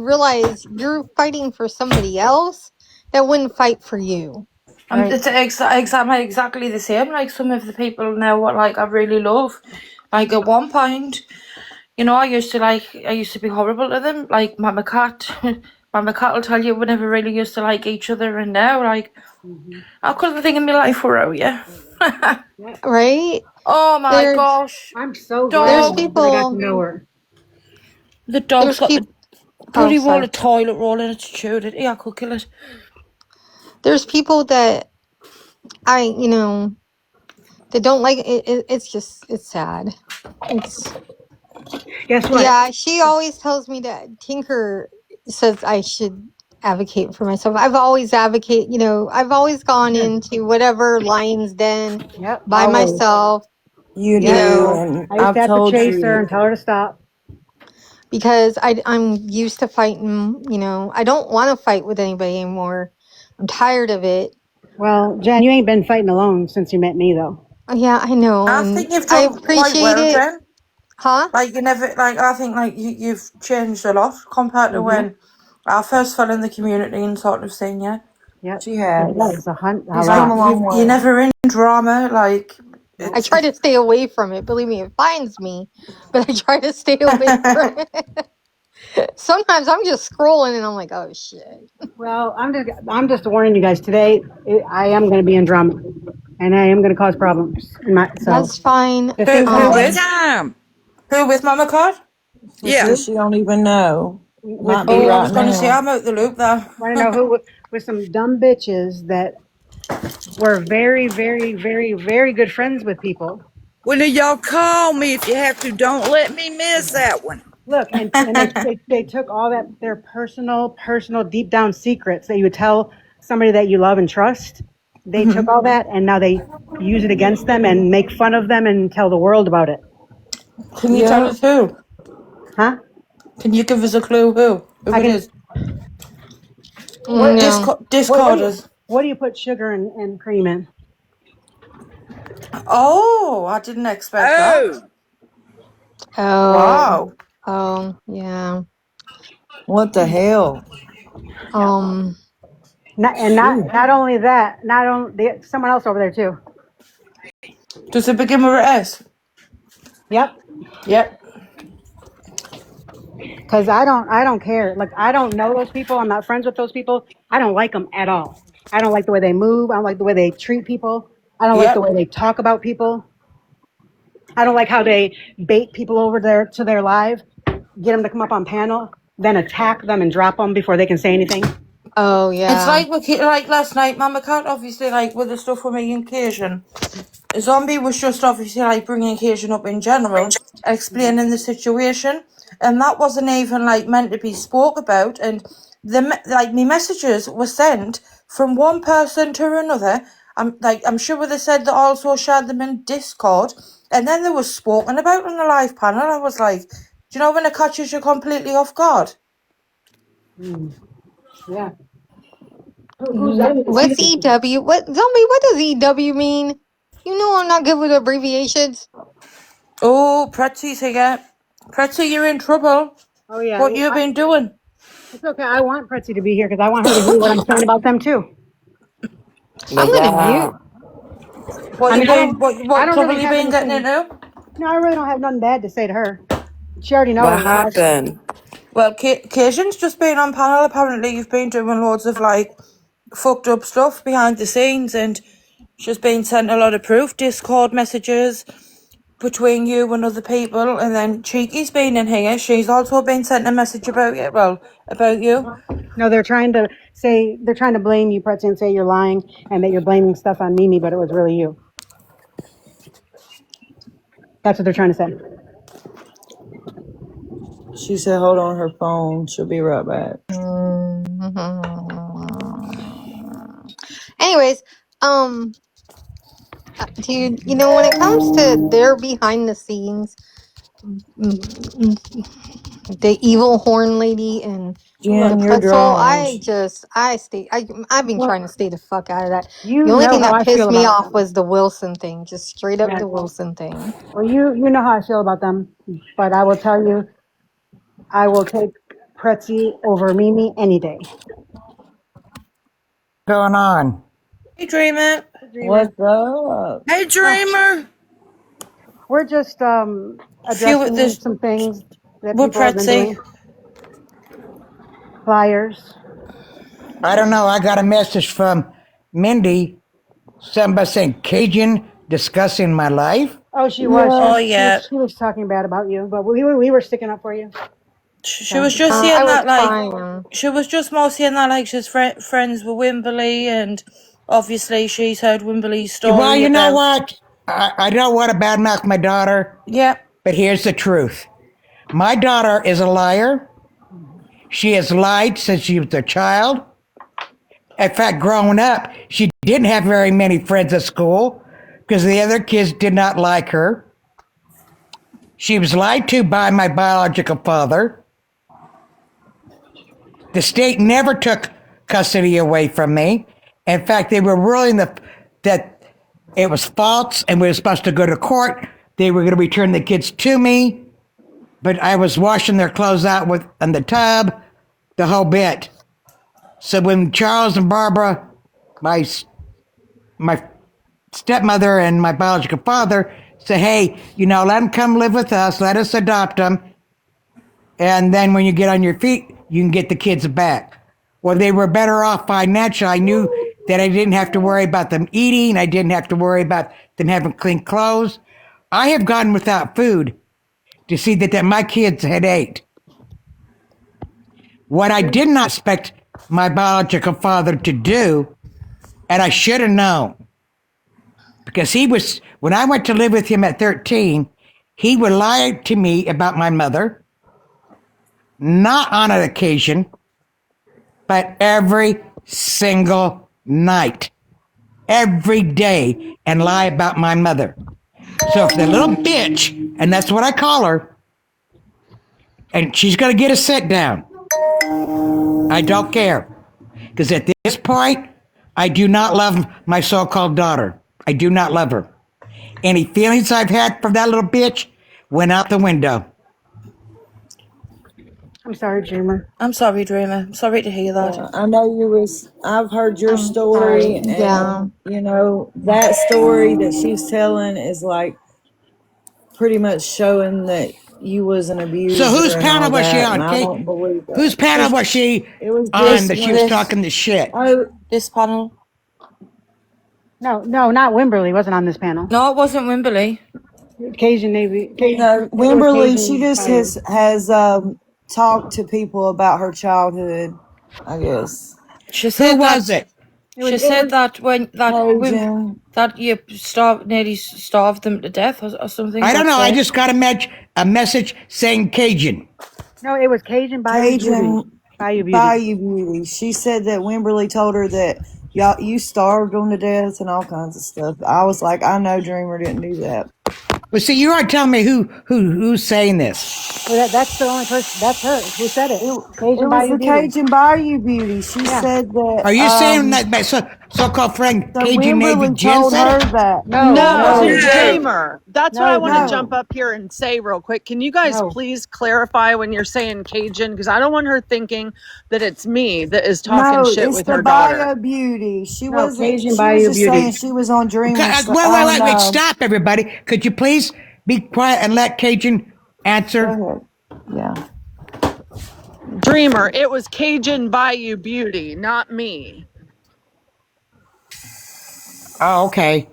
realize you're fighting for somebody else that wouldn't fight for you. Right. It's exactly the same. Like some of the people now, what like I really love. Like at one point, I used to be horrible to them. Like my cat, my cat will tell you we never really used to like each other, and now like Hmm. I couldn't think in my life without you. Yeah. Right? Oh my There's gosh, I'm so there's glad dog! that I got to people know her. The dog's there's got the people oh bloody wall sorry. of toilet roll in it to chew it. Yeah, I could kill it. There's people that that don't like it's just it's sad. It's Guess what? Yeah, she always tells me that Tinker says I should advocate for myself. I've always gone Yeah. into whatever lion's den Yep. by Always. myself, You you Yep. do, know, and I used to I've have to told chase her you. and tell her to stop. because I'm used to fighting. I don't want to fight with anybody anymore. I'm tired of it. Well, Jen, you ain't been fighting alone since you met me, though. Yeah, I know, I and think you've I done quite appreciate well, it. Jen. Huh? Like you never like I think like you've changed a lot compared to Hmm. when I first fell in the community and sort of seen you. Yep. She It has. was a She's Like come a lot. long you're way. never in drama. Like Nope. I it's try to stay away from it. Believe me, it finds me, but I try to stay away from it. Sometimes I'm just scrolling and I'm like, oh shit. Well, I'm just warning you guys today. I am going to be in drama, and I am going to cause problems. So That's fine. if things who What Um, with? time? Who with Mama Card? with Yeah. She who? she don't even know. With Might be Oh, I the was right gonna say now. I'm out the loop there. want to know who? With some dumb bitches that were very, very, very, very good friends with people. Well, now y'all call me if you have to. Don't let me miss that one. Look, and they took all that their personal deep down secrets that you would tell somebody that you love and trust. They took all that and now they use it against them and make fun of them and tell the world about it. Can you tell Yep. us who? Huh? Can you give us a clue who I it can. is? What no. what do you Discorders. put sugar and cream in? Oh, I didn't expect that. Oh, Oh, Wow. oh, yeah. What the hell? Um, Not, and Phew. not only that, not only someone else over there too. Does it begin with an S? Yep. Yep. Because I don't care. Like I don't know those people. I'm not friends with those people. I don't like them at all. I don't like the way they move. I don't like the way they treat people. I don't like the Yep. way they talk about people. I don't like how they bait people over there to their live, get them to come up on panel, then attack them and drop them before they can say anything. oh It's yeah. like like last night, Mama Cat, obviously, like with the stuff with me and Cajun. Zombie was just obviously like bringing Cajun up in general, explaining the situation, and that wasn't even like meant to be spoke about. And like me messages were sent from one person to another. I'm sure they said they also shared them in Discord, and then they was spoken about on the live panel. I was like, do you know when it catches you completely off guard? Mm, yeah. Who's Yeah. that? What's EW? What zombie? What does EW mean? You know I'm not good with abbreviations. Oh, Pretty's here. Pretty, you're in trouble. Oh yeah. What you been doing? It's okay. I want Pretzi to be here because I want her to hear what I'm saying about them too. I'm gonna mute. Yeah. What I you mean, been? I What don't trouble really you have been getting anything. into? No, I really don't have nothing bad to say to her. She already What knows. happened? Well, Cajun's just been on panel. Apparently, you've been doing loads of like fucked up stuff behind the scenes, and she's been sent a lot of proof, Discord messages between you and other people, and then Cheeky's been in here. She's also been sent a message about it. Well, about you. No, they're trying to blame you, Pretzi, and say you're lying and that you're blaming stuff on Mimi, but it was really you. That's what they're trying to say. She said, hold on her phone. She'll be right back. Anyways, um, dude, you know when it comes to their behind the scenes, the evil horn lady and the Jen, you're pretzel, draws. I've been Well, trying to stay the fuck out of that. The you only know thing how that I feel pissed me about off them. was the Wilson thing, just straight up Yeah. the Wilson thing. Well, you know how I feel about them, but I will tell you, I will take Pretzi over Mimi any day. Going on? Hey, Dreamer. Dreamer. What's up? Hey, Oh, Dreamer. we're just Few with addressing this some things that with people have been Pretty. doing. Flyers. I don't know. I got a message from Mindy. Somebody saying Cajun discussing my life. Oh, she was. Yeah. Oh yeah. She was talking bad about you, but we were sticking up for you. She So was just I saying was that like crying. she was just more saying that like she's friends with Wimberley, and obviously she's heard Wimberley's Well, story you know about what? I don't want to badmouth my daughter, yeah. but here's the truth. My daughter is a liar. She has lied since she was a child. In fact, growing up, she didn't have very many friends at school because the other kids did not like her. She was lied to by my biological father. The state never took custody away from me. In fact, they were ruling that it was false and we were supposed to go to court. They were going to return the kids to me, but I was washing their clothes out in the tub, the whole bit. So when Charles and Barbara, my stepmother and my biological father, said, hey, let them come live with us, let us adopt them, and then when you get on your feet, you can get the kids back. Well, they were better off financially. I knew that I didn't have to worry about them eating. I didn't have to worry about them having clean clothes. I have gone without food to see that my kids had ate. What I did not expect my biological father to do, and I should have known, because when I went to live with him at 13, he would lie to me about my mother, not on an occasion, but every single night, every day, and lie about my mother. So if the little bitch, and that's what I call her, and she's going to get a sit down, I don't care. Because at this point, I do not love my so-called daughter. I do not love her. Any feelings I've had for that little bitch went out the window. I'm sorry, Dreamer. I'm sorry, Dreamer. I'm sorry to hear that. I know you was. I've heard your I'm sorry. story, Yeah. and that story that she's telling is like pretty much showing that you was an So abuser whose and all panel was she that, and on? I Kate? don't believe Whose that. panel was she It was on just that she was when. talking the shit? Oh This panel. No, not Wimberly wasn't on this panel. No, it wasn't Wimberley. Cajun Navy. no, I think it was Wimberly. She Cajun just Bayou. has talked to people about her childhood. I guess She Who said was that it? It she was said that when Cajun. that you nearly starved them to death or something. I don't That's know. I it. just got a message saying Cajun. no, it was Cajun Bayou Beauty. Cajun Bayou Beauty. Bayou Beauty. She said that Wimberly told her that you starved them to death and all kinds of stuff. I was like, I know Dreamer didn't do that. Well, see, you aren't telling me who's saying this. Well, that's the only person. That's her. Who said it? It Cajun was Bayou the Beauty. Cajun Bayou Beauty. She Yeah. said that Are you saying that my so-called friend so Cajun Navy Wimberly Jen told said her it? that. No, No, no, No, Dreamer. That's what I no, want to no, jump no. up here and say real quick. Can you guys no, please clarify when you're saying Cajun? Because I don't want her thinking that it's me that is talking No, shit it's with the her daughter. Bayou Beauty. She no. wasn't Cajun she was Bayou just saying Beauty. she was on Okay, Dreamer. So wait, I wait, don't wait, wait! know. Stop, everybody! Could you please be quiet and let Cajun Go answer? ahead. Yeah. Dreamer, it was Cajun Bayou Beauty, not me. Oh, okay.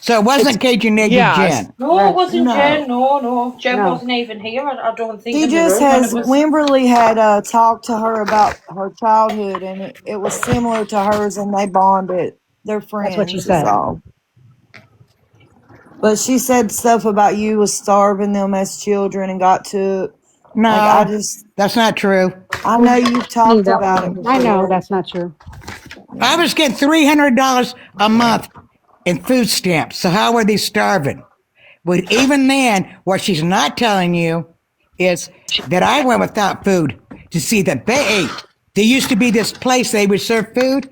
So it It's wasn't Cajun Navy yes. Jen. No, it Right. wasn't Jen. No. No. Jen No. wasn't even here. I don't think She in the just room when it has was. Wimberly had talked to her about her childhood, and it was similar to hers, and they bonded. They're That's what she friends, is said. all. But she said stuff about you was starving them as children and got to like No, that's not true. I know you've Need talked that about it one. I know before. that's not true. I was getting $300 a month in food stamps. So how are they starving? But even then, what she's not telling you is that I went without food to see that they ate. There used to be this place they would serve food.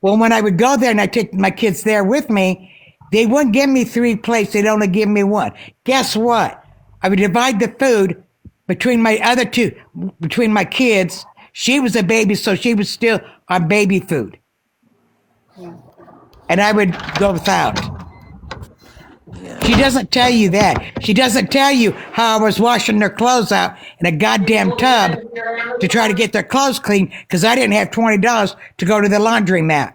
Well, when I would go there and I take my kids there with me, they wouldn't give me 3 plates. They'd only give me 1. Guess what? I would divide the food between my other two, between my kids. She was a baby, so she was still on baby food. Yeah. And I would go without. She Yeah. doesn't tell you that. She doesn't tell you how I was washing their clothes out in a goddamn tub to try to get their clothes clean because I didn't have $20 to go to the laundromat.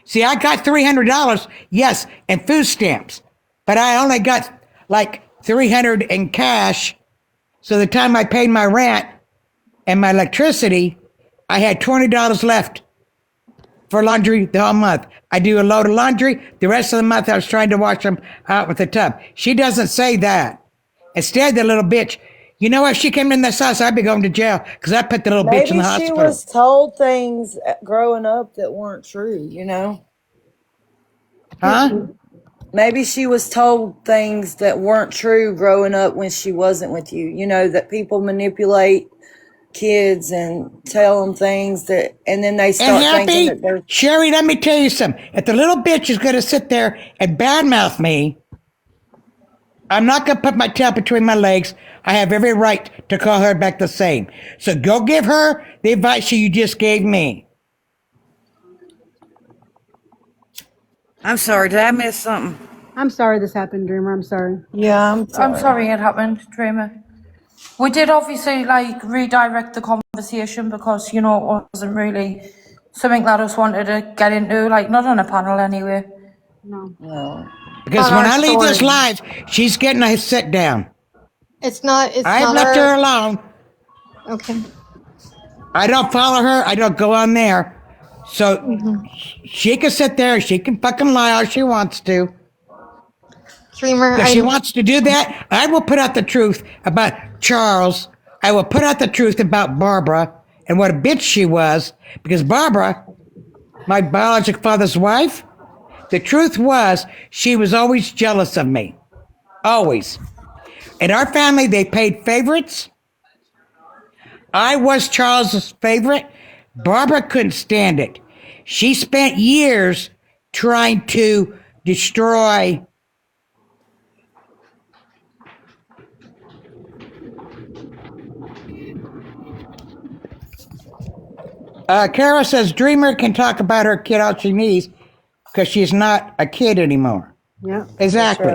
See, I got $300, yes, in food stamps, but I only got like $300 in cash. So the time I paid my rent and my electricity, I had $20 left for laundry the whole month. I do a load of laundry. The rest of the month, I was trying to wash them out with the tub. She doesn't say that. Instead, the little bitch, you know, if she came in this house, I'd be going to jail because I put the little bitch in Maybe the she hospital. was told things growing up that weren't true. Huh? Maybe she was told things that weren't true growing up when she wasn't with you. That people manipulate kids and tell them things and then they And start thinking that Happy, they're. Sherry, let me tell you something. If the little bitch is going to sit there and badmouth me, I'm not going to put my tail between my legs. I have every right to call her back the same. So go give her the advice you just gave me. I'm sorry, did I miss something? I'm sorry this happened, Dreamer. I'm sorry. Yeah, I'm I'm sorry. sorry it happened, Dreamer. We did obviously redirect the conversation because it wasn't really something that us wanted to get into, not on a panel anyway. No. No. Because Not when our I leave this story. live, she's getting a sit down. It's not. It's I've not left our. her alone. Okay. I don't follow her. I don't go on there. So she can sit there. She can fucking lie all she wants to. Dreamer, If she wants to do that, I will put out the truth about Charles. I will put out the truth about Barbara and what a bitch she was. Because Barbara, my biological father's wife, the truth was she was always jealous of me. Always. In our family, they paid favorites. I was Charles's favorite. Barbara couldn't stand it. She spent years trying to destroy Kara says Dreamer can talk about her kid all she needs because she's not a kid anymore. Yeah. Exactly.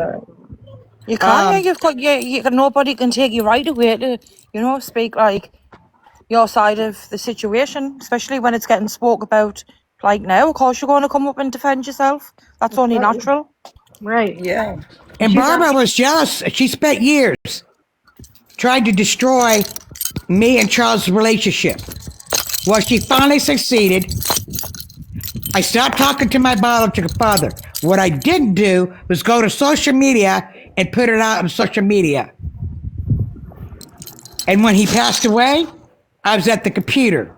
You can, yeah. You've got nobody can take you right away to, speak like your side of the situation, especially when it's getting spoke about. Like now, of course, you're going to come up and defend yourself. That's only natural. Right. Yeah. And She's Barbara not. was jealous. She spent years trying to destroy me and Charles' relationship. Well, she finally succeeded. I stopped talking to my biological father. What I didn't do was go to social media and put it out on social media. And when he passed away, I was at the computer.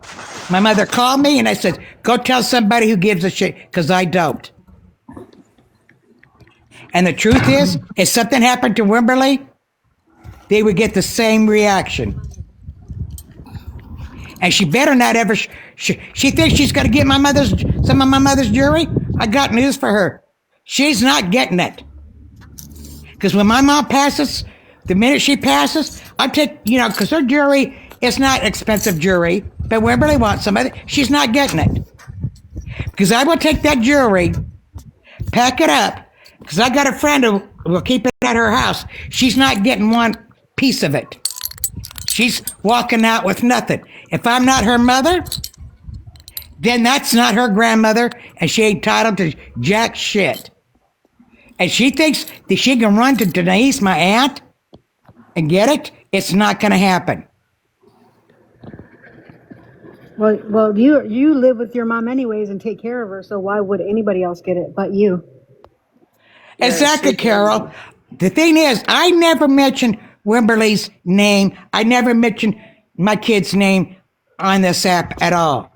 My mother called me and I said, go tell somebody who gives a shit, because I don't. And the truth is, if something happened to Wimberly, they would get the same reaction. And she better not ever. She thinks she's going to get some of my mother's jewelry. I got news for her. She's not getting it. Because when my mom passes, the minute she passes, I take, because her jewelry is not expensive jewelry, but Wimberly wants some of it. She's not getting it. Because I will take that jewelry, pack it up, because I got a friend who will keep it at her house. She's not getting one piece of it. She's walking out with nothing. If I'm not her mother, then that's not her grandmother, and she ain't entitled to jack shit. And she thinks that she can run to Denise, my aunt, and get it. It's not going to happen. Well, you live with your mom anyways and take care of her. So why would anybody else get it but you? Exactly, Carol. The thing is, I never mentioned Wimberly's name. I never mentioned my kid's name on this app at all.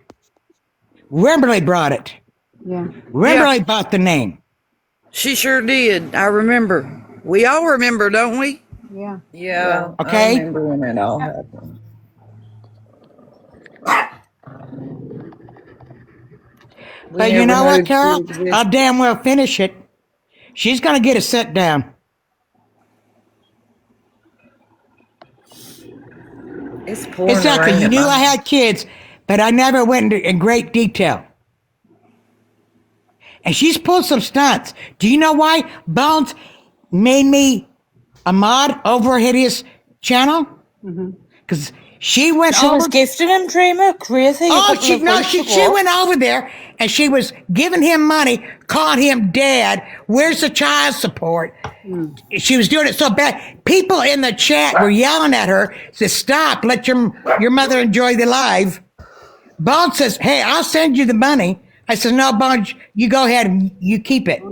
Wimberly brought it. Yeah. Wimberly bought the name. She sure did. I remember. We all remember, don't we? Yeah. Yeah. Okay. I remember when it all happened. But you know what, Carol? I'll damn well finish it. She's going to get a sit down. It's pouring Exactly. rain You at knew my I had kids, but I never went into in great detail. And she's pulled some stunts. Do you know why Bones made me a mod over Hideous channel? Because she went She over. was gifting him, Dreamer. Crazy. Oh, she went over there and she was giving him money, calling him dad. Where's the child support? She was doing it so bad. People in the chat were yelling at her, said, stop, let your mother enjoy the live. Bond says, hey, I'll send you the money. I said, no, Bond, you go ahead and you keep it.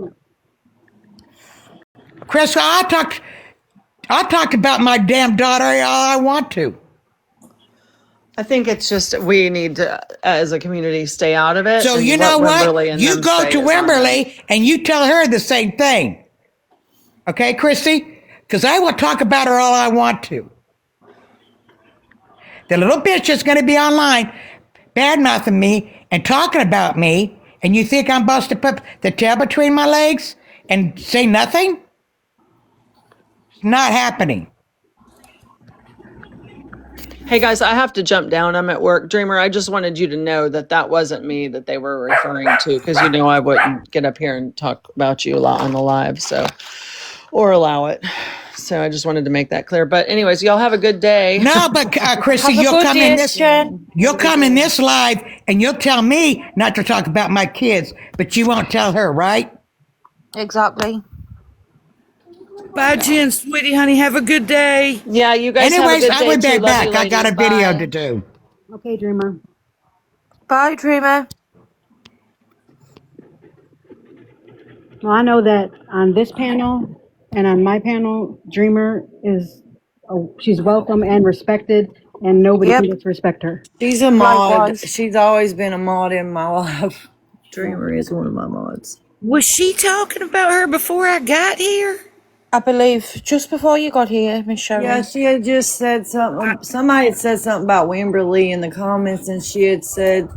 Chris, I'll talk about my damn daughter all I want to. I think it's just we need to, as a community, stay out of it. So and you know let what? and You them go say to is on them. Wimberly and you tell her the same thing. Okay, Christy? Because I will talk about her all I want to. The little bitch is going to be online bad-mouthing me and talking about me, and you think I'm supposed to put the tail between my legs and say nothing? It's not happening. Hey guys, I have to jump down. I'm at work. Dreamer, I just wanted you to know that that wasn't me that they were referring to, because you know I wouldn't get up here and talk about you a lot on the live, so, or allow it. So I just wanted to make that clear. But anyways, y'all have a good day. No, but Chrissy, you'll come in this. You'll come in this live and you'll tell me not to talk about my kids, but you won't tell her, right? Exactly. Bye, Jen, sweetie, honey. Have a good day. Yeah, you guys Anyways, have a I good will day be too. Love back. you, I got a ladies. video Bye. to do. Okay, Dreamer. Bye, Dreamer. Well, I know that on this panel and on my panel, Dreamer she's welcome and respected, and nobody can disrespect her. She's a mod. Likewise. She's always been a mod in my life. Dreamer is one of my mods. Was she talking about her before I got here? I believe just before you got here, Miss Sherry. Yeah, she had just said something. Somebody had said something about Wimberly in the comments, and she had said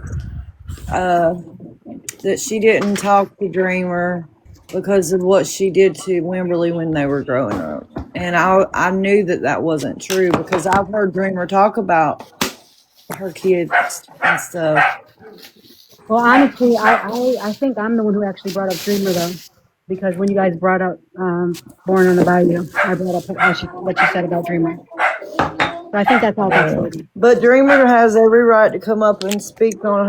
that she didn't talk to Dreamer because of what she did to Wimberly when they were growing up. And I knew that wasn't true because I've heard Dreamer talk about her kids and stuff. Well, honestly, I think I'm the one who actually brought up Dreamer though, because when you guys brought up Born on the Bayou, I brought up how what you said about Dreamer. So I think that's all backstory. But Dreamer has every right to come up and speak on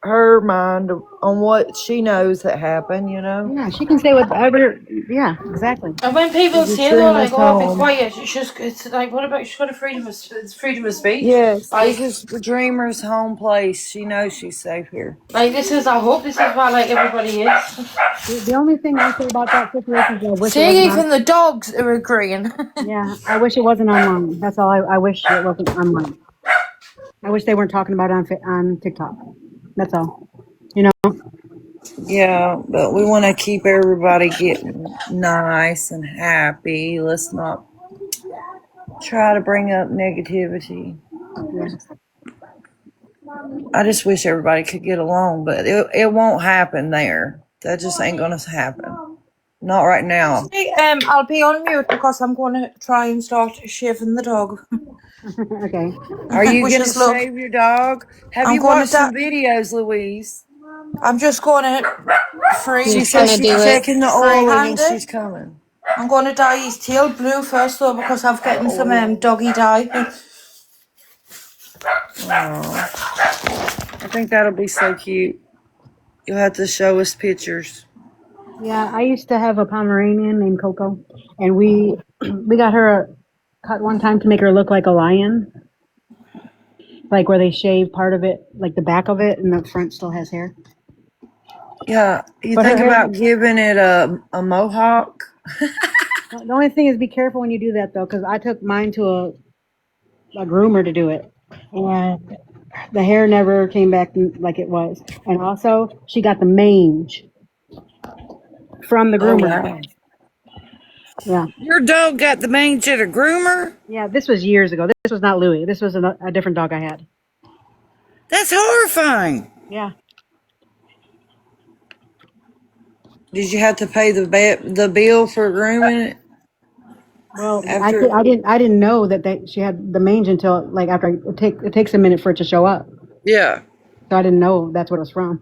her mind on what she knows that happened. You know, Yeah, she can say whatever. Yeah, exactly. And when this people is say they're like, Dreamer's "Oh, be home. quiet," it's like, what about she's got a freedom of speech? Yes, this Like, is Dreamer's home place. She knows she's safe here. this is. I hope this is why like everybody is. The only thing I'll say about that situation is I wish it See, wasn't on. even the dogs are agreeing. Yeah, I wish it wasn't online. That's all. I wish it wasn't online. I wish they weren't talking about it on TikTok. That's all. You know. Yeah, but we want to keep everybody getting nice and happy. Let's not try to bring up negativity. Yeah. I just wish everybody could get along, but it won't happen there. That just ain't gonna happen. Not right now. See, I'll be on mute because I'm going to try and start shaving the dog. Okay. Are you Wish gonna us luck. shave your dog? Have I'm you going to. watched some videos, Louise? I'm just going to She She's says gonna she's do it. checking the oiling and freehand it. she's coming. I'm going to dye his tail blue first though because I've The gotten some oil. doggy dye. I think that'll be so cute. You'll have to show us pictures. Yeah, I used to have a Pomeranian named Coco, and we we got her cut one time to make her look like a lion, like where they shave part of it, like the back of it, and the front still has hair. Yeah, you But her think hair. about giving it a mohawk? The only thing is, be careful when you do that though, because I took mine to a groomer to do it, and the hair never came back like it was. And also, she got the mange from the Oh groomer. wow. Yeah, Your dog got the mange at a groomer? yeah. This was years ago. This was not Louis. This was a different dog I had. That's horrifying. Yeah. Did you have to pay the bill for grooming it Well, after? I didn't know that she had the mange until like after it takes a minute for it to show up. Yeah. So I didn't know that's what it was from.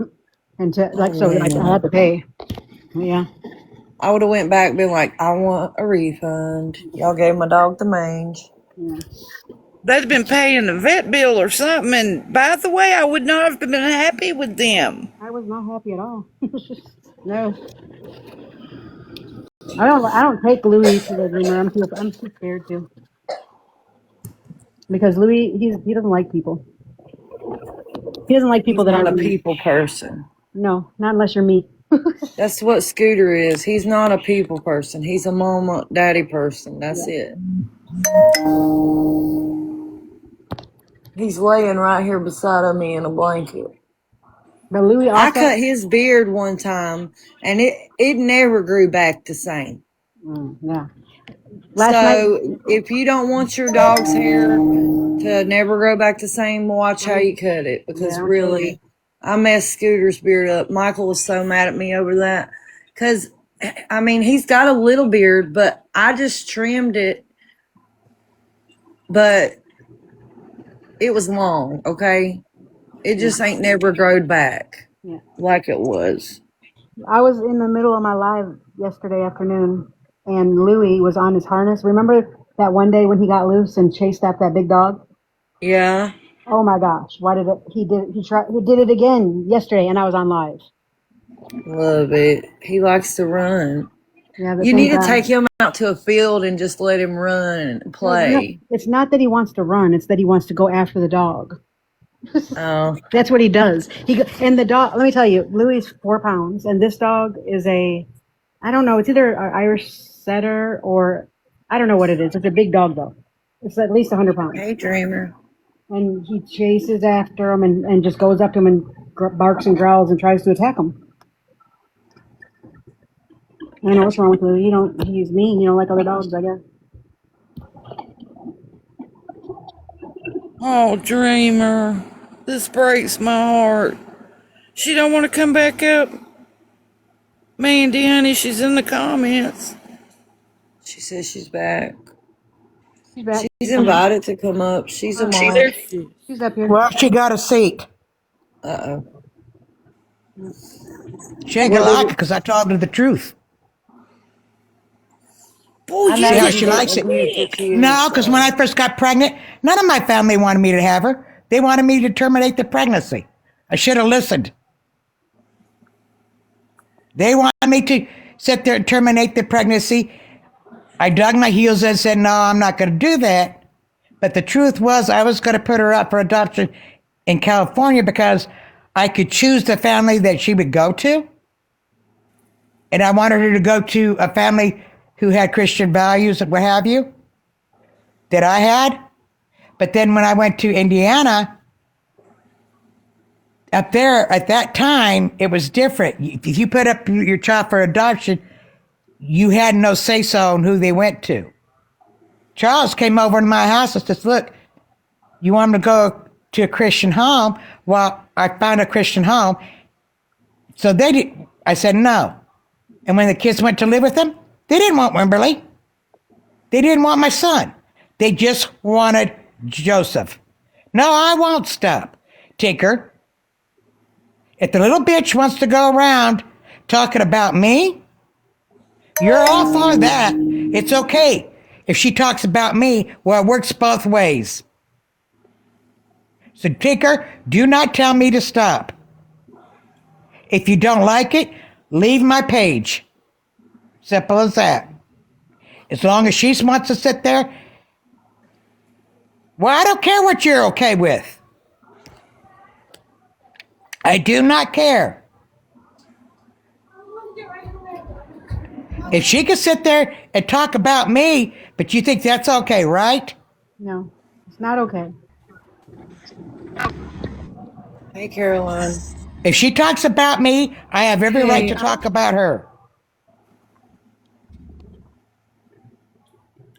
And Oh like I man, had to pay. Yeah. I would have went back and been like, I want a refund. Y'all gave my dog the mange. Yeah. They'd have been paying the vet bill or something. And by the way, I would not have been happy with them. I was not happy at all. No. I don't take Louis to the groomer. I'm too scared to. Because Louis he doesn't like people. He doesn't like people He's that not aren't a meat. people person. No, not unless you're meat. That's what Scooter is. He's not a people person. He's a mama, daddy person. That's Yeah. it. He's laying right here beside of me in a blanket. But Louis I also cut his beard one time, and it never grew back the same. yeah. Last night So if you don't want your dog's hair to never grow back the same, watch how you cut it. yeah, Because don't shave it. really, I messed Scooter's beard up. Michael was so mad at me over that. Because, I mean, he's got a little beard, but I just trimmed it. But it was long, okay? It just ain't never growed back Yeah. like it was. I was in the middle of my live yesterday afternoon, and Louis was on his harness. Remember that one day when he got loose and chased after that big dog? Yeah, Oh my gosh! Why did it? He did it again yesterday, and I was on live. love it. He likes to run. Yeah, but You need thank to God. take him out to a field and just let him run and No, play. it's not that he wants to run; it's that he wants to go after the dog. Oh, That's what he does. And the dog. Let me tell you, Louis is 4 pounds, and this dog is I don't know. It's either an Irish setter or I don't know what it is. It's a big dog though. It's at least 100 pounds. hey, Dreamer. And he chases after him and just goes up to him and barks and growls and tries to attack him. I don't know what's wrong with Louis. He's mean. You don't like other dogs, I guess. Oh, Dreamer. This breaks my heart. She don't want to come back up. Mandy, honey, she's in the comments. She says she's back. She's back. She's invited to come up. She's a Oh, She's mom. there. she's up here. Well, she got a seat. Uh-oh. She ain't What gonna like it did because I told her the truth. Boy, I you know See how just you she didn't likes it? abuse her quick. cute, No, because when I so. first got pregnant, none of my family wanted me to have her. They wanted me to terminate the pregnancy. I should have listened. They wanted me to sit there and terminate the pregnancy. I dug my heels in and said, no, I'm not going to do that. But the truth was, I was going to put her up for adoption in California because I could choose the family that she would go to. And I wanted her to go to a family who had Christian values and what have you, that I had. But then when I went to Indiana, up there at that time, it was different. If you put up your child for adoption, you had no say-so on who they went to. Charles came over to my house and says, look, you want him to go to a Christian home? Well, I found a Christian home. So they did. I said no. And when the kids went to live with them, they didn't want Wimberly. They didn't want my son. They just wanted Joseph. No, I won't stop. Tinker, if the little bitch wants to go around talking about me, you're all for that. It's okay. If she talks about me, well, it works both ways. So, Tinker, do not tell me to stop. If you don't like it, leave my page. Simple as that. As long as she wants to sit there, well, I don't care what you're okay with. I do not care. If she can sit there and talk about me, but you think that's okay, right? No, it's not okay. Hey, Caroline. If she talks about me, I have every right to Hey. talk about her.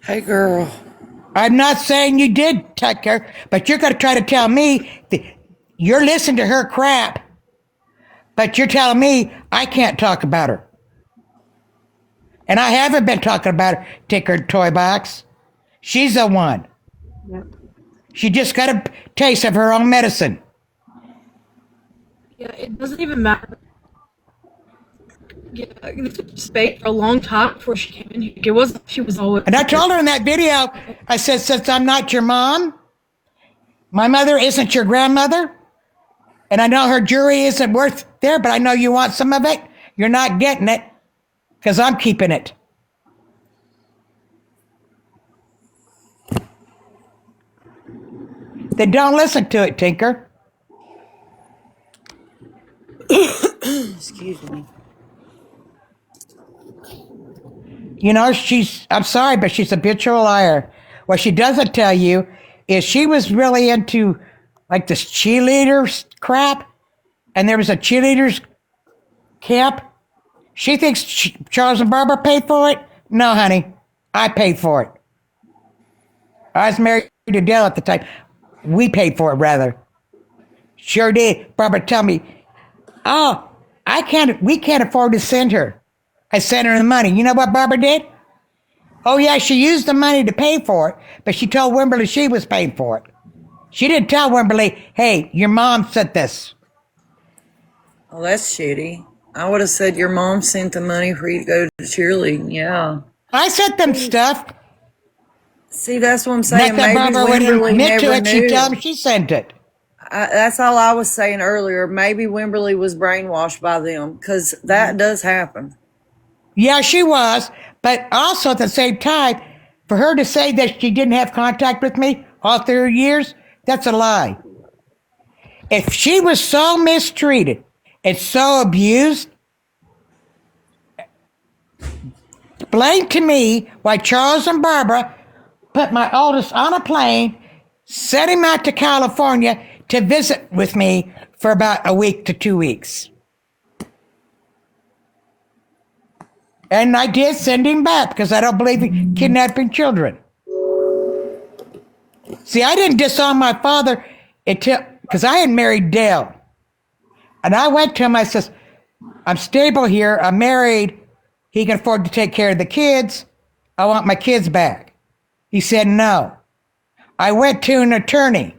Hey, girl. I'm not saying you did, Tucker, but you're going to try to tell me that you're listening to her crap, but you're telling me I can't talk about her. And I haven't been talking about her, Tinker Toy Box. She's the one. Yep. She just got a taste of her own medicine. Yeah, it doesn't even matter. Yeah, it spake for a long time before she came in here. It wasn't. She was always. And I told her in that video, I said, since I'm not your mom, my mother isn't your grandmother, and I know her jewelry isn't worth there, but I know you want some of it. You're not getting it because I'm keeping it. Then don't listen to it, Tinker. Excuse me. You know, I'm sorry, but she's a habitual liar. What she doesn't tell you is she was really into like this cheerleaders crap, and there was a cheerleaders camp. She thinks Charles and Barbara paid for it. No, honey, I paid for it. I was married to Dale at the time. We paid for it, rather. Sure did. Barbara tell me, oh, we can't afford to send her. I sent her the money. You know what Barbara did? Oh, yeah, she used the money to pay for it, but she told Wimberly she was paying for it. She didn't tell Wimberly, hey, your mom sent this. Oh, that's shitty. I would have said your mom sent the money for you to go to cheerleading. Yeah. I sent them stuff. See, that's what I'm saying. Not that Maybe Barbara would Wimberly admit to never it. She knew. told me she sent it. That's all I was saying earlier. Maybe Wimberly was brainwashed by them because that does happen. Yeah, she was. But also at the same time, for her to say that she didn't have contact with me all through her years, that's a lie. If she was so mistreated and so abused, explain to me why Charles and Barbara put my oldest on a plane, sent him out to California to visit with me for about a week to 2 weeks. And I did send him back because I don't believe in kidnapping children. See, I didn't disown my father because I had married Dale. And I went to him, I says, I'm stable here, I'm married, he can afford to take care of the kids, I want my kids back. He said, no. I went to an attorney.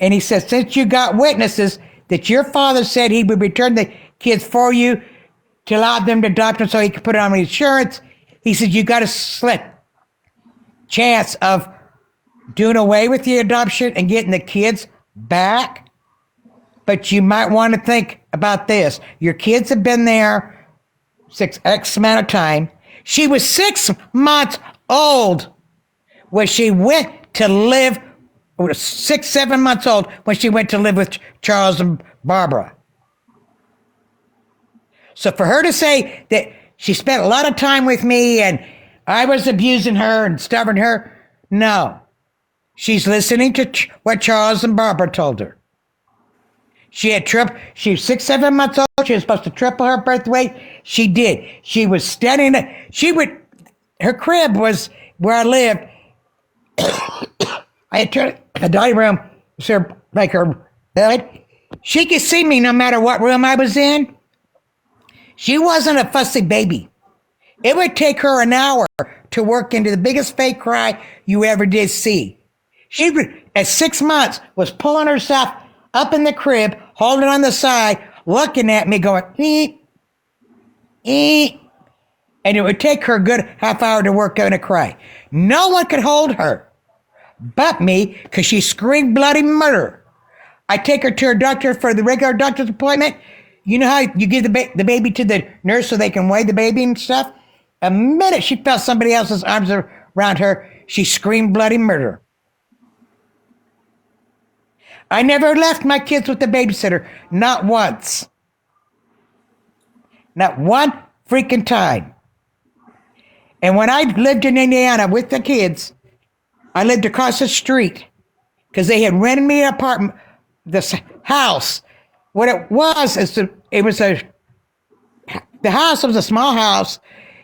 And he said, since you got witnesses that your father said he would return the kids for you to allow them to adopt them so he could put it on insurance, he said, you got a slick chance of doing away with the adoption and getting the kids back. But you might want to think about this. Your kids have been there X amount of time. She was 6 months old when she went to live, 6, 7 months old when she went to live with Charles and Barbara. So for her to say that she spent a lot of time with me and I was abusing her and starving her, no. She's listening to what Charles and Barbara told her. She was 6, 7 months old. She was supposed to triple her birth weight. She did. She was standing, her crib was where I lived. I had turned a dining room, like her bed. She could see me no matter what room I was in. She wasn't a fussy baby. It would take her an hour to work into the biggest fake cry you ever did see. She, at 6 months, was pulling herself up in the crib, holding on the side, looking at me, going, eep, eep. And it would take her a good half hour to work in a cry. No one could hold her but me, because she screamed bloody murder. I take her to her doctor for the regular doctor's appointment. You know how you give the baby to the nurse so they can weigh the baby and stuff? A minute she felt somebody else's arms around her, she screamed bloody murder. I never left my kids with the babysitter, not once. Not one freaking time. And when I lived in Indiana with the kids, I lived across the street because they had rented me an apartment, this house. What it was is the house was a small house.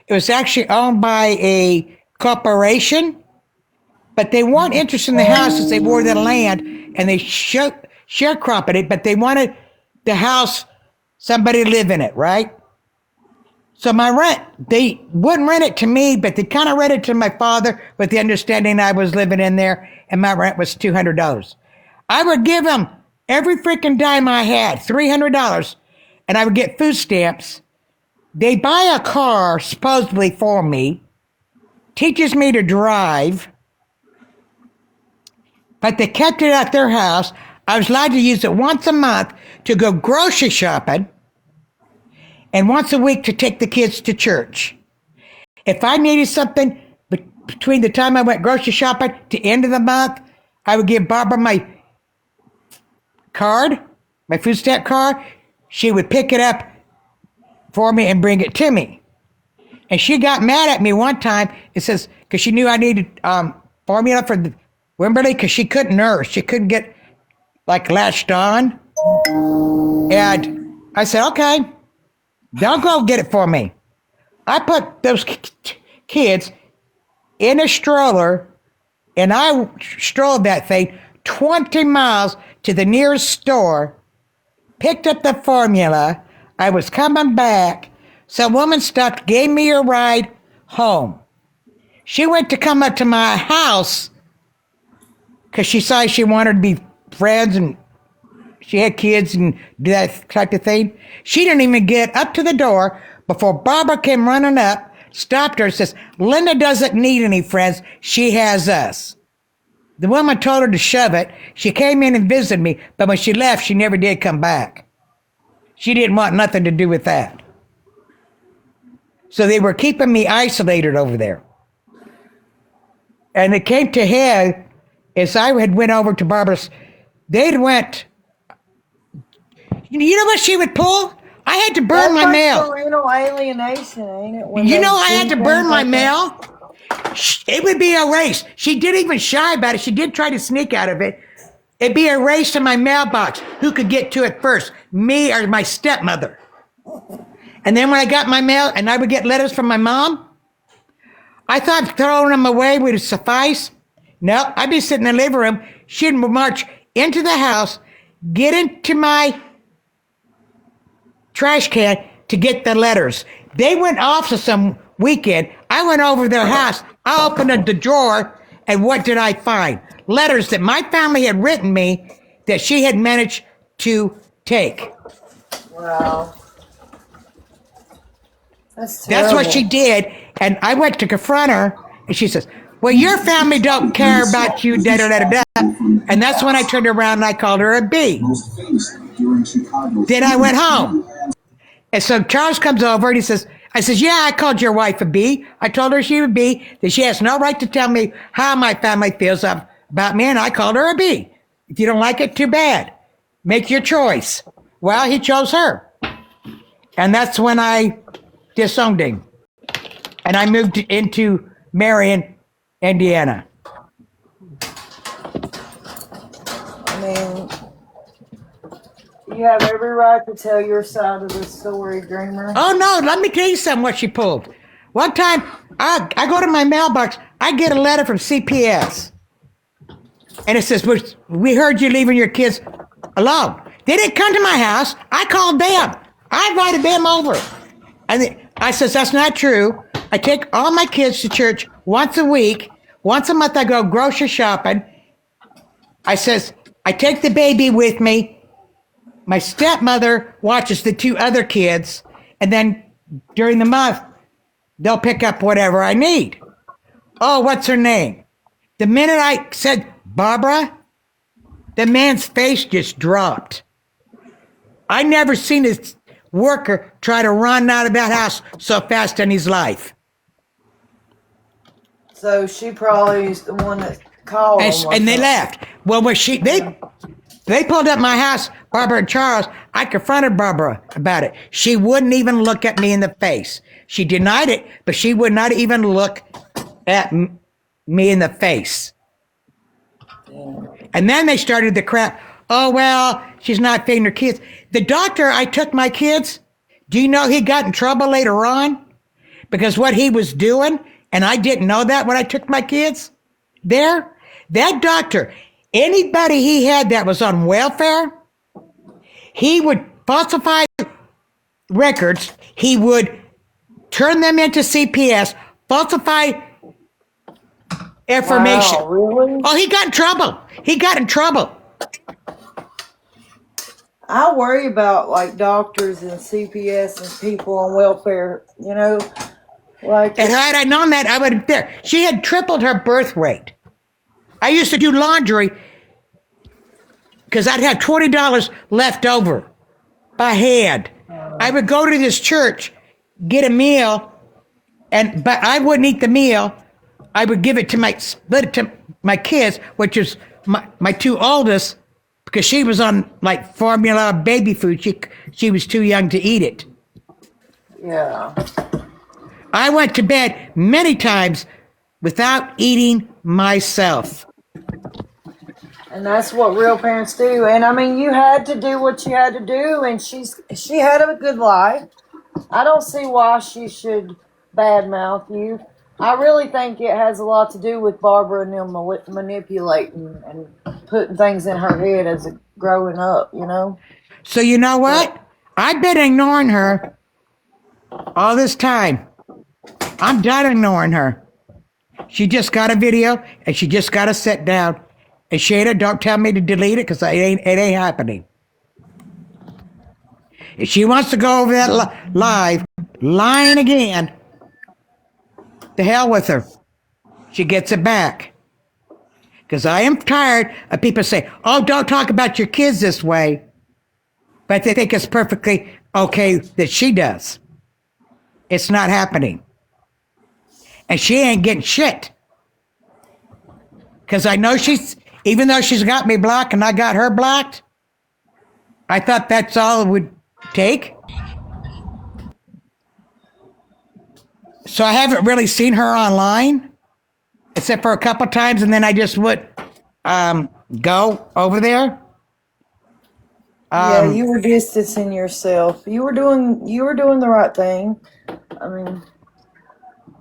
It was actually owned by a corporation, but they weren't interested in the houses. They wore the land and they sharecropped it, but they wanted the house, somebody to live in it, right? So my rent, they wouldn't rent it to me, but they kind of rent it to my father with the understanding I was living in there, and my rent was $200. I would give them every freaking dime I had, $300, and I would get food stamps. They buy a car, supposedly for me, teaches me to drive, but they kept it at their house. I was allowed to use it once a month to go grocery shopping, and once a week to take the kids to church. If I needed something between the time I went grocery shopping to the end of the month, I would give Barbara my card, my food stamp card. She would pick it up for me and bring it to me. And she got mad at me one time. It says, because she knew I needed formula for the Wimberley, because she couldn't nurse. She couldn't get latched on. And I said, okay. Don't go get it for me. I put those kids in a stroller, and I strolled that thing 20 miles to the nearest store, picked up the formula. I was coming back. Some woman stopped, gave me a ride home. She went to come up to my house because she saw she wanted to be friends and she had kids and do that type of thing. She didn't even get up to the door before Barbara came running up, stopped her, and says, Linda doesn't need any friends. She has us. The woman told her to shove it. She came in and visited me, but when she left, she never did come back. She didn't want nothing to do with that. So they were keeping me isolated over there. And it came to head as I had went over to Barbara's. They'd went. You know what she would pull? I had to burn my mail. Parental alienation, ain't it? You know I had to burn my mail? It would be erased. She didn't even shy about it. She did try to sneak out of it. It'd be erased in my mailbox. Who could get to it first? Me or my stepmother? And then when I got my mail and I would get letters from my mom, I thought throwing them away would suffice. No, I'd be sitting in the living room. She'd march into the house, get into my trash can to get the letters. They went off to some weekend. I went over their house. I opened the drawer, and what did I find? Letters that my family had written me that she had managed to take. Wow. That's That's what she terrible. did. And I went to confront her, and she says, well, your family don't care about you, da da da da da. And that's when I turned around and I called her a B. Then I went home. And so Charles comes over and he says, I says, yeah, I called your wife a B. I told her she would be, that she has no right to tell me how my family feels about me, and I called her a B. If you don't like it, too bad. Make your choice. Well, he chose her. And that's when I disowned him. And I moved into Marion, Indiana. I mean, you have every right to tell your side of the story, Dreamer. Oh, no, let me tell you something what she pulled. One time, I go to my mailbox, I get a letter from CPS. And it says, we heard you leaving your kids alone. They didn't come to my house. I called them. I invited them over. And I says, that's not true. I take all my kids to church once a week. Once a month, I go grocery shopping. I says, I take the baby with me. My stepmother watches the 2 other kids. And then during the month, they'll pick up whatever I need. Oh, what's her name? The minute I said Barbara, the man's face just dropped. I never seen a worker try to run out of that house so fast in his life. So she probably is the one that called them. And they left. Well, when they pulled up my house, Barbara and Charles, I confronted Barbara about it. She wouldn't even look at me in the face. She denied it, but she would not even look at me in the face. And then they started the crap. Oh, well, she's not feeding her kids. The doctor I took my kids, do you know he got in trouble later on? Because what he was doing, and I didn't know that when I took my kids there, that doctor, anybody he had that was on welfare, he would falsify records. He would turn them into CPS, falsify information. Wow, really? Oh, he got in trouble. He got in trouble. I worry about like doctors and CPS and people on welfare, you know, like. And had I known that, I would have there. She had tripled her birth rate. I used to do laundry because I'd have $20 left over by hand. I would go to this church, get a meal, but I wouldn't eat the meal. I would split it to my kids, which is my 2 oldest, because she was on like formula baby food. She was too young to eat it. Yeah. I went to bed many times without eating myself. And that's what real parents do. And I mean, you had to do what you had to do, and she had a good life. I don't see why she should badmouth you. I really think it has a lot to do with Barbara and them manipulating and putting things in her head as a growing up, you know? So you know what? I've been ignoring her all this time. I'm done ignoring her. She just got a video, and she just got to sit down. And Shada, don't tell me to delete it, because it ain't happening. If she wants to go over that live, lying again, the hell with her. She gets it back. Because I am tired of people saying, oh, don't talk about your kids this way. But they think it's perfectly okay that she does. It's not happening. And she ain't getting shit. Because I know even though she's got me blocked and I got her blocked, I thought that's all it would take. So I haven't really seen her online, except for a couple times, and then I just would go over there. Yeah, you were distancing yourself. You were doing the right thing. I mean,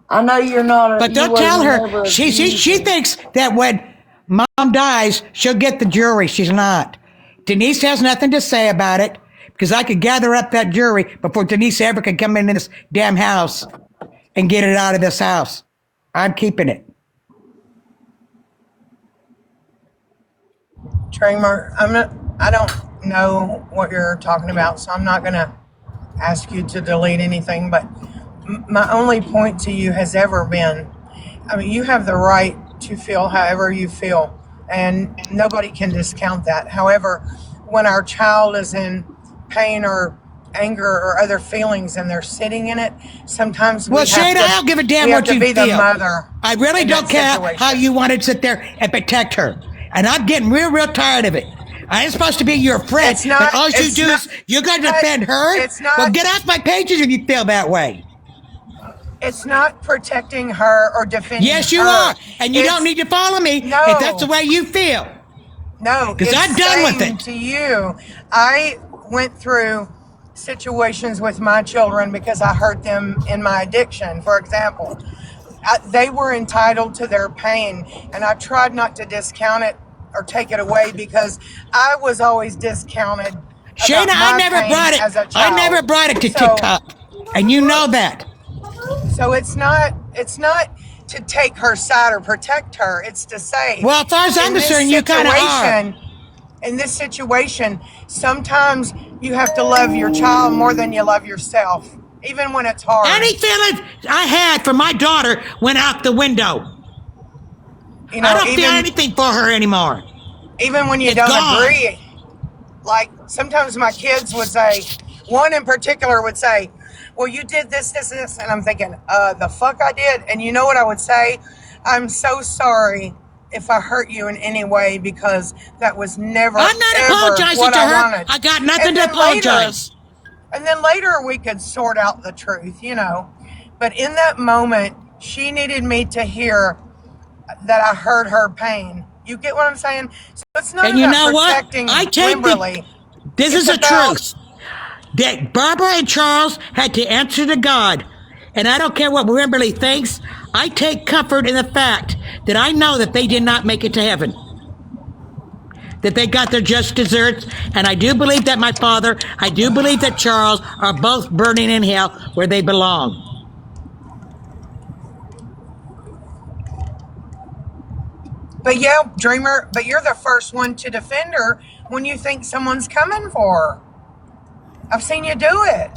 I know you're not. But don't tell her. She thinks that when Mom dies, she'll get the jury. She's not. Denise has nothing to say about it, because I could gather up that jury before Denise ever could come into this damn house and get it out of this house. I'm keeping it. Dreamer, I don't know what you're talking about, so I'm not going to ask you to delete anything. But my only point to you has ever been, I mean, you have the right to feel however you feel, and nobody can discount that. However, when our child is in pain or anger or other feelings and they're sitting in it, sometimes Well, we have Shane, to, I don't give a damn we have what to you be the feel. mother. I really in don't that care situation. how you want to sit there and protect her. And I'm getting real tired of it. I ain't supposed to be your friend, It's not. but all you It's do not. is you're going to defend her? It's Well, not. get off my pages if you feel that way. It's not protecting her or defending Yes, you her. are. And you don't It's need to follow me if that's the no, way you feel. no. Because It's I'm done with saying it. to you, I went through situations with my children because I hurt them in my addiction. For example, they were entitled to their pain, and I tried not to discount it or take it away because I was always discounted Shayna, about my pain as a I never child. brought it to So TikTok. And you know that. So it's not to take her side or protect her. It's to say, Well, as far as I'm in this concerned, you kind of are. situation, in this situation, sometimes you have to love your child more than you love yourself, even when it's hard. Any feelings I had for my daughter went out the window. You I know, don't feel anything for her anymore. even when you It's don't gone. agree. Like sometimes my kids would say, one in particular would say, well, you did this, this, and this. And I'm thinking, the fuck I did. And you know what I would say? I'm so sorry if I hurt you in any way because that was never, I'm not ever apologizing what to I her. wanted. I got nothing And to then later, apologize. we could sort out the truth, you know. But in that moment, she needed me to hear that I heard her pain. You get what I'm saying? So it's not And you about know what? protecting I take Wimberly. this is It's the about truth. That Barbara and Charles had to answer to God. And I don't care what Wimberly thinks. I take comfort in the fact that I know that they did not make it to heaven. That they got their just desserts. And I do believe that my father, I do believe that Charles are both burning in hell where they belong. But yeah, Dreamer, but you're the first one to defend her when you think someone's coming for her. I've seen you do it.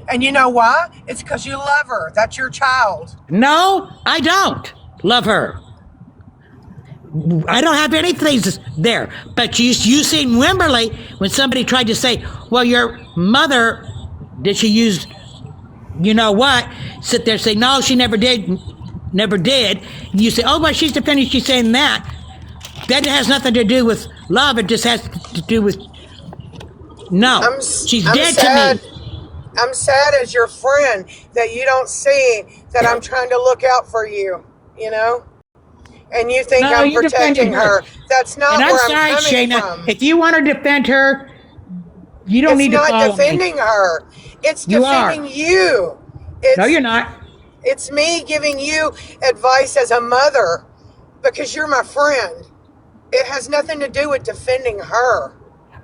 And you know why? It's because you love her. That's your child. No, I don't love her. I don't have anything there. But you seen Wimberly when somebody tried to say, well, your mother, did she use, you know what? Sit there and say, no, she never did. Never did. And you say, oh, but she's defending, she's saying that. That has nothing to do with love. It just has to do with, no, she's I'm dead to me. sad. I'm sad as your friend that you don't see that I'm trying to look out for you, you know? And you think No, I'm you're defending protecting her. her. That's And not I'm where I'm sorry, coming Shayna. from. If you want to defend her, you don't It's need to not follow me. defending her. It's You defending are. you. No, It's you're not. it's me giving you advice as a mother because you're my friend. It has nothing to do with defending her.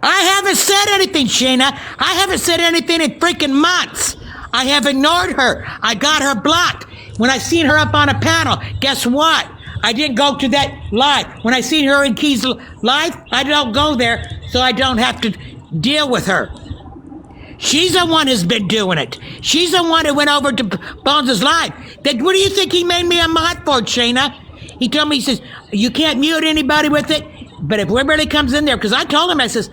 I haven't said anything, Shayna. I haven't said anything in freaking months. I have ignored her. I got her blocked. When I seen her up on a panel, guess what? I didn't go to that live. When I seen her in Key's live, I don't go there, so I don't have to deal with her. She's the one who's been doing it. She's the one who went over to Bones' live. What do you think he made me a mod for, Shayna? He told me, he says, you can't mute anybody with it, but if everybody comes in there, because I told him, I says,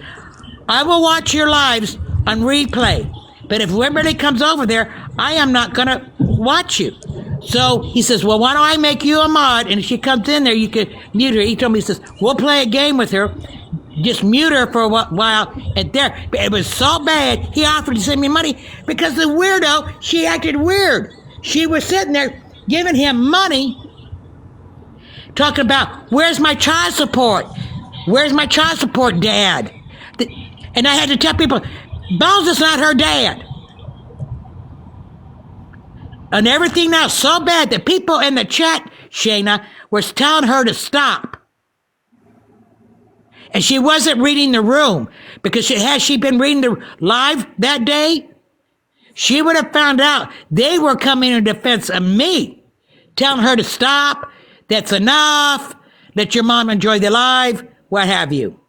I will watch your lives on replay. But if Wimberly comes over there, I am not going to watch you. So he says, well, why don't I make you a mod? And if she comes in there, you can mute her. He told me, he says, we'll play a game with her. Just mute her for a while. And there, it was so bad, he offered to send me money because the weirdo, she acted weird. She was sitting there giving him money, talking about, where's my child support? Where's my child support, Dad? And I had to tell people, Bones is not her dad. And everything now so bad that people in the chat, Shayna, was telling her to stop. And she wasn't reading the room because had she been reading the live that day, She would have found out they were coming in defense of me, telling her to stop, that's enough, let your mom enjoy the life, what have you.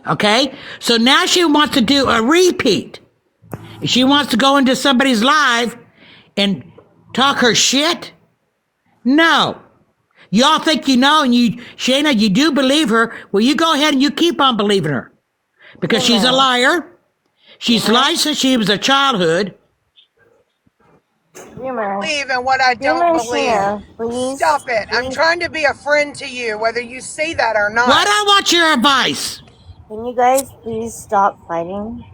Okay? So now she wants to do a repeat. She wants to go into somebody's life and talk her shit? No. Y'all think you know, and you, Shayna, you do believe her. Well, you go ahead and you keep on believing her. Because she's a liar. She's lied since she was a childhood. Dreamer. Believe in what I don't Dreamer believe. Sheena, please. Stop it. I'm Please. trying to be a friend to you, whether you see that or not. What I want your advice. Can you guys please stop fighting?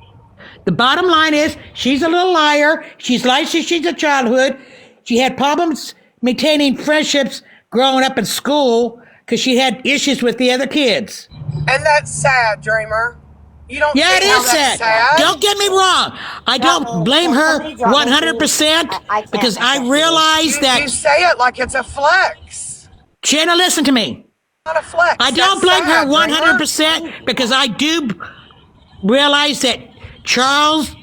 The bottom line is she's a little liar. She's lied since she's a childhood. She had problems maintaining friendships growing up in school because she had issues with the other kids. And that's sad, Dreamer. You don't Yeah, it see how is that's sad. Don't get me wrong. I don't blame her 100% because I realize that. You say it like it's a flex. Shanna, listen to me. Not a flex. I don't blame her 100% because I do realize that Charles,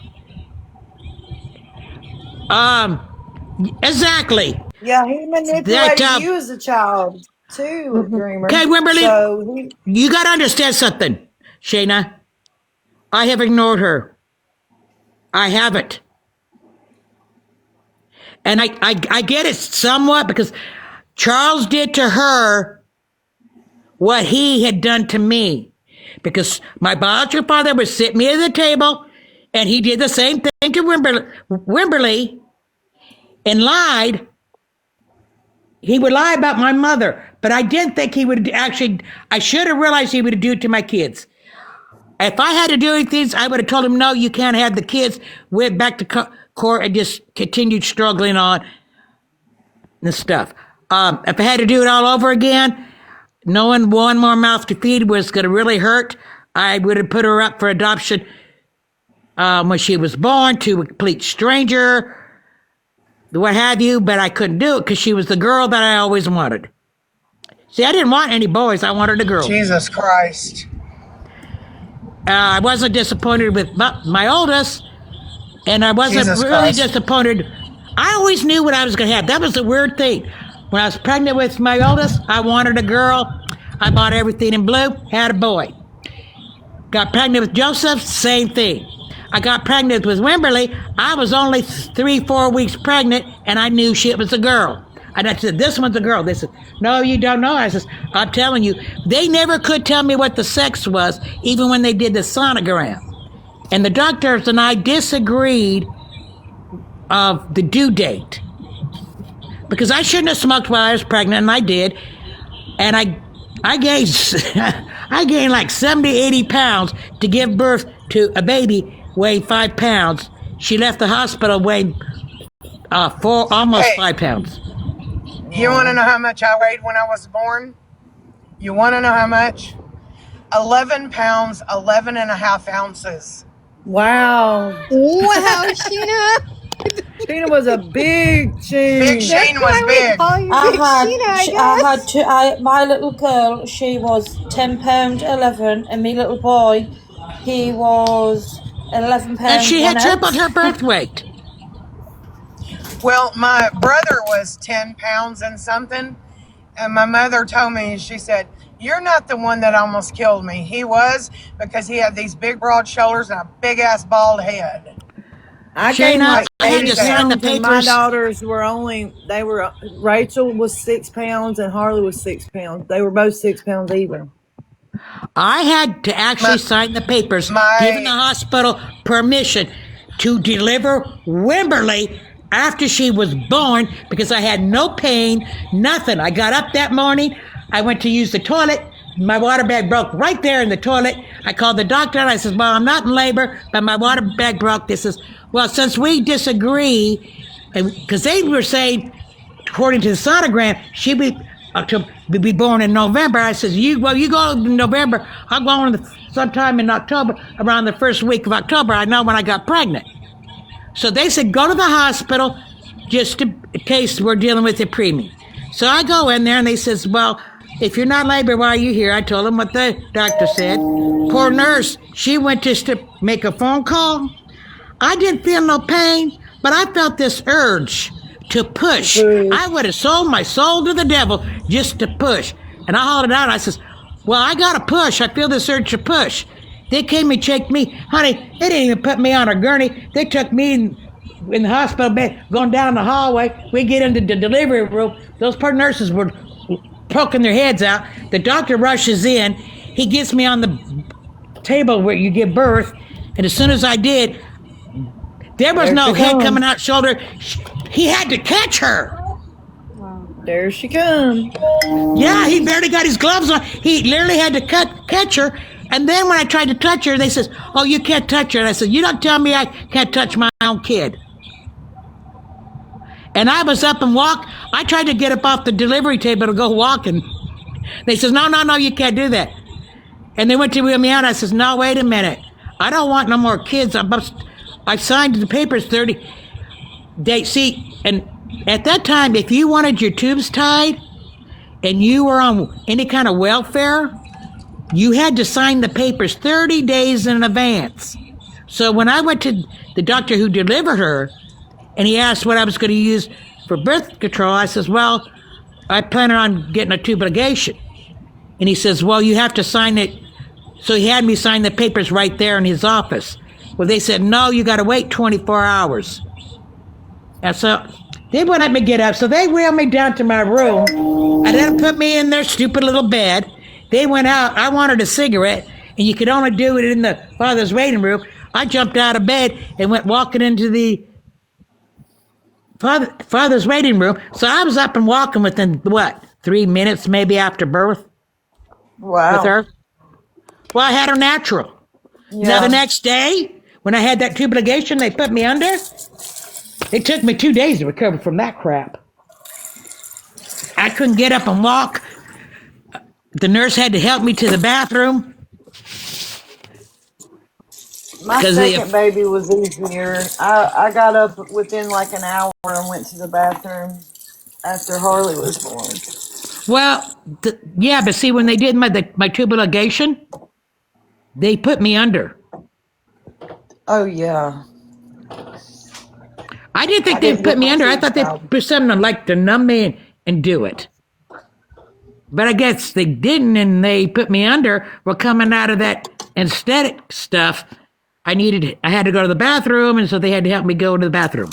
exactly. Yeah, he manipulated you as a child too, Dreamer. Okay, Wimberly, So you got to understand something, Shayna. I have ignored her. I haven't. And I get it somewhat because Charles did to her what he had done to me. Because my biological father would sit me at the table and he did the same thing to Wimberly and lied. He would lie about my mother, but I didn't think he would actually, I should have realized he would do it to my kids. If I had to do anything, I would have told him, no, you can't have the kids. Went back to court and just continued struggling on the stuff. If I had to do it all over again, knowing one more mouth to feed was going to really hurt, I would have put her up for adoption when she was born to a complete stranger, what have you, but I couldn't do it because she was the girl that I always wanted. See, I didn't want any boys. I wanted a girl. Jesus Christ. I wasn't disappointed with my oldest, and I wasn't really disappointed. I always knew what I was going to have. That was the weird thing. When I was pregnant with my oldest, I wanted a girl. I bought everything in blue, had a boy. Got pregnant with Joseph, same thing. I got pregnant with Wimberly. I was only 3-4 weeks pregnant, and I knew she was a girl. And I said, this one's a girl. They said, no, you don't know. I said, I'm telling you, they never could tell me what the sex was, even when they did the sonogram. And the doctors and I disagreed of the due date. Because I shouldn't have smoked while I was pregnant, and I did. And I gained, I gained like 70, 80 pounds to give birth to a baby weighing 5 pounds. She left the hospital weighing almost 5 pounds. You want to know how much I weighed when I was born? You want to know how much? 11 pounds, 11 and a half ounces. wow. Wow, Sheena. Sheena was a big Sheen. Big Shane was big. My little girl, she was £10 11, and my little boy, he was £11. And she had tripled her birth weight. Well, my brother was 10 pounds and something. And my mother told me, she said, you're not the one that almost killed me. He was, because he had these big broad shoulders and a big ass bald head. I gained like I had 80 to sign the pounds, and my papers. daughters were Rachel was 6 pounds and Harley was 6 pounds. They were both 6 pounds even. I had to actually sign the papers, giving the hospital permission to deliver Wimberly after she was born because I had no pain, nothing. I got up that morning. I went to use the toilet. My water bag broke right there in the toilet. I called the doctor and I said, well, I'm not in labor, but my water bag broke. This is, well, since we disagree, because they were saying, according to the sonogram, she'd be born in November. I said, you go in November. I'll go on sometime in October, around the first week of October. I know when I got pregnant. So they said, go to the hospital just in case we're dealing with a preemie. So I go in there and they says, well, if you're not labor, why are you here? I told him what the doctor said. Poor nurse, she went just to make a phone call. I didn't feel no pain, but I felt this urge to push. I would have sold my soul to the devil just to push. And I hollered out, I says, well, I got to push. I feel this urge to push. They came and checked me. Honey, they didn't even put me on a gurney. They took me in the hospital bed, going down the hallway. We get into the delivery room. Those poor nurses were poking their heads out. The doctor rushes in. He gets me on the table where you give birth. And as soon as I did, there was no head coming out shoulder. He had to catch her. There she comes. Yeah, he barely got his gloves on. He literally had to catch her. And then when I tried to touch her, they says, oh, you can't touch her. And I said, you don't tell me I can't touch my own kid. And I was up and walk. I tried to get up off the delivery table to go walking. They says, no, you can't do that. And they went to wheel me out. I says, no, wait a minute. I don't want no more kids. I signed the papers 30 days. See, and at that time, if you wanted your tubes tied and you were on any kind of welfare, you had to sign the papers 30 days in advance. So when I went to the doctor who delivered her, and he asked what I was going to use for birth control, I says, well, I plan on getting a tube ligation. And he says, well, you have to sign it. So he had me sign the papers right there in his office. Well, they said, no, you got to wait 24 hours. And so they wouldn't let me get up. So they wheeled me down to my room and then put me in their stupid little bed. They went out. I wanted a cigarette, and you could only do it in the father's waiting room. I jumped out of bed and went walking into the father's waiting room. So I was up and walking within, 3 minutes maybe after birth? Wow. With her. Well, I had her natural. Yeah. Now, the next day, when I had that tube ligation, they put me under. It took me 2 days to recover from that crap. I couldn't get up and walk. The nurse had to help me to the bathroom. My second baby was easier. I got up within like an hour and went to the bathroom after Harley was born. Well, yeah, but see, when they did my tube ligation, they put me under. Oh, yeah. I didn't think they'd put me under. I thought they'd put something like to numb me and do it. But I guess they didn't, and they put me under. Well, coming out of that anesthetic stuff, I had to go to the bathroom, and so they had to help me go to the bathroom.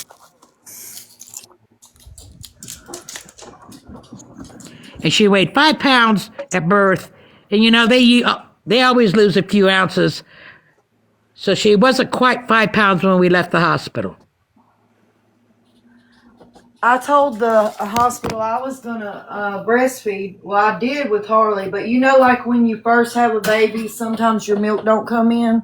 And she weighed 5 pounds at birth, and you know they always lose a few ounces, so she wasn't quite 5 pounds when we left the hospital. I told the hospital I was going to breastfeed. Well, I did with Harley, but you know, like when you first have a baby, sometimes your milk don't come in.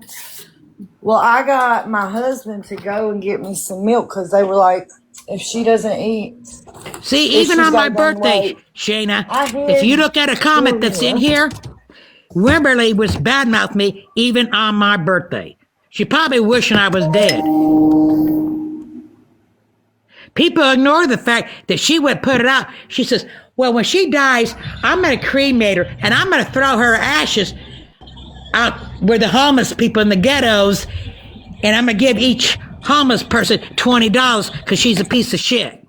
Well, I got my husband to go and get me some milk because they were like, if she doesn't eat. See, even on my birthday, Shayna, if you look at a comment that's in here, Wimberly was badmouth me even on my birthday. She probably wishing I was dead. People ignore the fact that she would put it out. She says, well, when she dies, I'm going to cremate her, and I'm going to throw her ashes out where the homeless people in the ghettos, and I'm going to give each homeless person $20 because she's a piece of shit.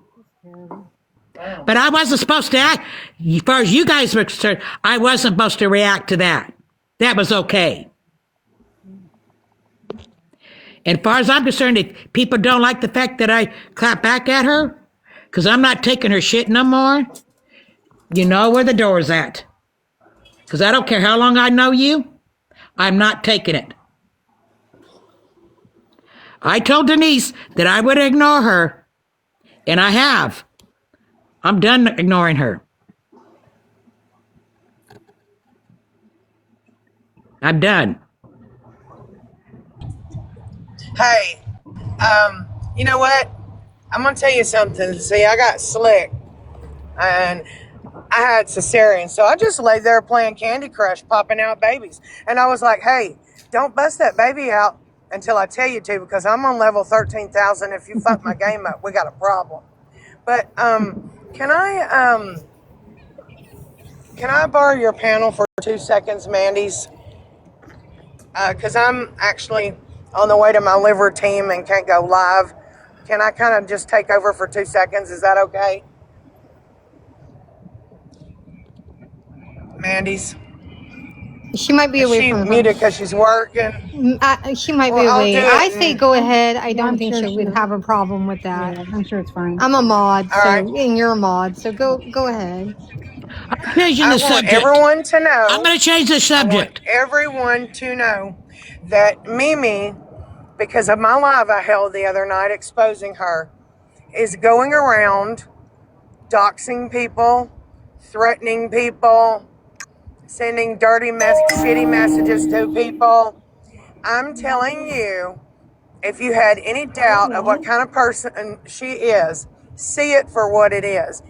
But I wasn't supposed to act, as far as you guys were concerned, I wasn't supposed to react to that. That was okay. And as far as I'm concerned, if people don't like the fact that I clap back at her, because I'm not taking her shit no more, you know where the door's at. Because I don't care how long I know you, I'm not taking it. I told Denise that I would ignore her, and I have. I'm done ignoring her. I'm done. Hey, you know what? I'm gonna tell you something. See, I got slick, and I had cesarean, so I just lay there playing Candy Crush, popping out babies, and I was like, "Hey, don't bust that baby out until I tell you to, because I'm on level 13,000. If you fuck my game up, we got a problem." But can I Can I borrow your panel for 2 seconds, Mandis? Because I'm actually on the way to my liver team and can't go live. Can I kind of just take over for 2 seconds? Is that okay? Mandis? She might be Is away she from the phone. muted because she's working? She might be Well, I'll do away. it. I say And, go ahead. I Yeah, don't I'm think sure she she. would have a problem with Yeah, that. I'm sure it's fine. I'm a mod, all right. so and you're a mod, so go ahead. I'm changing I the want subject. everyone to I'm know, going to change the I want subject. everyone to know that Mimi, because of my live I held the other night exposing her, is going around doxing people, threatening people, sending shitty messages to people. I'm telling you, if you had any doubt of what kind of person she is, see it for what it is.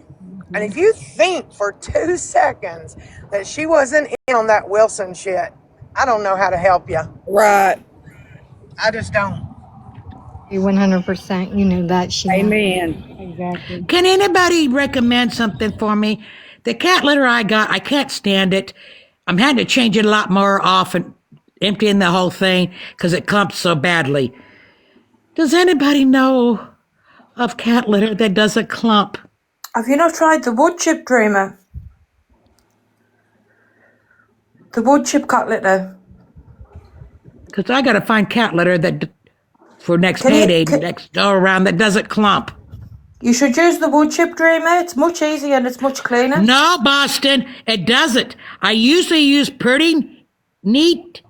And if you think for 2 seconds that she wasn't in on that Wilson shit, I don't know how to help you. Right. I just don't. 100%. You know that, Sheena. Amen. Exactly. Can anybody recommend something for me? The cat litter I got, I can't stand it. I'm having to change it a lot more often, emptying the whole thing because it clumps so badly. Does anybody know of cat litter that doesn't clump? Have you not tried the wood chip, Dreamer? The wood chip cat litter. Because I got to find cat litter that for next Can you? payday, next go around that doesn't clump. You should use the wood chip, Dreamer. It's much easier and it's much cleaner. No, Boston, it doesn't. I usually use pretty neat,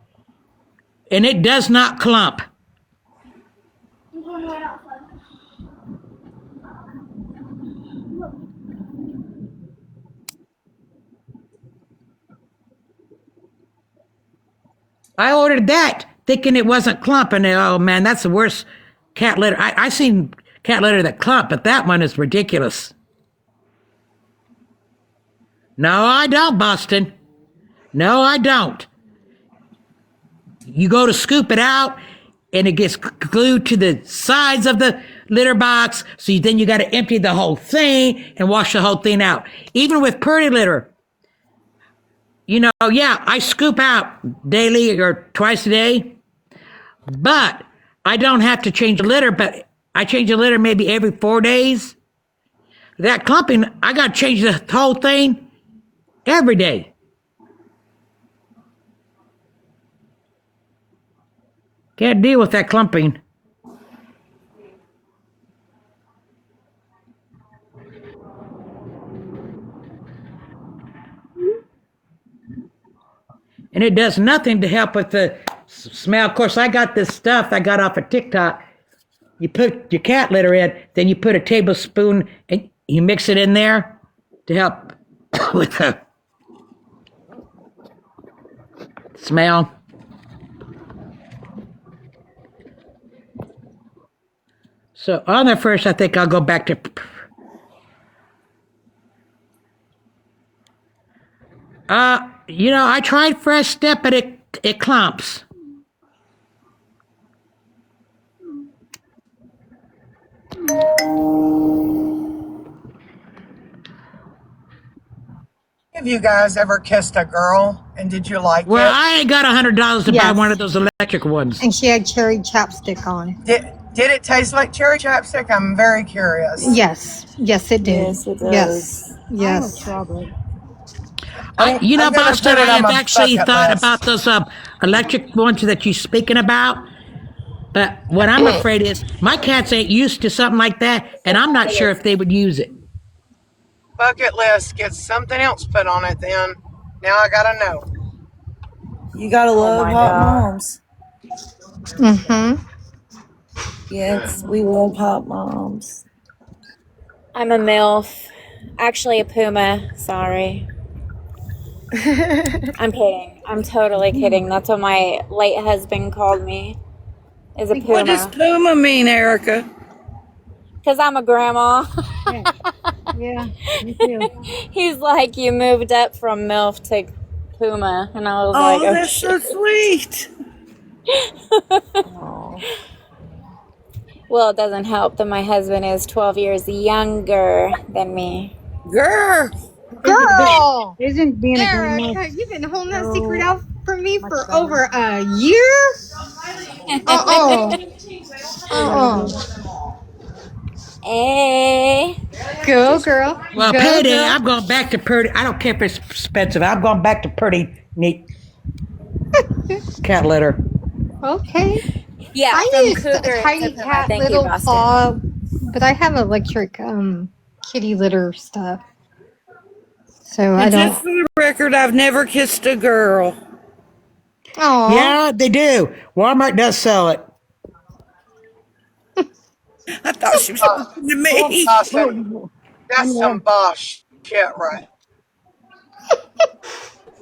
and it does not clump. I ordered that thinking it wasn't clumping. Oh man, that's the worst cat litter. I seen cat litter that clump, but that one is ridiculous. No, I don't, Boston. No, I don't. You go to scoop it out, and it gets glued to the sides of the litter box. So then you got to empty the whole thing and wash the whole thing out. Even with pretty litter, yeah, I scoop out daily or twice a day, but I don't have to change the litter, but I change the litter maybe every 4 days. That clumping, I got to change the whole thing every day. Can't deal with that clumping. And it does nothing to help with the smell. Of course, I got this stuff I got off of TikTok. You put your cat litter in, then you put a tablespoon and you mix it in there to help with the smell. So on there first, I think I'll go back to. I tried Fresh Step, but it clumps. Have you guys ever kissed a girl and did you like Well, it? I ain't got $100 to buy Yes. one of those electric ones. And she had cherry chapstick on. Did it taste like cherry chapstick? I'm very curious. Yes. Yes, it did. Yes, it Yes. does. I love Yes. strawberry. I'm gonna Boston, put it I on have my actually bucket thought list. about those electric ones that you're speaking about. But what I'm afraid is my cats ain't used to something like that, and I'm not sure if they would use it. Bucket list. Get something else put on it then. Now I gotta know. You gotta Oh love my hot god. moms. Mm-hmm. Yes, we love hot moms. I'm a MILF. Actually, a Puma. Sorry. I'm kidding. I'm totally kidding. That's what my late husband called me. Is a What does Puma. Puma mean, Erica? Because I'm a grandma. Yeah. Yeah. Me too. He's like, you moved up from MILF to Puma. And I was like, Oh, oh that's so shit. sweet. Oh. Well, it doesn't help that my husband is 12 years younger than me. Girl. Girl, isn't being a grandma Erica, you've been holding that secret so out from me much for better? over a year. Uh uh. Hey. Go girl, Well, go payday, girl. I'm going back to pretty. I don't care if it's expensive. I'm going back to pretty neat cat litter. Okay. Yeah, I from use Cougar and Tidy Tacoma. Cat Thank you, Little Boston. Paw, but I have electric kitty litter stuff, so I And don't. just for the record, I've never kissed a girl. Aw. Yeah, they do. Walmart does sell it. I thought she was talking to me. Awesome. When That's some you boss shit, right?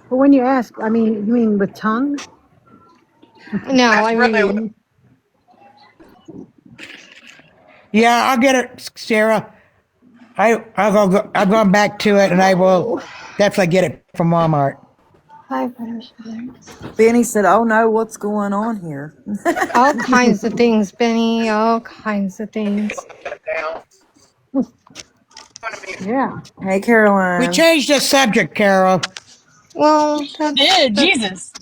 but when you ask, I mean, you mean with tongue? No, That's I really what. mean, Yeah, I'll get it, Sarah. I've gone back to it, and I will oh, definitely get it from Walmart. $5. Benny said, "Oh no, what's going on here?" All kinds of things, Benny. All kinds of things. That down. Yeah. Hey, We Caroline. changed the subject, Carol. Well, Yeah, that's Jesus.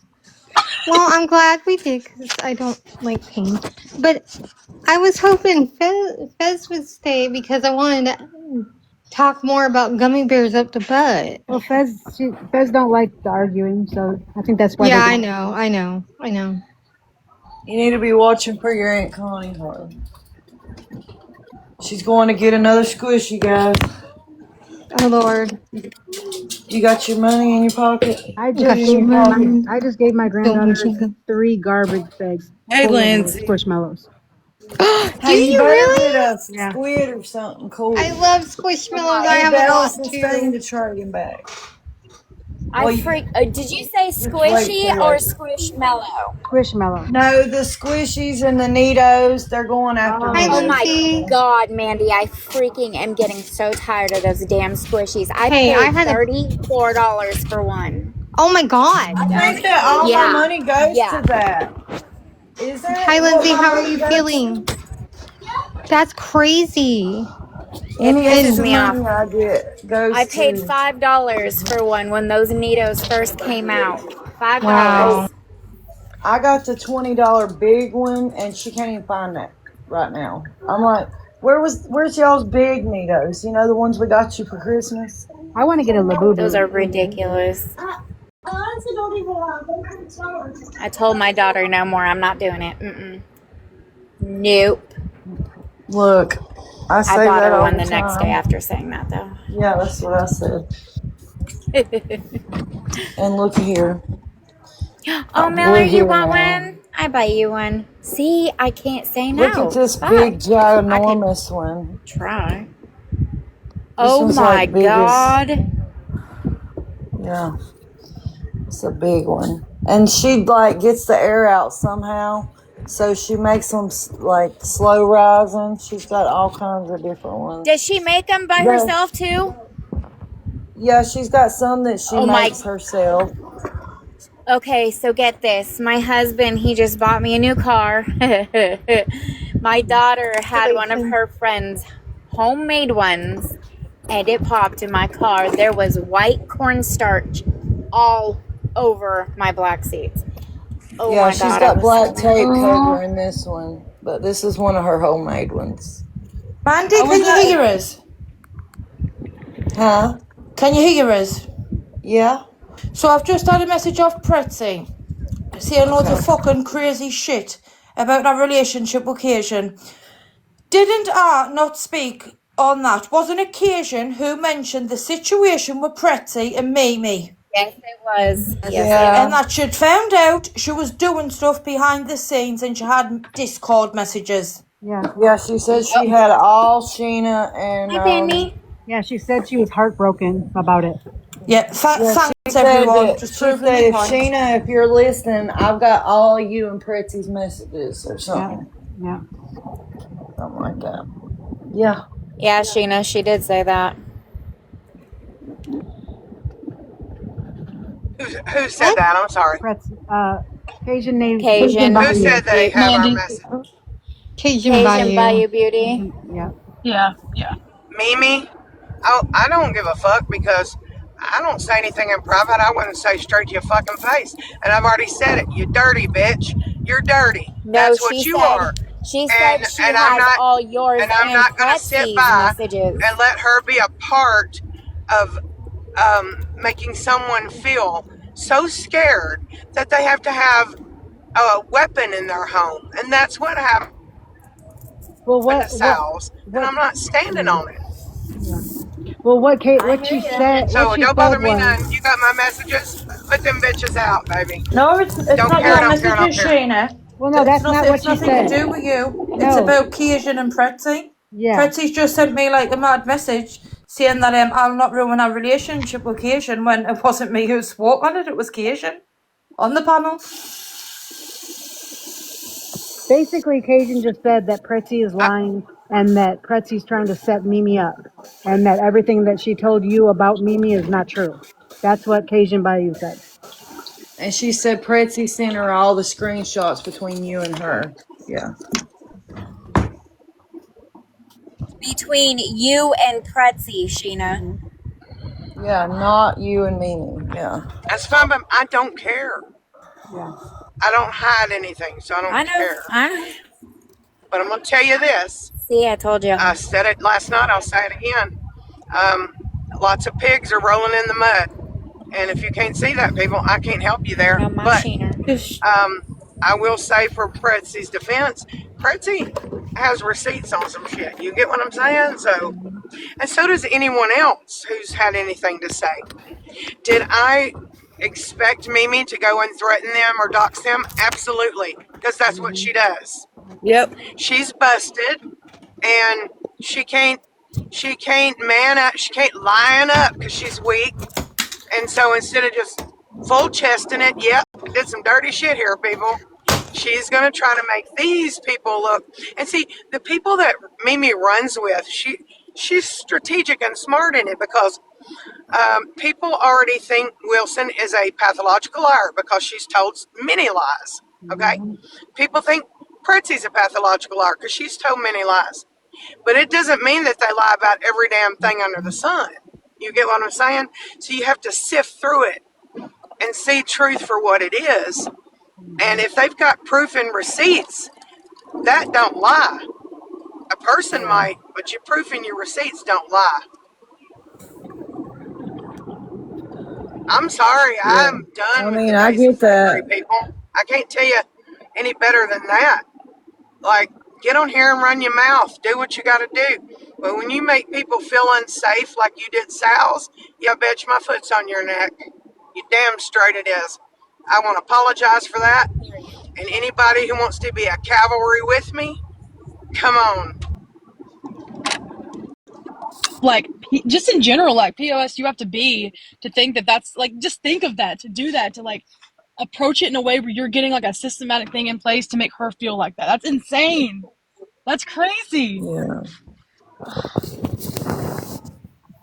well. I'm glad we did because I don't like pain. But I was hoping Fez would stay because I wanted to talk more about gummy bears up the butt. Well, Fez don't like the arguing, so I think that's why Yeah, they I don't. know, I know, I know. You need to be watching for your Aunt Connie, Harlan. She's going to get another squishy, guys. Oh Lord, You got your money in your pocket? Put it got in your your pocket. money. I just gave my Don't granddaughter you? 3 garbage bags Hey, full of Lindsay. squishmallows. Do Hey, you you better get really? a Yeah. squid or something I cool. love squishmallows. I Leave have a that lot Allison stain too. to trade him back. I Well, you freak. Did you say just wait squishy for or it. squishmallow? Squishmallow. No, the squishies and the neatos, they're going after Hi, Oh Nitos my right Lindsay. now. God, Mandy, I freaking am getting so tired of those damn squishies. I Hey, I paid had a. $34 for one. Oh my God. I think that all my Yeah, money goes yeah. to that. Isn't Hi, it what Lindsay. my How are money you goes feeling? to? That's crazy. It Any pisses extra And me off. money I get I goes paid to. $5 for one when those Nitos first came out. Oh, wow. $5. I got the $20 big one, and she can't even find that right now. I'm like, where's y'all's big Nitos? You know, the ones we got you for Christmas. I want to get a Those Labubu. are ridiculous. I told my daughter no more. I'm not doing it. Mm-mm. Nope. Look, I I say bought that her all one the the next day time. after saying that, though. Yeah, that's what I said. And look here, Oh, we're Miller, you here want now. one? I buy you one. See, I can't say Look at no. this Fuck. big, I could ginormous one. try. This Oh one's my like big as, God. yeah, it's a big one. And she like gets the air out somehow, so she makes them like slow rising. She's got all kinds of different Does ones. she make them by The, herself too? yeah, she's got some that she Oh my. makes herself. Okay, so get this. My husband, he just bought me a new car. My daughter had one of Congratulations. her friends' homemade ones, and it popped in my car. There was white cornstarch all over my black seats. Oh Yeah, my she's God, I got was so black tape mad. Oh, covering this one, but this is one of her homemade ones. Mandy, I was can you hear at, us? huh? Can you hear us? Yeah. So I've just had a message off Pretzi saying loads of Okay. fucking crazy shit about our relationship occasion. Didn't I not speak on that? Was an occasion who mentioned the situation with Pretzi and Mimi. Yes, it was. Yes, it And Yeah. was. that she'd found out she was doing stuff behind the scenes and she had Discord messages. Yeah. Yeah, she said she had all Sheena and Hi, Benny. Yeah, she said she was heartbroken about it. Yeah, yeah, thanks she said everyone, that just she proving said me if point. Sheena, if you're listening, I've got all you and Pretzy's messages or Yeah. something. Yeah. Something like that. Yeah. Yeah, Sheena, she did say that. Who said what? that? I'm sorry. Pretz, Cajun name, Cajun Cajun. Who Bayou. said they have our Mandy. message? Cajun Cajun Bayou. Bayou Beauty. Cajun, yeah. Yeah, yeah. Mimi? Oh, I don't give a fuck because I don't say anything in private. I wouldn't say straight to your fucking face. And I've already said it. You dirty bitch. You're dirty. No, That's what you are. she And said she and I'm has not all yours and I'm and not gonna sit Pretzy's by messages. and let her be a part of making someone feel so scared that they have to have a weapon in their home. And that's what happened Well, to Sal's. And what? I'm not standing Yeah, on it. yeah. Well, I hear you. what So she don't said bother me was, none. You got my messages. Put them bitches out, baby. No, it's Don't not care, your don't care, don't messages, care. Sheena. well, no, that's not what It's she nothing to said. do with you. It's No, about Kasian and Pretzy. yeah. Pretzy's just sent me like a mad message saying that I'll not ruin our relationship with Kasian when it wasn't me who spoke on it. It was Kasian on the panel. Basically, Cajun just said that Pretzi is I, lying and that Pretzi's trying to set Mimi up and that everything that she told you about Mimi is not true. That's what Cajun Bayou said. And she said Pretzy sent her all the screenshots between you and her. Yeah. Between you and Pretzy, Sheena. Yeah, not you and Mimi. Yeah. that's fine, but I don't care. Yeah. I don't hide anything, so I don't I know. care. I know. But I'm going to tell you this. See, I told you. I said it last night. I'll say it again. Um, Lots of pigs are rolling in the mud. And if you can't see that, people, I can't help you there. No, my But Sheener. I will say for Pretzy's defense, Pretzy has receipts on some shit. You get what I'm saying? So, and so does anyone else who's had anything to say. Did I expect Mimi to go and threaten them or dox them? Absolutely, because that's what she does. Yep. She's busted, and she can't man up. She can't lion up because she's weak. And so instead of just full chesting it, yep, I did some dirty shit here, people. She's going to try to make these people look. And see, the people that Mimi runs with, she's strategic and smart in it because people already think Wilson is a pathological liar because she's told many lies. Okay? People think Pretzy's a pathological liar because she's told many lies. But it doesn't mean that they lie about every damn thing under the sun. You get what I'm saying? So you have to sift through it and see truth for what it is. And if they've got proof and receipts, that don't lie. A person might, but your proof and your receipts don't lie. I'm sorry, Yeah. I'm done I with the mean, I basic get fuckery, that. people. I can't tell you any better than that. Like, get on here and run your mouth. Do what you got to do. But when you make people feel unsafe like you did Sal's, yeah, bitch, my foot's on your neck. You damn straight it is. I want to apologize for that. And anybody who wants to be a cavalry with me, come on. Like just in general, like POS, you have to be to think that that's like just think of that to do that to like approach it in a way where you're getting like a systematic thing in place to make her feel like that. That's insane. That's crazy. Yeah.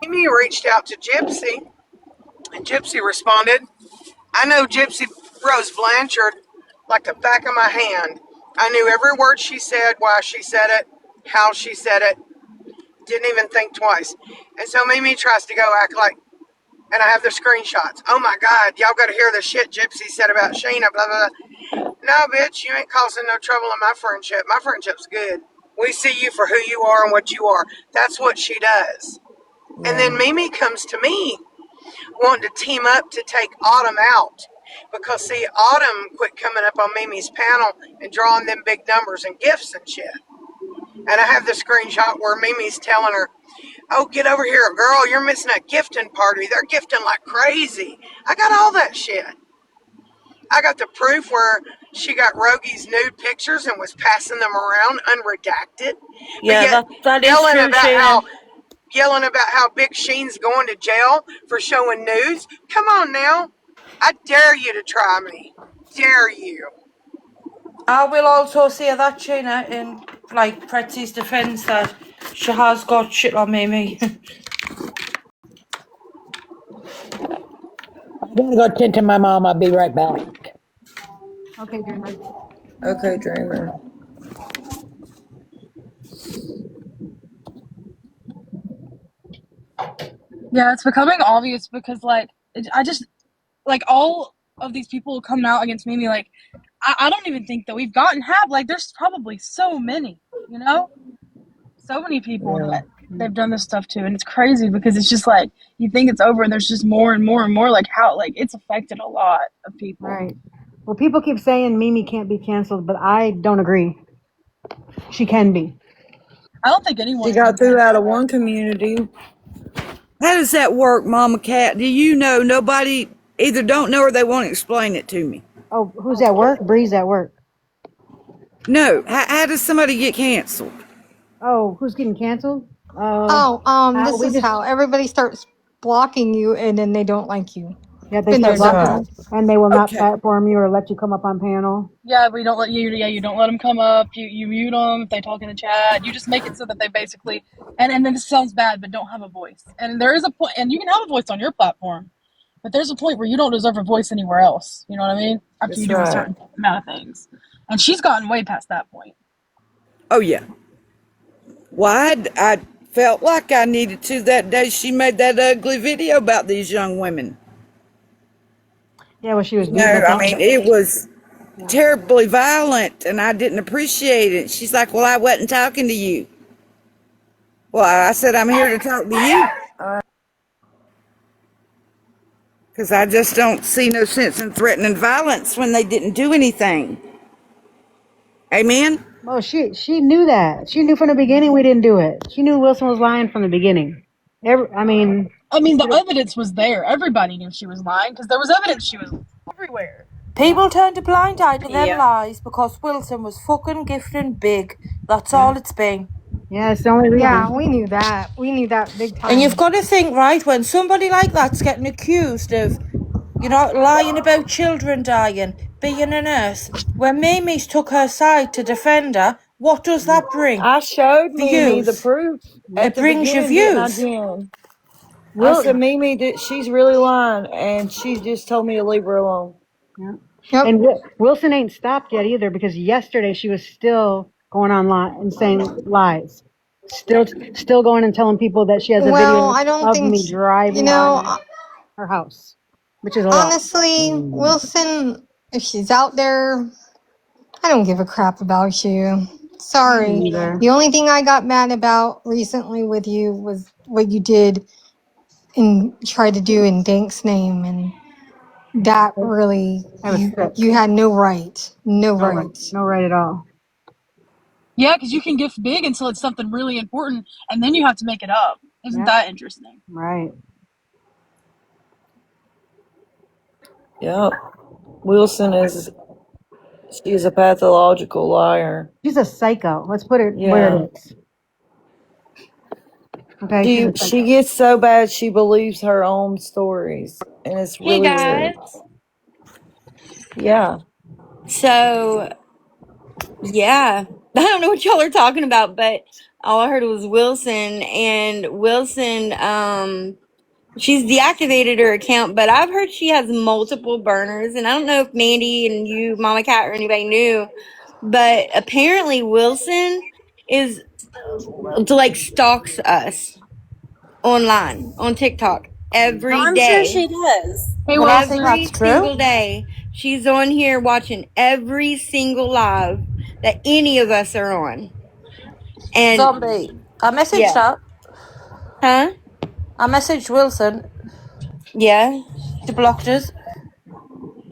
Amy reached out to Gypsy, and Gypsy responded. I know Gypsy Rose Blanchard like the back of my hand. I knew every word she said, why she said it, how she said it. Didn't even think twice. And so Mimi tries to go act like, and I have the screenshots. Oh my God, y'all got to hear the shit Gypsy said about Sheena, blah, blah, blah. No, bitch, you ain't causing no trouble in my friendship. My friendship's good. We see you for who you are and what you are. That's what she does. And Yeah. then Mimi comes to me wanting to team up to take Autumn out. Because, see, Autumn quit coming up on Mimi's panel and drawing them big numbers and gifts and shit. And I have the screenshot where Mimi's telling her, oh, get over here, girl, you're missing a gifting party. They're gifting like crazy. I got all that shit. I got the proof where she got Rogi's nude pictures and was passing them around unredacted. But Yeah, yet that is yelling true, about how Sheena. Big Sheen's going to jail for showing nudes. Come on now. I dare you to try me. Dare you. I will also say that, Sheena, in like Pretzy's defense, that she has got shit on Mimi. I'm gonna go tend to my mom. I'll be right back. Okay, Dreamer. Okay, Dreamer. Yeah, it's becoming obvious because I just like all of these people come out against Mimi. Like I don't even think that we've gotten half. Like there's probably so many, so many people Yeah. that they've done this stuff to, and it's crazy because it's just like you think it's over, and there's just more and more and more. Like how like it's affected a lot of people. Right. Well, people keep saying Mimi can't be canceled, but I don't agree. She can be. I don't think She anyone has got been through out of canceled. one community. How does that work, Mama Cat? Do you know? Nobody either don't know or they won't explain it to me. Oh, who's at work? Bree's at work. No. How does somebody get canceled? Oh, who's getting canceled? Oh, this We is just how everybody starts blocking you and then they don't like you. yeah, they Been start there, That's done blocking right. that. you, and they will not Okay. platform you or let you come up on panel. Yeah, we don't let you. Yeah, you don't let them come up. You mute them if they talk in the chat. You just make it so that they basically and then this sounds bad, but don't have a voice. And there is a point, and you can have a voice on your platform, but there's a point where you don't deserve a voice anywhere else. You know what I mean? After you That's do a right. certain amount of things, and she's gotten way past that point. Oh yeah. Why? I felt like I needed to that day she made that ugly video about these young women. Yeah, well, she was You beating know, up I on. mean, it was Yeah. terribly violent, and I didn't appreciate it. She's like, "Well, I wasn't talking to you." Well, I said, "I'm here to talk to you because I just don't see no sense in threatening violence when they didn't do anything." Amen. Well, she knew that. She knew from the beginning we didn't do it. She knew Wilson was lying from the beginning. I mean, I mean, the evidence was there. Everybody knew she was lying because there was evidence she was everywhere. yeah, People turned a blind eye to them Yeah. lies because Wilson was fucking gifted and big. That's yeah, all it's been. yeah. It's the only Yeah, reason. we knew that. We knew that big And you've time. got to think, right, when somebody like that's getting accused of, lying about children dying, being a nurse, when Mimi's took her side to defend her, what does that bring? I showed Mimi the Views. proof Yep. at It the brings you beginning, didn't I, views. Jen? I said, Will. Mimi, she's really lying, and she just told me to leave her alone. Yeah. Yep. And Wilson ain't stopped yet either because yesterday she was still going online and saying lies. Still going and telling people that she has a Well, video I don't of think, me driving uh, by her house, which is a lie. honestly, Wilson, if she's out there, I don't give a crap about you. Me Sorry. neither. The only thing I got mad about recently with you was what you did and tried to do in Dank's name, and that really I was you sick. had no right, no No right. right. No right at all. Yeah, because you can gift big until it's something really important, and then you have to make it up. Isn't Yep. that interesting? Right. Yep. Wilson she is a pathological liar. She's a psycho. Let's put it where Yeah. it is. Okay. She's She a she psycho. gets so bad she believes her own stories, and it's Hey really weird. guys. Yeah. So, yeah. I don't know what y'all are talking about, but all I heard was Wilson, and Wilson she's deactivated her account, but I've heard she has multiple burners, and I don't know if Mandy and you, Mama Cat, or anybody knew, but apparently Wilson is like stalks us online on TikTok Oh, every I'm sure day. she does. Hey, Well, I think Wilson. Every that's true. single day, she's on here watching every single live that any of us are on. And Zombie. I messaged yeah, her. huh? I messaged Wilson. Yeah. She blocked us.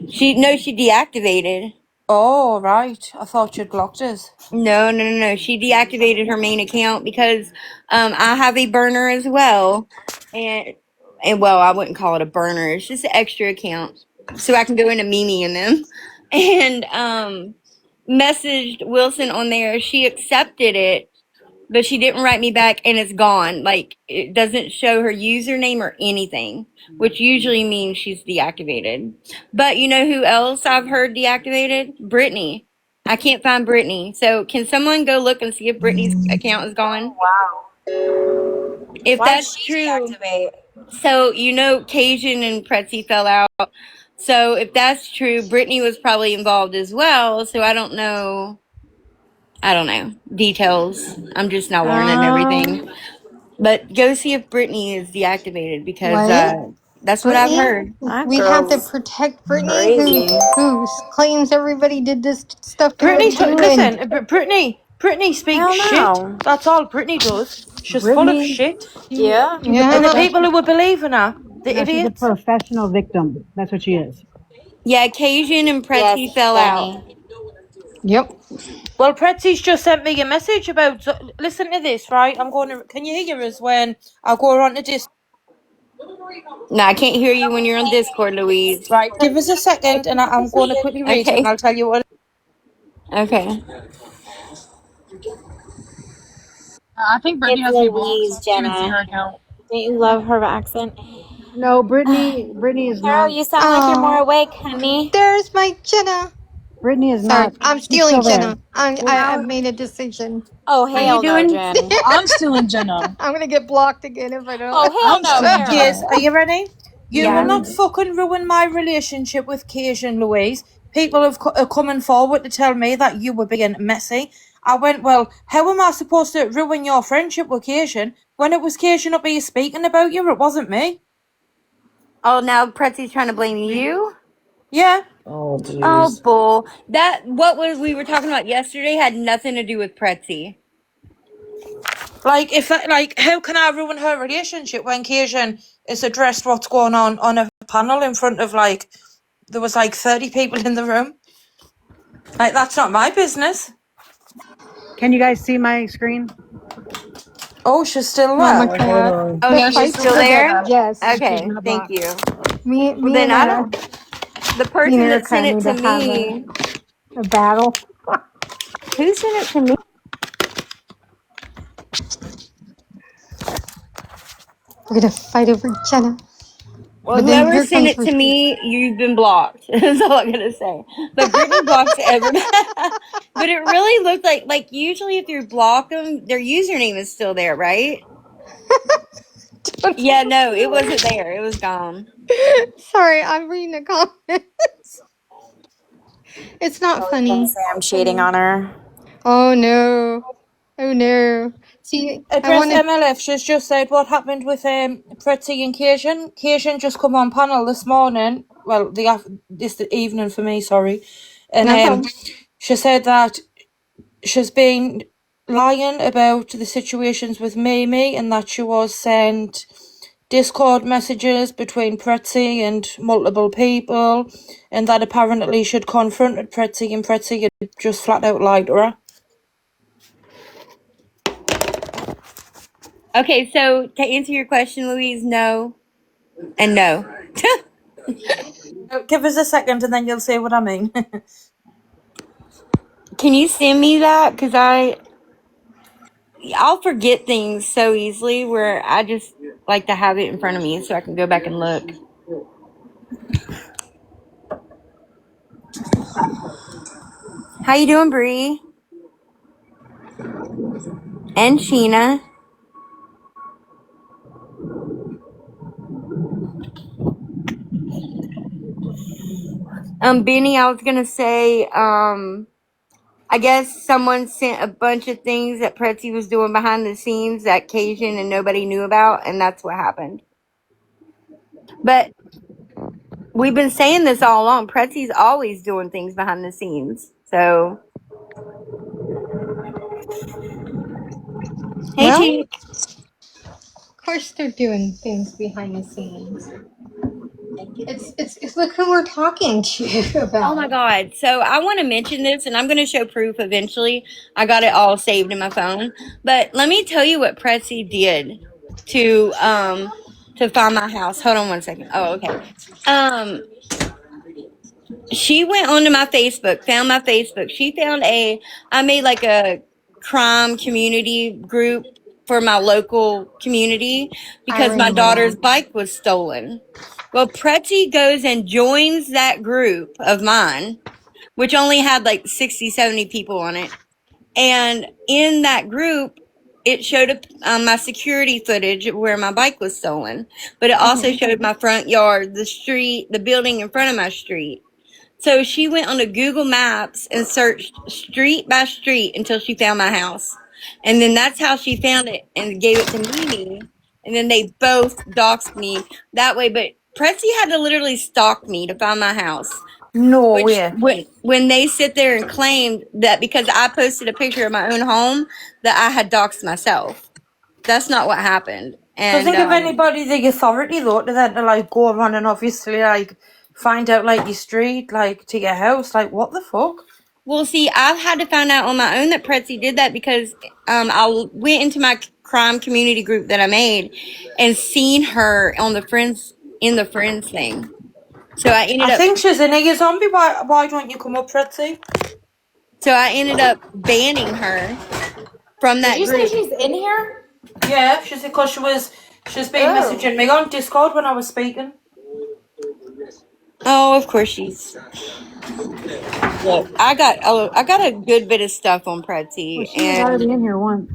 She deactivated. Oh, right. I thought you'd blocked us. No. She deactivated her main account because I have a burner as well, and well, I wouldn't call it a burner. It's just an extra account, so I can go into Mimi and them, and messaged Wilson on there. She accepted it, but she didn't write me back, and it's gone. Like it doesn't show her username or anything, which usually means she's deactivated. But you know who else I've heard deactivated? Brittany. I can't find Brittany. So can someone go look and see if Brittany's account is gone? If Why'd that's she true, deactivate? so Cajun and Pretzi fell out. So if that's true, Brittany was probably involved as well. So I don't know. I don't know details. I'm just now learning everything. But go see if Brittany is deactivated because What? that's what I've Brittany? heard. That We have to girl's protect Brittany, crazy. who claims everybody did this stuff to her Brittany, too, and listen, Brittany speaks Hell shit. no. That's all Brittany does. She's full of Brittany, shit. Yeah. she's a And the yeah. people professional. who were believing her, the No, she's a idiots. professional victim. That's what she is. Yeah, Cajun and Yes, Pretsy fell out. Jenny. Yep. Well, Pretzy's just sent me a message about. Listen to this, right? I'm going to. Can you hear us when I go on to this? No, I can't hear you when you're on Discord, Louise. Right, give us a second, and I'm going to quickly read it, and Okay. I'll tell you what. Okay. I think Brittany It's has me blocked, Louise, so she would see Jenna. her account. Don't you love her accent? No, Brittany is Carol, not. you sound like you're more Oh, awake, honey. there's my Jenna. Brittany is Sorry, not. I'm She's stealing still there. Jenna. I, Well, I, I've how made a decision. Oh, how you hell no, doing? Jen. I'm stealing Jenna. I'm gonna get blocked again if I Oh, don't. hell I'm no, stealing Carol. Yes, Jenna. are you ready? You will Yeah. not fucking ruin my relationship with Kate and Louise. People are coming forward to tell me that you were being messy. I went, well, how am I supposed to ruin your friendship with Cation when it was Cation up here speaking about you? It wasn't me. Oh, now Pretzy's trying to blame you? Yeah. Oh, Oh, jeez. bull. That, what was we were talking about yesterday had nothing to do with Pretzy. Like, if that, like, how can I ruin her relationship when Cation is addressed what's going on a panel in front of, like, there was like 30 people in the room? Like, that's not my business. Can you guys see my screen? Oh, she's still Oh my there. Oh, hold god. on. Oh, The yeah, she's fights still for the there? yes. She's Okay, not thank blocked. you. Me, Well, me then and I don't. The me and person that Erica sent it need to to have me. a battle. Who sent it to me? We're gonna fight over Jenna. Well, But then whoever here sent comes it her. to me, you've been blocked. That's all I'm gonna say. But Brittany blocks everybody. But it really looked like usually if you block them, their username is still there, right? Yeah, no, it wasn't there. It was gone. Sorry, I'm reading the comments. It's not Probably gonna funny. say I'm cheating on her. Oh no. Oh no. See, I Address wanted. MLF, she's just said what happened with Pretty and Cation. Cation just come on panel this morning. Well, this evening for me, sorry. And No problem. she said that she's been lying about the situations with Mimi and that she was sent Discord messages between Pretty and multiple people, and that apparently she'd confronted Pretty and Pretty had just flat out lied to her. Okay, so to answer your question, Louise, no and no. Give us a second and then you'll see what I mean. Can you send me that? Because I'll forget things so easily where I just like to have it in front of me so I can go back and look. How you doing, Bree? And Sheena. Benny, I was gonna say, I guess someone sent a bunch of things that Pretzi was doing behind the scenes that Cajun and nobody knew about, and that's what happened. But we've been saying this all along. Pretzi's always doing things behind the scenes. So, hey, Well, T. of course they're doing things behind the scenes. It's look who we're talking to Oh my about. God. So I want to mention this and I'm going to show proof eventually. I got it all saved in my phone. But let me tell you what Pretzi did to find my house. Hold on one second. Oh, okay. She went onto my Facebook, found my Facebook. She found I made like a crime community group for my local community I because my daughter's remember. bike was stolen. Well, Pretzi goes and joins that group of mine, which only had like 60, 70 people on it. And in that group, it showed my security footage where my bike was stolen, but it also showed my front yard, the street, the building in front of my street. So she went on to Google Maps and searched street by street until she found my house. And then that's how she found it and gave it to Mimi. And then they both doxed me that way. But Pressy had to literally stalk me to find my house. No Which way. when they sit there and claimed that because I posted a picture of my own home that I had doxed myself. That's not what happened. Does And it give anybody the authority though to then to like go around and obviously like find out like your street, like to your house? Like what the fuck? well, see, I've had to find out on my own that Pretsy did that because I went into my crime community group that I made and seen her on the friends thing. So I ended I up think she's in a zombie. Why don't you come up, Fritzy? banning her from Did that you say group. she's in here? Yeah, she's because she's been Oh. messaging me on Discord when I was speaking. Oh, of course she's. Look, I got a good bit of stuff on Well, Pretsy, she was already in here once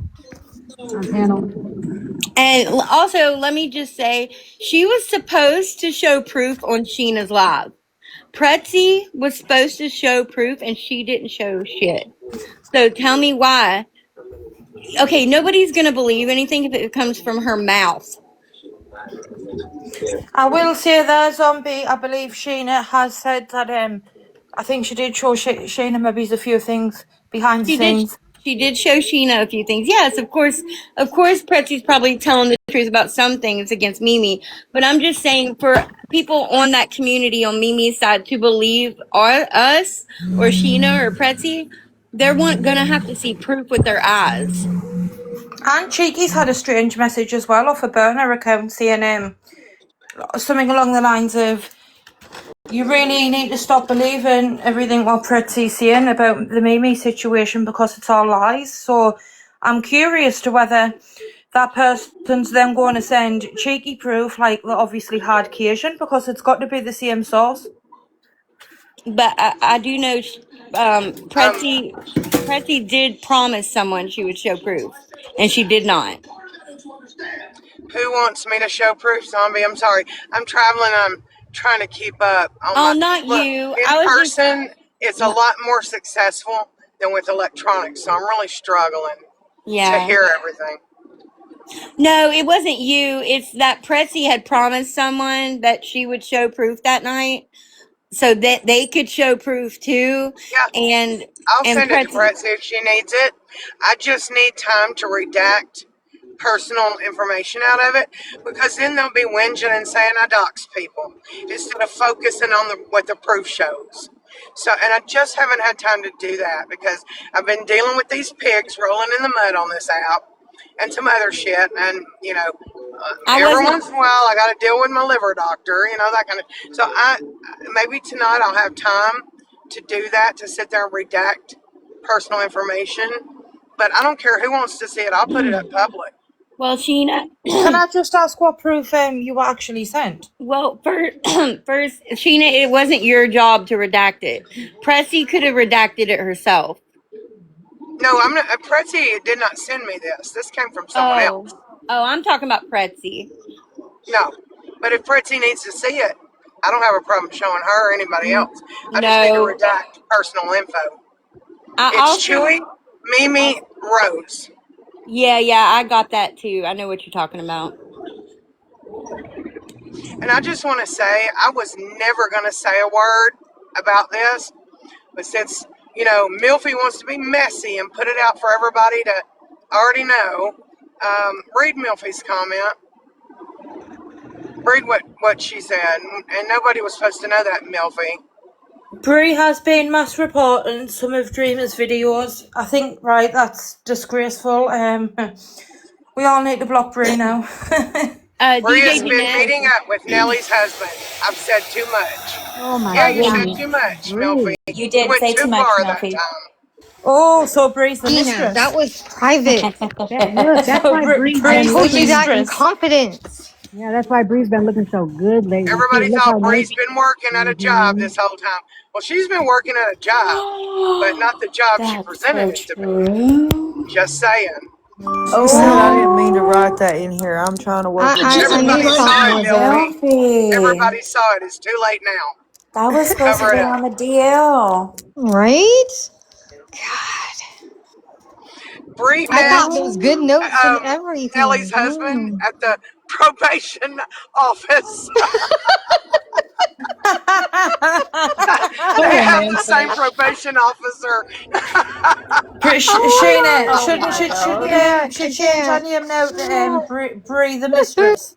on panel. and also let me just say she was supposed to show proof on Sheena's live. Pretsy was supposed to show proof, and she didn't show shit. So tell me why. Okay, nobody's gonna believe anything if it comes from her mouth. I will say that zombie. I believe Sheena has said that. I think she did show Sheena maybe a few things behind the She did. scenes. She did show Sheena a few things. Yes, of course. Of course, Pretzy's probably telling the truth about some things against Mimi. But I'm just saying, for people on that community on Mimi's side to believe us or Sheena or Pretsy, they're gonna have to see proof with their eyes. And Cheeky's had a strange message as well off a burner account saying something along the lines of, you really need to stop believing everything what Pretzy's saying about the Mimi situation because it's all lies. So I'm curious to whether that person's then going to send cheeky proof like they obviously had Cajun because it's got to be the same source. But I do know Um, Pretsy did promise someone she would show proof, and she did not. who wants me to show proof, zombie? I'm sorry. I'm traveling. I'm trying to keep up on Oh, my not look. you. In I was just. person, it's a lot more successful than with electronics, so I'm really struggling to Yeah. hear everything. No, it wasn't you. It's that Pretsy had promised someone that she would show proof that night, so that they could show proof too. Yeah, And I'll and send it to Pretsy. Betsy if she needs it. I just need time to redact personal information out of it because then they'll be whinging and saying I dox people instead of focusing on what the proof shows. So, and I just haven't had time to do that because I've been dealing with these pigs rolling in the mud on this app and some other shit. And, I every wasn't. once in a while I got to deal with my liver doctor, that kind of. So, maybe tonight I'll have time to do that, to sit there and redact personal information. But I don't care who wants to see it, I'll put it up public. Well, Sheena. Can I just ask what proof you were actually sent? Well, first, Sheena, it wasn't your job to redact it. Pressy could have redacted it herself. No, I'm not. Pretzi did not send me this. This came from someone Oh, else. I'm talking about Pretsy. No, but if Pretzi needs to see it, I don't have a problem showing her or anybody else. I just need to No, redact personal info. I It's also. Chewy, Mimi, Rose. Yeah, I got that too. I know what you're talking about. And I just want to say, I was never going to say a word about this, but since, Milfy wants to be messy and put it out for everybody to already know, read Milfy's comment. Read what she said, and nobody was supposed to know that, Milfy. Brie has been mass reporting some of Dreamer's videos. I think, right, that's disgraceful. We all need to block Brie now. Bree DJ has been Jeanette. meeting up with Nellie's husband. I've said too much. Oh my Yeah, Oh you yeah, said goodness. too much, Milfy. Bree. you You did went say too too much, far that Milfy. time. Oh, so Bree's the Tina, that mistress. was private. Look, that's So why Bree's I been Bree's the told you looking. that in mistress. confidence. Yeah, that's why Bree's been looking so good lately too. Everybody Look how thought nice. Bree's been working at a job Hmm. this whole time. Well, she's been working at a job, but not the job she That's presented so it to be. true. Just saying. She said I didn't mean to Oh, write that in here. I'm trying to work with I Dreamer. knew Everybody something saw it, was up. Milfy. Milfy. Everybody saw it. It's too late now. That was supposed to Cover it be up. on the DL. Right? God. Bree I met got those good notes and Nellie's everything. husband Mm. at the probation office. So They have the same romantic. probation officer. Sheena, Oh my gosh. should change her name now to Bree the Mistress.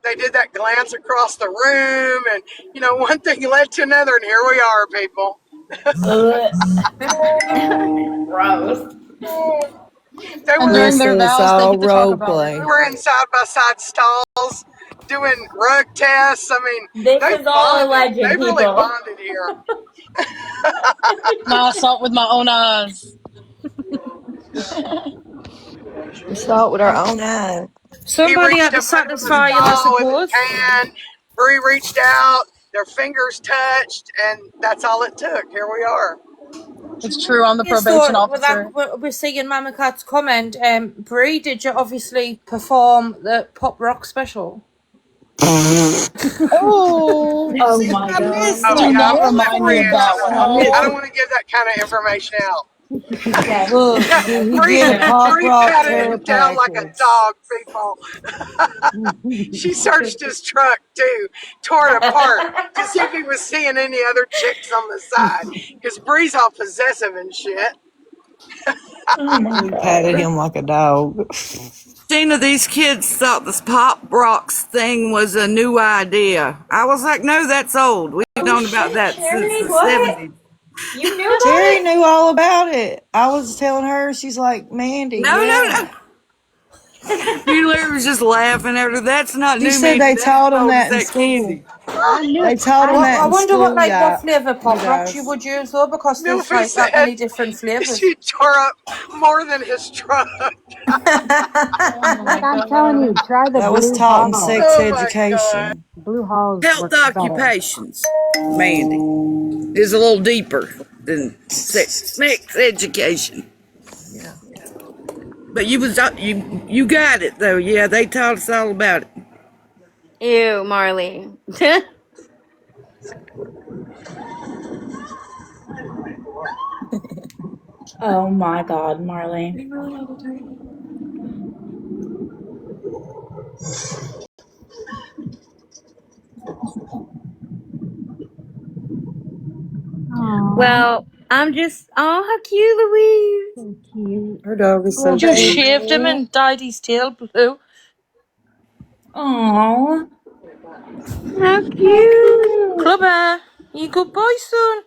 They did that glance across the room, and one thing led to another, and here we are, people. Ugh. Gross. They And were during This their is vows, they all get to talk role about it. we play. were in side by side stalls doing rug tests. I mean, This they is all bonded. alleged, They really people. bonded here. Now I saw it with my own eyes. We saw it with our own eyes. He Somebody reached had to up under the satisfy him, I stall with his suppose. hand. Bree reached out. Their fingers touched, and that's all it took. Here we are. It's true. I'm the Yes, probation so with that, officer. we're seeing Mama Cat's comment. Brie, did you obviously perform the pop rock special? Oh, Oh my I god. missed Oh do it. no, not we'll let remind Bree me of answer that that one. one. I I missed don't it. Oh, want to give that kind of information out. Okay. Look, did he get a pop Bree rock patted care him down like a package? dog, people. She searched his truck too, tore it apart to see if he was seeing any other chicks on the side. Because Bree's all possessive and shit. Oh my He patted god. him like a dog. Sheena, these kids thought this pop rocks thing was a new idea. I was like, no, that's old. We've Oh known about shit, that since Sherry, the what? 70s. You knew about Terry it? knew all about it. I was telling her, she's like, Mandy, No, no, no. yeah. You was just laughing at her. That's not She new, said Mandy. they That's taught as him old as that in that school. candy. I knew They taught him I that I in wonder school, what yeah, flavour you pop rocks you guys. would use though, because there's Milfy like that many said different flavours. she tore up more than his truck. oh look, my I'm telling god. you, try the That was blue taught in hall. sex Oh my God. education. Blue halls Health works better. occupations, Mandy, is a little deeper than sex education. Yeah. But you got it though. Yeah, they taught us all about it. Ew, Marley. Oh my god, Marley. Aw, Well, I'm just, oh, how cute, Louise. so cute. Her dog is Poor so Just cute. shaved him baby. and dyed his tail blue. Aww. How How cute. cute. Clubber, you good boy, son.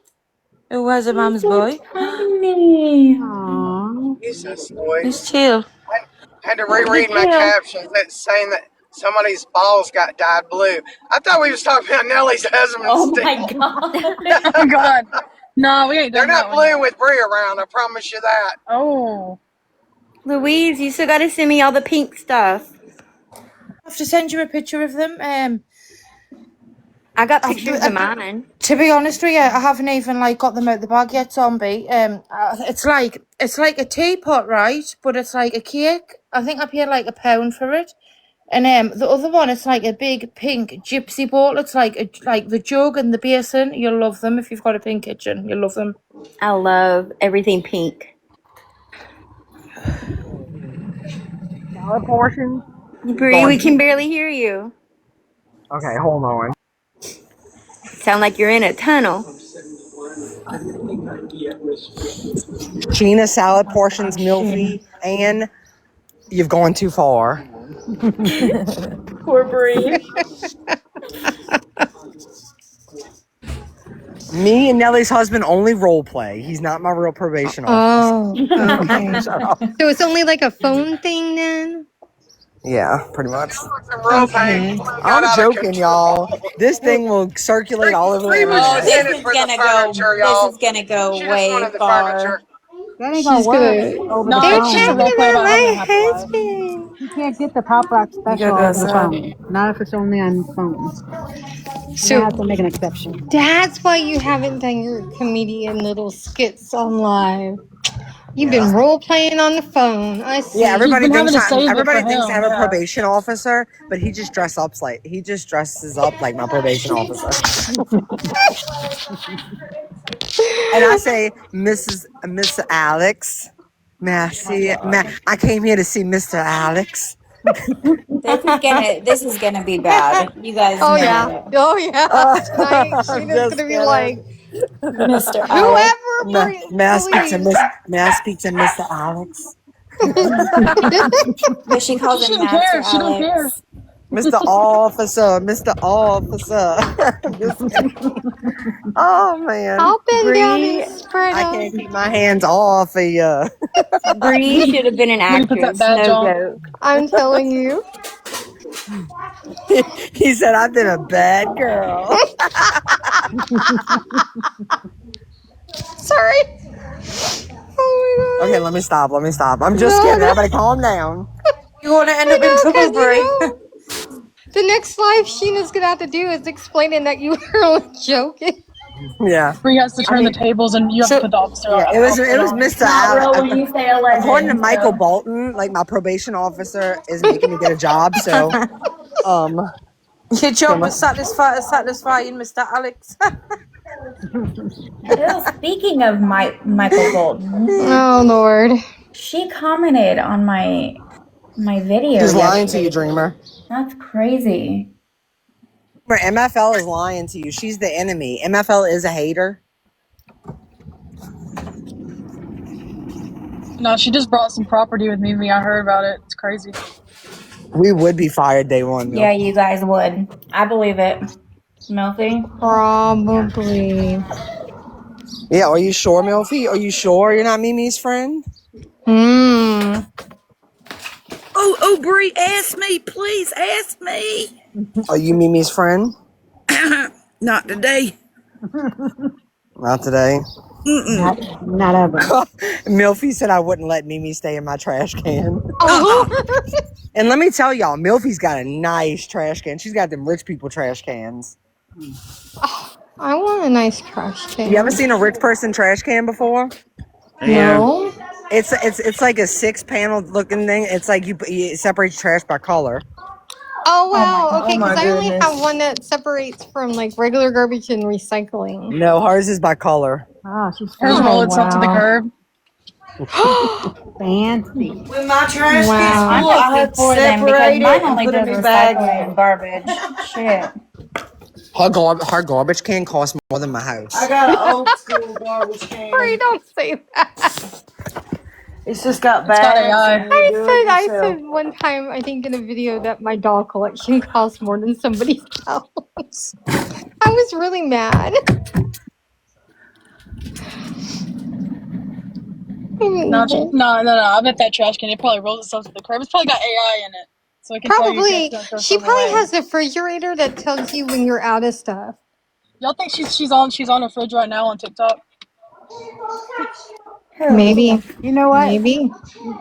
Who has a He's mum's so boy? tiny. Aw. He's so sweet. His tail. Had to The reread my tail. captions that's saying that somebody's balls got dyed blue. I thought we was talking about Nellie's husband Oh my still. god. Oh god. No, we ain't They're done that not one blue yet. with Brie around, I promise you that. Oh. Louise, you still gotta send me all the pink stuff. I have to send you a picture of them. I got I've, pictures of mine. to be honest with you, I haven't even like got them out the bag yet, zombie. It's like a teapot, right? But it's like a cake. I think I paid like £1 for it. And the other one, it's like a big pink gypsy bottle. It's like the jug and the basin. You'll love them if you've got a pink kitchen. You'll love them. I love everything pink. Salad portions. Bree, Going we can to. barely hear you. Okay, hold on. Sound like you're in a tunnel. Sheena salad portions, Gosh, Sheena. Milfy, and you've gone too far. Poor Brie. Me and Nellie's husband only role play. He's not my real probation officer. Oh, okay. Shut up. So it's only like a phone thing then? Yeah, pretty much. Sounds like some role playing Okay. got I'm out of joking, y'all. control. This thing will circulate all over the Bree was Oh, internet. just this in it is for the gonna go. furniture, This y'all. is gonna go She just way wanted the far. furniture. That ain't gonna She's work gonna. over the No, They're it's just a phone. role talking play about about having a my happy life. husband. You can't get the Pop Rock You gotta special go over the outside. phone. Not if it's only on phone. You're gonna So have to make an exception. that's why you haven't done your comedian little skits on live. You've Yeah. been role playing on the phone. I Yeah, see. She's everybody been having thinks to save it for everybody thinks I him. have a Yeah. probation officer, but he just dresses up like my probation officer. And I say, Mr. Alex, may I Oh my see it? god. I came here to see Mr. Alex. This is gonna be bad. You guys Oh know yeah. it. Oh yeah. Tonight I'm Sheena's just gonna be kidding. like, Mr. Alex. whoever May I speak to believes. Mr. Alex? But she She calls him shouldn't Master care. She don't care. Alex. Mr. Officer, Mr. Officer. I'm just kidding. Oh man. I'll bend down and Bree spread I them. can't keep my hands off of you. Bree should have been an When he puts that actress. badge No on. joke. I'm telling you. He said, I've been a bad girl. Sorry. Okay, Oh let me stop. Let me stop. I'm my god. just No, kidding. no. Everybody calm down. You want to end I up in know, trouble, because Brie? the next live Sheena's gonna have to do is explaining that you were only joking. Yeah. Bree has to I turn the mean, tables and you have to So put the officer yeah, it outfit was on. Mr. Not Al. real when you say a According to legend, Michael so Bolton, like my probation officer is making me get a job. So, um, your so job my, was satisfying, Mr. Alex. oh, speaking of Michael Bolton, Oh Lord. she commented on my video she's lying to you, yesterday. Dreamer. That's crazy. MFL is lying to you. She's the enemy. MFL is a hater. No, she just brought some property with Mimi. I heard about it. It's crazy. We would be fired day one, Yeah, Milk. you guys would. I believe it. Milfy? Probably. Yeah, are you sure, Milfy? Are you sure you're not Mimi's friend? Hmm. Oh, Bree, ask me, please, ask me. Are you Mimi's friend? Not today. Not today. Mm-mm. Not ever. Milfy said I wouldn't let Mimi stay in my trash can. Oh. And let me tell y'all, Milfy's got a nice trash can. She's got them rich people trash cans. Oh, I want a nice trash You ever can. seen a rich person trash can before? Yeah. No. It's like a 6-panel looking thing. It's like you separate trash by color. Oh Oh my wow. Oh Okay, because my I only have goodness. one that separates from like regular garbage and recycling. No, hers is by color. Oh, she's Hers Oh roll fancy. itself to the wow. curb. Fancy. When my trash gets Wow. I full, I might be have to for them because separate mine it and only put it does in a bag. recycling and garbage. Shit. Her garbage can costs more than my I house. got an old school garbage Sorry, can. don't say that. It's just got It's got bags AI. and you do it I yourself. said one time, I think in a video, that my doll collection costs more than somebody's house. I was really mad. I'm No, evil. no. I bet that trash can, it probably rolls itself to the curb. It's probably got AI in it. So it can tell you if you're Probably, going to throw she something probably away. has a refrigerator that tells you when you're out of stuff. Y'all think she's on her fridge right now on TikTok? Who? Maybe. You know what? Maybe.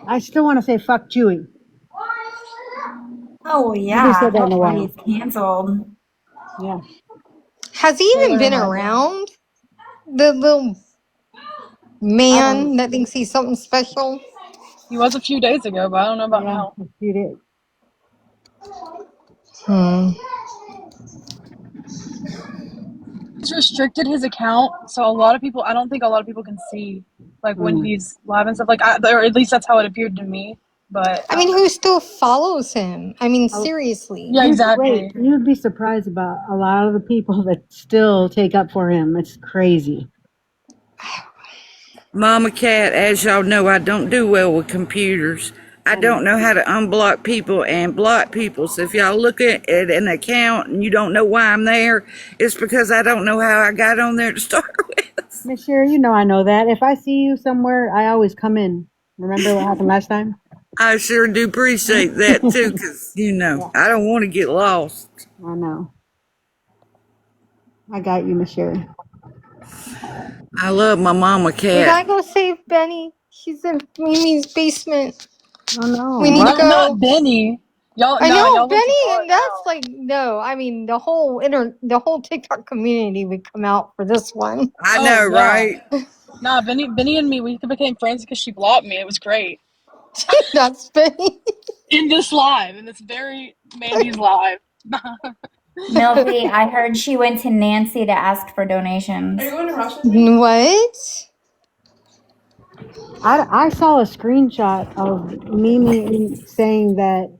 I still want to say fuck Chewy. Oh I haven't yeah. said that in a Hopefully while. he's canceled. Yeah. Has he even Taylor been reminds me. around? The little I don't. man that thinks he's something special? He was a few days ago, but I don't know about Yeah, now. a few days. Hmm. He's restricted his account, so I don't think a lot of people can see like when Mm. he's live and stuff. Or at least that's how it appeared to me. But I I don't mean, know. who still follows him? I mean, Oh, seriously. Yeah, exactly. you'd be surprised about a lot of the people that still take up for him. It's crazy. Mama Cat, as y'all know, I don't do well with computers. I I know. don't know how to unblock people and block people. So if y'all look at an account and you don't know why I'm there, it's because I don't know how I got on there to start with. Miss Sherry, I know that. If I see you somewhere, I always come in. Remember what happened last time? I sure do appreciate that too, because, Yeah, I don't want to get lost. I know. I got you, Miss Sherry. I love my Mama We Cat. gotta go save Benny. She's in Mimi's basement. Oh We no. need to Not What? go. not Benny. I know Y'all went too Benny, far and that's now. like no. I mean, the whole TikTok community would come out for this one. I Oh know, yeah. right? Nah, Benny and me, we became friends because she blocked me. It was great. That's Benny. In this very Mandy's live. Milty, I heard she went to Nancy to ask for donations. What? I saw a screenshot of Mimi saying that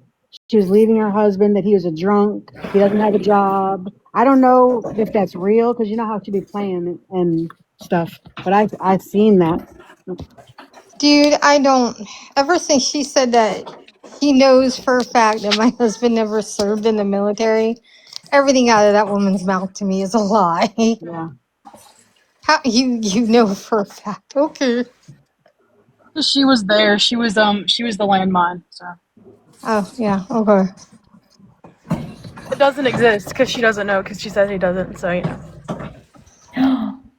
she was leaving her husband, that he was a drunk, he doesn't have a job. I don't know if that's real because you know how she be playing and stuff. But I've seen that. Dude, I don't. Ever since she said that he knows for a fact that my husband never served in the military, everything out of that woman's mouth to me is a lie. Yeah. How you know for a fact? Okay. She was there. She was the landmine. So Oh yeah. Okay. it doesn't exist because she doesn't know because she says he doesn't. So you know.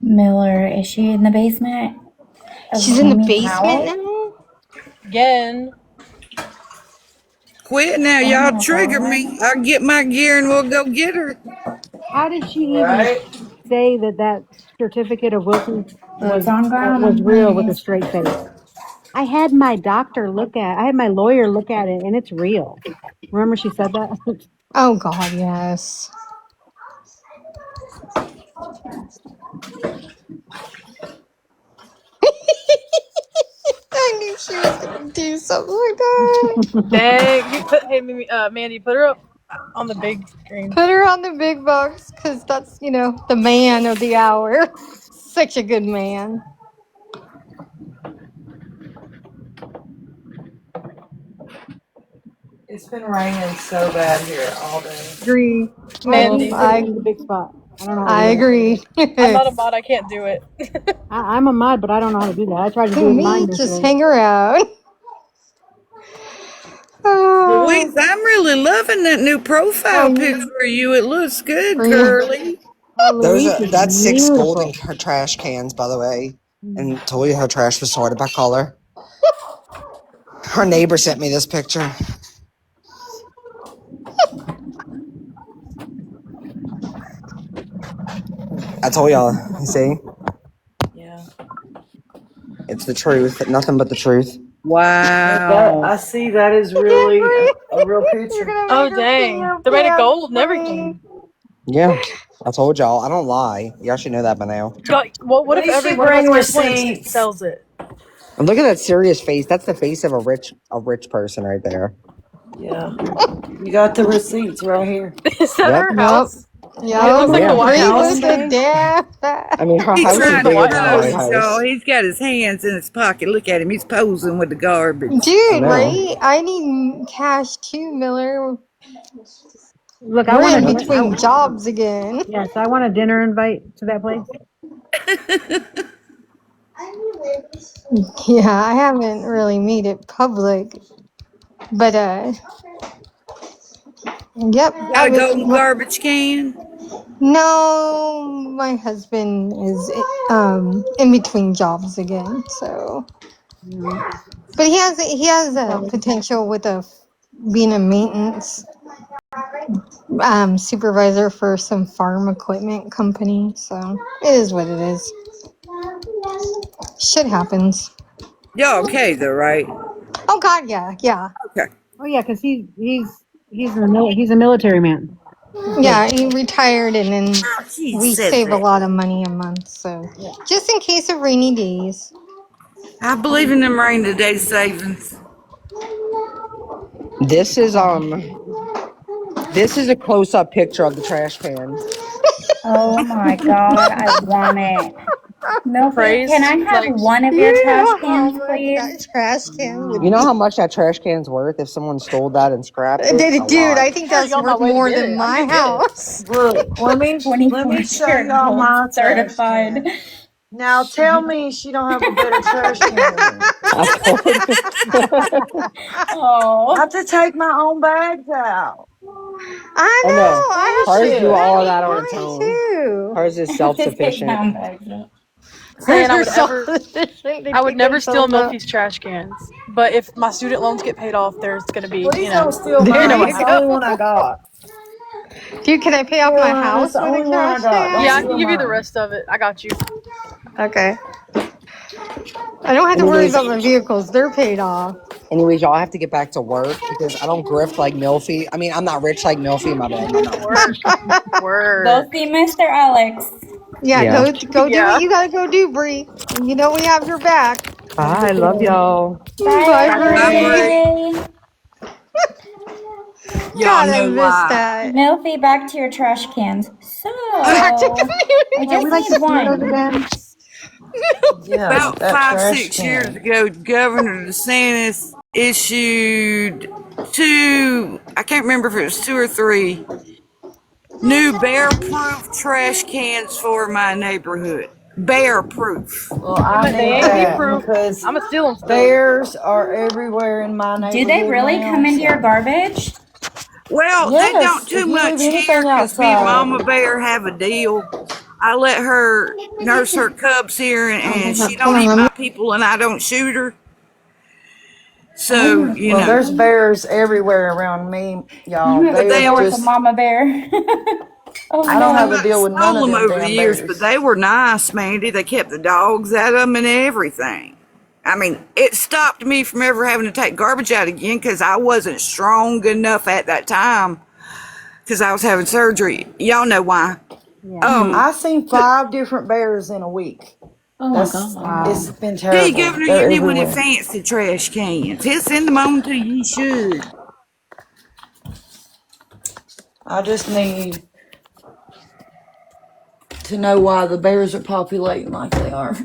Miller, is she in the basement of She's in the Mimi's basement house? now. Again. Quit now, Oh y'all my trigger god. me. I'll get my gear and we'll go get her. How did she even Right? say that that certificate of Wilson Boots on was ground, real with a please. straight face? I had my I had my lawyer look at it, and it's real. Remember, she said that. Oh God, yes. I knew she was gonna do something like that. Dang. Hey, Mandy, put her up on the big screen. Put her on the big box because that's the man of the hour. Such a good man. It's been raining so bad here all day. Agree. I need to Mandy. put her in the big spot. I don't know how to I do agree. I'm not a mod. I can't do it. that. I'm a mod, but I don't know how to do that. I tried to do it with mine Me, just yesterday. hang around. Louise, I'm really loving that new I profile picture know. of you. It looks good, Yeah. curly. Oh, Those Louise are is that's 6 golden beautiful. trash cans, by the way. And told you her trash was sorted by color. Her neighbor sent me this picture. I told y'all. You see, Yeah. it's the truth. Nothing but the truth. That Wow. I see that is Again, really Bree. a real You're picture. gonna Oh make her pee dang. her They made it pants, gold and Bree. everything. Yeah, I told y'all. I don't lie. Y'all should know that by now. What At if least every you one of us bring gets one and receipts. sells it? And look at that serious face. That's the face of a rich person right there. Yeah. You got the receipts right here. Is that Yep. her Yep. house? It Yep. looks like the Yeah. White Is Bree that what House. I'm was a saying? damn I mean, her He Looks house like is trying the to bigger White than the show White House. us, y'all. House. He's got his hands in his pocket. Look at him. He's posing with the garbage. I dude, know. right? I need cash too, Miller. Look, I We're want in Yep. between jobs again. yes, I want a dinner invite to that place. Yeah, I haven't really made it public, but yep. Got a golden garbage can? No, my husband is in between jobs again, so. No. But he has a Sorry. potential with being a maintenance supervisor for some farm equipment company. So it is what it is. Shit happens. Y'all okay though, right? Oh God, yeah, yeah, Okay. Oh yeah, because he's a military man. He's good. yeah. He retired, and then He we says save a that. lot of money a month. So Yeah. just in case of rainy days. I believe in them rainy day savings. This is This is a close-up picture of the trash can. Oh my god, I want it. Milky, can Praise. I have Like, one of your You trash know how cans, much please? that trash can would You know be. how much that trash can's worth if someone stole that and scrapped it? A Dude, lot. I think I'm already that's on my worth way to more get than it. I'm my gonna get it. house. Look, let 24 me show karat y'all gold my trash certified. can. Now tell me she don't have a better trash can than me. I told you. I Oh, have to take my own bags out. I Oh no. know. Hers do Bullshit. I all of that need on its mine own. too. Hers is to take self-sufficient. down bags up. Saying Hers are self-sufficient to I would keep never steal themselves up. Milky's trash cans. But if my student loans get paid off, there's gonna be, Please don't steal you're gonna know mine. what It's the happened. only one I go. got. Dude, can I pay off my Carolina, it's house the with a only one I trash got. Don't Yeah, I can? can steal give you the mine. rest of it. I got you. Okay. I don't have I to mean, worry there's about my vehicles. They're paid off. Anyways, y'all have to get back to work because I don't grift like Milfy. I mean, I'm not rich like Milfy. My bad. My bad. Work. Go Work. see Mr. Alex. Yeah, Yeah. go do what Yeah. you gotta go do, Bree. You know we have your back. Bye. Love y'all. Bye, Bye, Bye, Bye, Bree. Bree. Bree. everybody. Y'all God, I know missed why. that. Milfy, back to your trash cans. So, Back to I Yeah, just we like need to see those one. again. Yeah, About that five, trash 6 years can. ago, Governor DeSantis issued two, I can't remember if it was two or three, new bear proof trash cans for my neighborhood. Bear proof. Well, I They need ain't bee that proof. because I'ma steal them still. bears are everywhere in my Do they neighborhood really come now. into your So, garbage? Well, they don't yes, too if you leave much here anything because me and outside, Mama Bear have a deal. I let her nurse her cubs here, and she Hold don't on, eat let my me. people, and I don't shoot her. So, Oh, you well, know, there's bears everywhere around me, you y'all. have a but They are they deal with the only, just, mama bear. Oh I don't I have a no. deal with none stole of them them over the damn years, but bears. they were nice, Mandy. They kept the dogs at them and everything. I mean, it stopped me from ever having to take garbage out again because I wasn't strong enough at that time because I was having surgery. Y'all know why. Yeah. I seen To, 5 different bears in a week. Oh my That's Wow. It's god. been tell you, terrible. Governor, you They're need one of them everywhere. fancy trash cans. He'll send them on to you. You should. I just need to know why the bears are populating like they are.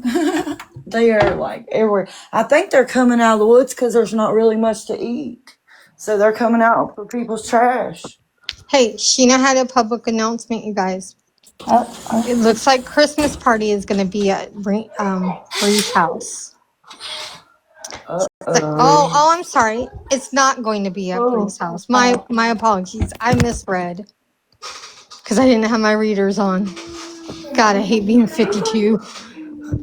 They are like everywhere. I think they're coming out of the woods because there's not really much to eat. So they're coming out for people's trash. Hey, Sheena had a public announcement, you guys. It Oh, looks like Christmas party is gonna be at Bree's house. So, Uh-oh. I'm sorry. It's not going to be at Oh. Bree's house. My apologies. I misread because I didn't have my readers on. God, I hate being 52.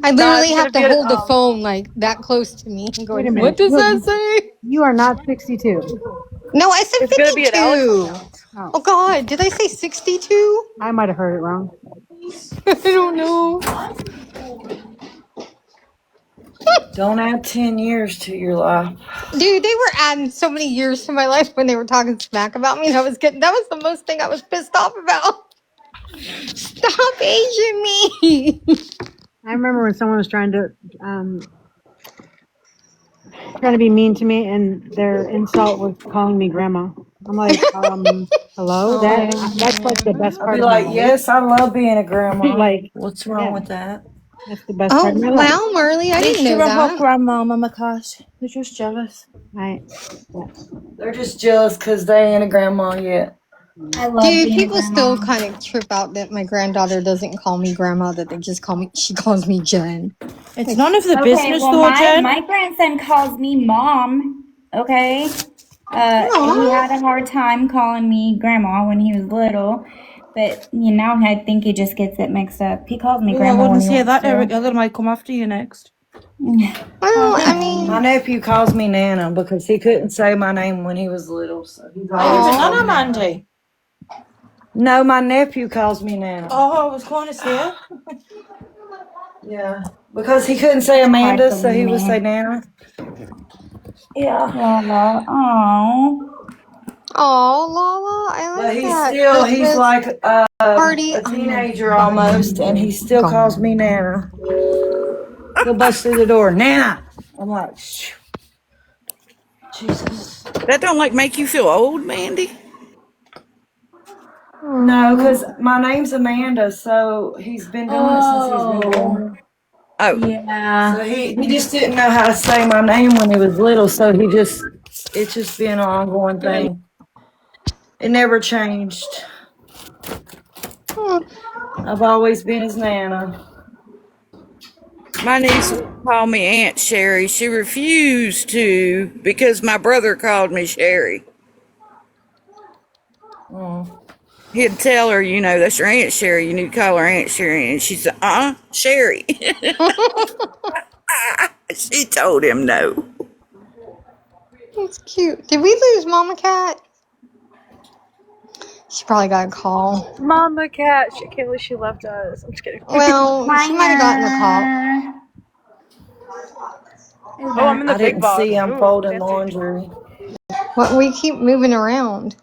I Nah, literally it's have gonna to be at hold the phone like that close to me and Wait going, a what minute. does that say? You are not 62. No, I said it's gonna be at Alex's 52. house. Oh, Oh God, did I say 62? I might have heard it wrong. I don't know. Don't add 10 years to your life. Dude, they were adding so many years to my life when they were talking smack about me. And that was the most thing I was pissed off about. Stop aging me. I remember when someone was trying to be mean to me, and their insult was calling me grandma. I'm like, hello. That's like the best I'll be part of my like, life. yes, I love being a grandma. Like, What's wrong yeah, with that? that's the best part Oh, of my life. wow, Marley, I At didn't least know you're a hot that. grandma, Mama Cass. They're just jealous. I yeah. They're just jealous because they ain't a grandma yet. I love Dude, being a people still grandma. kind of trip out that my granddaughter doesn't call me grandma, that they just she calls me Jen. It's Like, none of the Okay, business well though, Jen. my grandson calls me mom. Okay. He aw. had a hard time calling me grandma when he was little, but now I think he just gets it mixed up. He calls me Oh, I grandma when wouldn't he say wants that, to. Erica. They might come after you next. Well, I My mean, nephew calls me Nana because he couldn't say my name when he was little, so he's Are you always the called aw. Nana me Nana. Mandy? No, my nephew calls me Nana. Oh, I was going to say. Yeah, because he couldn't say Hi, Amanda, so he would say Selena. Nana. Yeah, Lala. Aww. Oh, Lala, I but like that. Does he's this like party? a I'm gonna teenager find almost, and he you. still calls me Gone. Nana. He'll bust through the door, Nana. I'm like, "Shh, Jesus. That don't like make you feel old, Mandy? No, Aw. because my name's Amanda, so he's been doing it since he's been Oh, born. Oh, So yeah. he just didn't know how to say my name when he was little, so it's just been an ongoing thing. It never changed. Oh, I've always been his Nana. my niece would call me Aunt Sherry. She refused to because my brother called me Sherry. Mm. He'd tell her, that's your Aunt Sherry. You need to call her Aunt Sherry. And she said, Sherry. She told him no. that's cute. Did we lose Mama Cat? She probably got a call. Mama cat. She can't believe she left us. I'm just kidding. Well, she might have gotten a call. Minor. Oh, I'm in the I big didn't see box. him Ooh, folding fancy. laundry. What we keep moving around.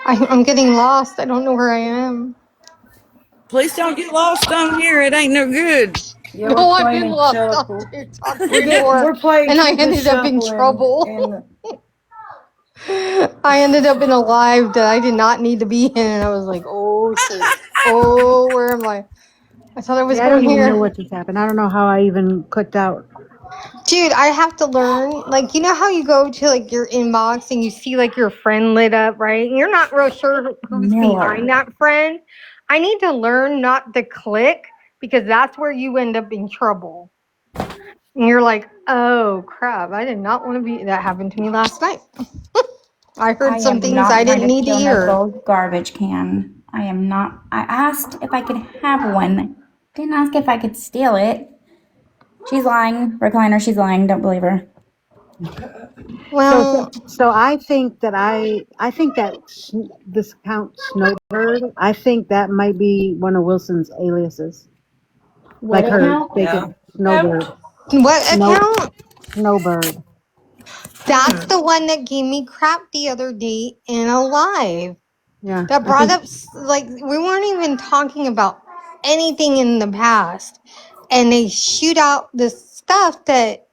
I'm getting lost. I don't know where I am. Please don't get lost on here. It ain't no good. Yeah, we're No, I've been playing lost on shuffle. TikTok before, We're playing and I keep it ended up in shuffling trouble. and I ended up in a live that I did not need to be in, and I was like, "Oh shit! Oh, where am I?" I thought I was Yeah, I going don't even know here. what just happened. I don't know how I even clicked out. Dude, I have to learn. Like, you know how you go to like your inbox and you see like your friend lit up, right? And you're not real sure who's behind Miller. that friend. I need to learn not to click because that's where you end up in trouble. And you're like, oh crap, I did not want to be. That happened to me last night. I I heard some am things not I trying didn't to need to steal hear. Nicole's garbage can. I am not. I asked if I could have one. Didn't ask if I could steal it. She's lying. Recliner, she's lying. Don't believe her. So, Well, so I think that this account Snowbird. I think that might be one of Wilson's aliases, What like her account? fake yeah. Snowbird. what Snow account? Snowbird. That's the one that gave me crap the other day in a live. Yeah, That I brought think up, like, we weren't even talking about anything in the past. And they shoot out this stuff that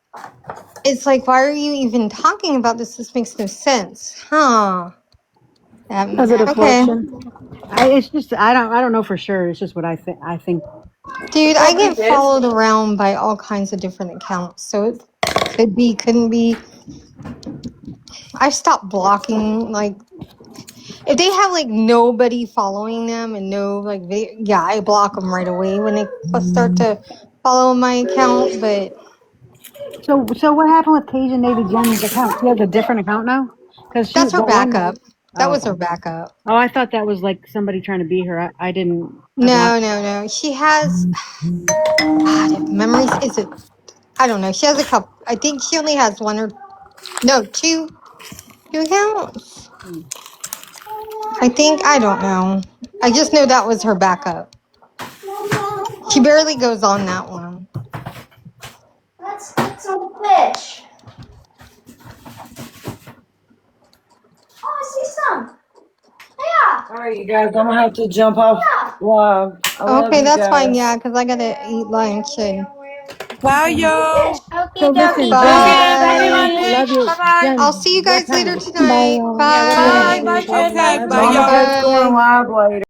it's like, why are you even talking about this? This makes no sense. Huh. because of the Okay. collection. It's just I don't know for sure. It's just what I think. I think Dude, I Could be get this. followed around by all kinds of different accounts. So it could be, couldn't be. I stopped blocking. Like, if they have like nobody following them and no like, yeah, I block them right away when they start to follow my account. But so. So what happened with Cajun Navy Jen's account? She has a different account now because she that's her that one. backup. That Oh, was her okay. backup. Oh, I thought that was like somebody trying to be her. I didn't. I No, blocked. no, no. She has God, memories. Is it? I don't know. She has a couple. I think she only has one or no two accounts. I think I don't know. I just know that was her backup. She barely goes on that one. Let's get some fish. Oh, I see some. Yeah, All right, you guys, I'm gonna have to jump off yeah. live. I love Okay, you that's fine. guys. Yeah, because I gotta eat lunch and Bye, Some fish. y'all. Okie So listen, dokie. Love Jen. you. Love you, bye. Love Monday. you, Bye bye. I'll Jen. see you What guys later time? tonight. Yeah, we'll see you later. Bye. Bye, Jen. Okay, Okay, as bye, long as y'all. it's going Bye. live later.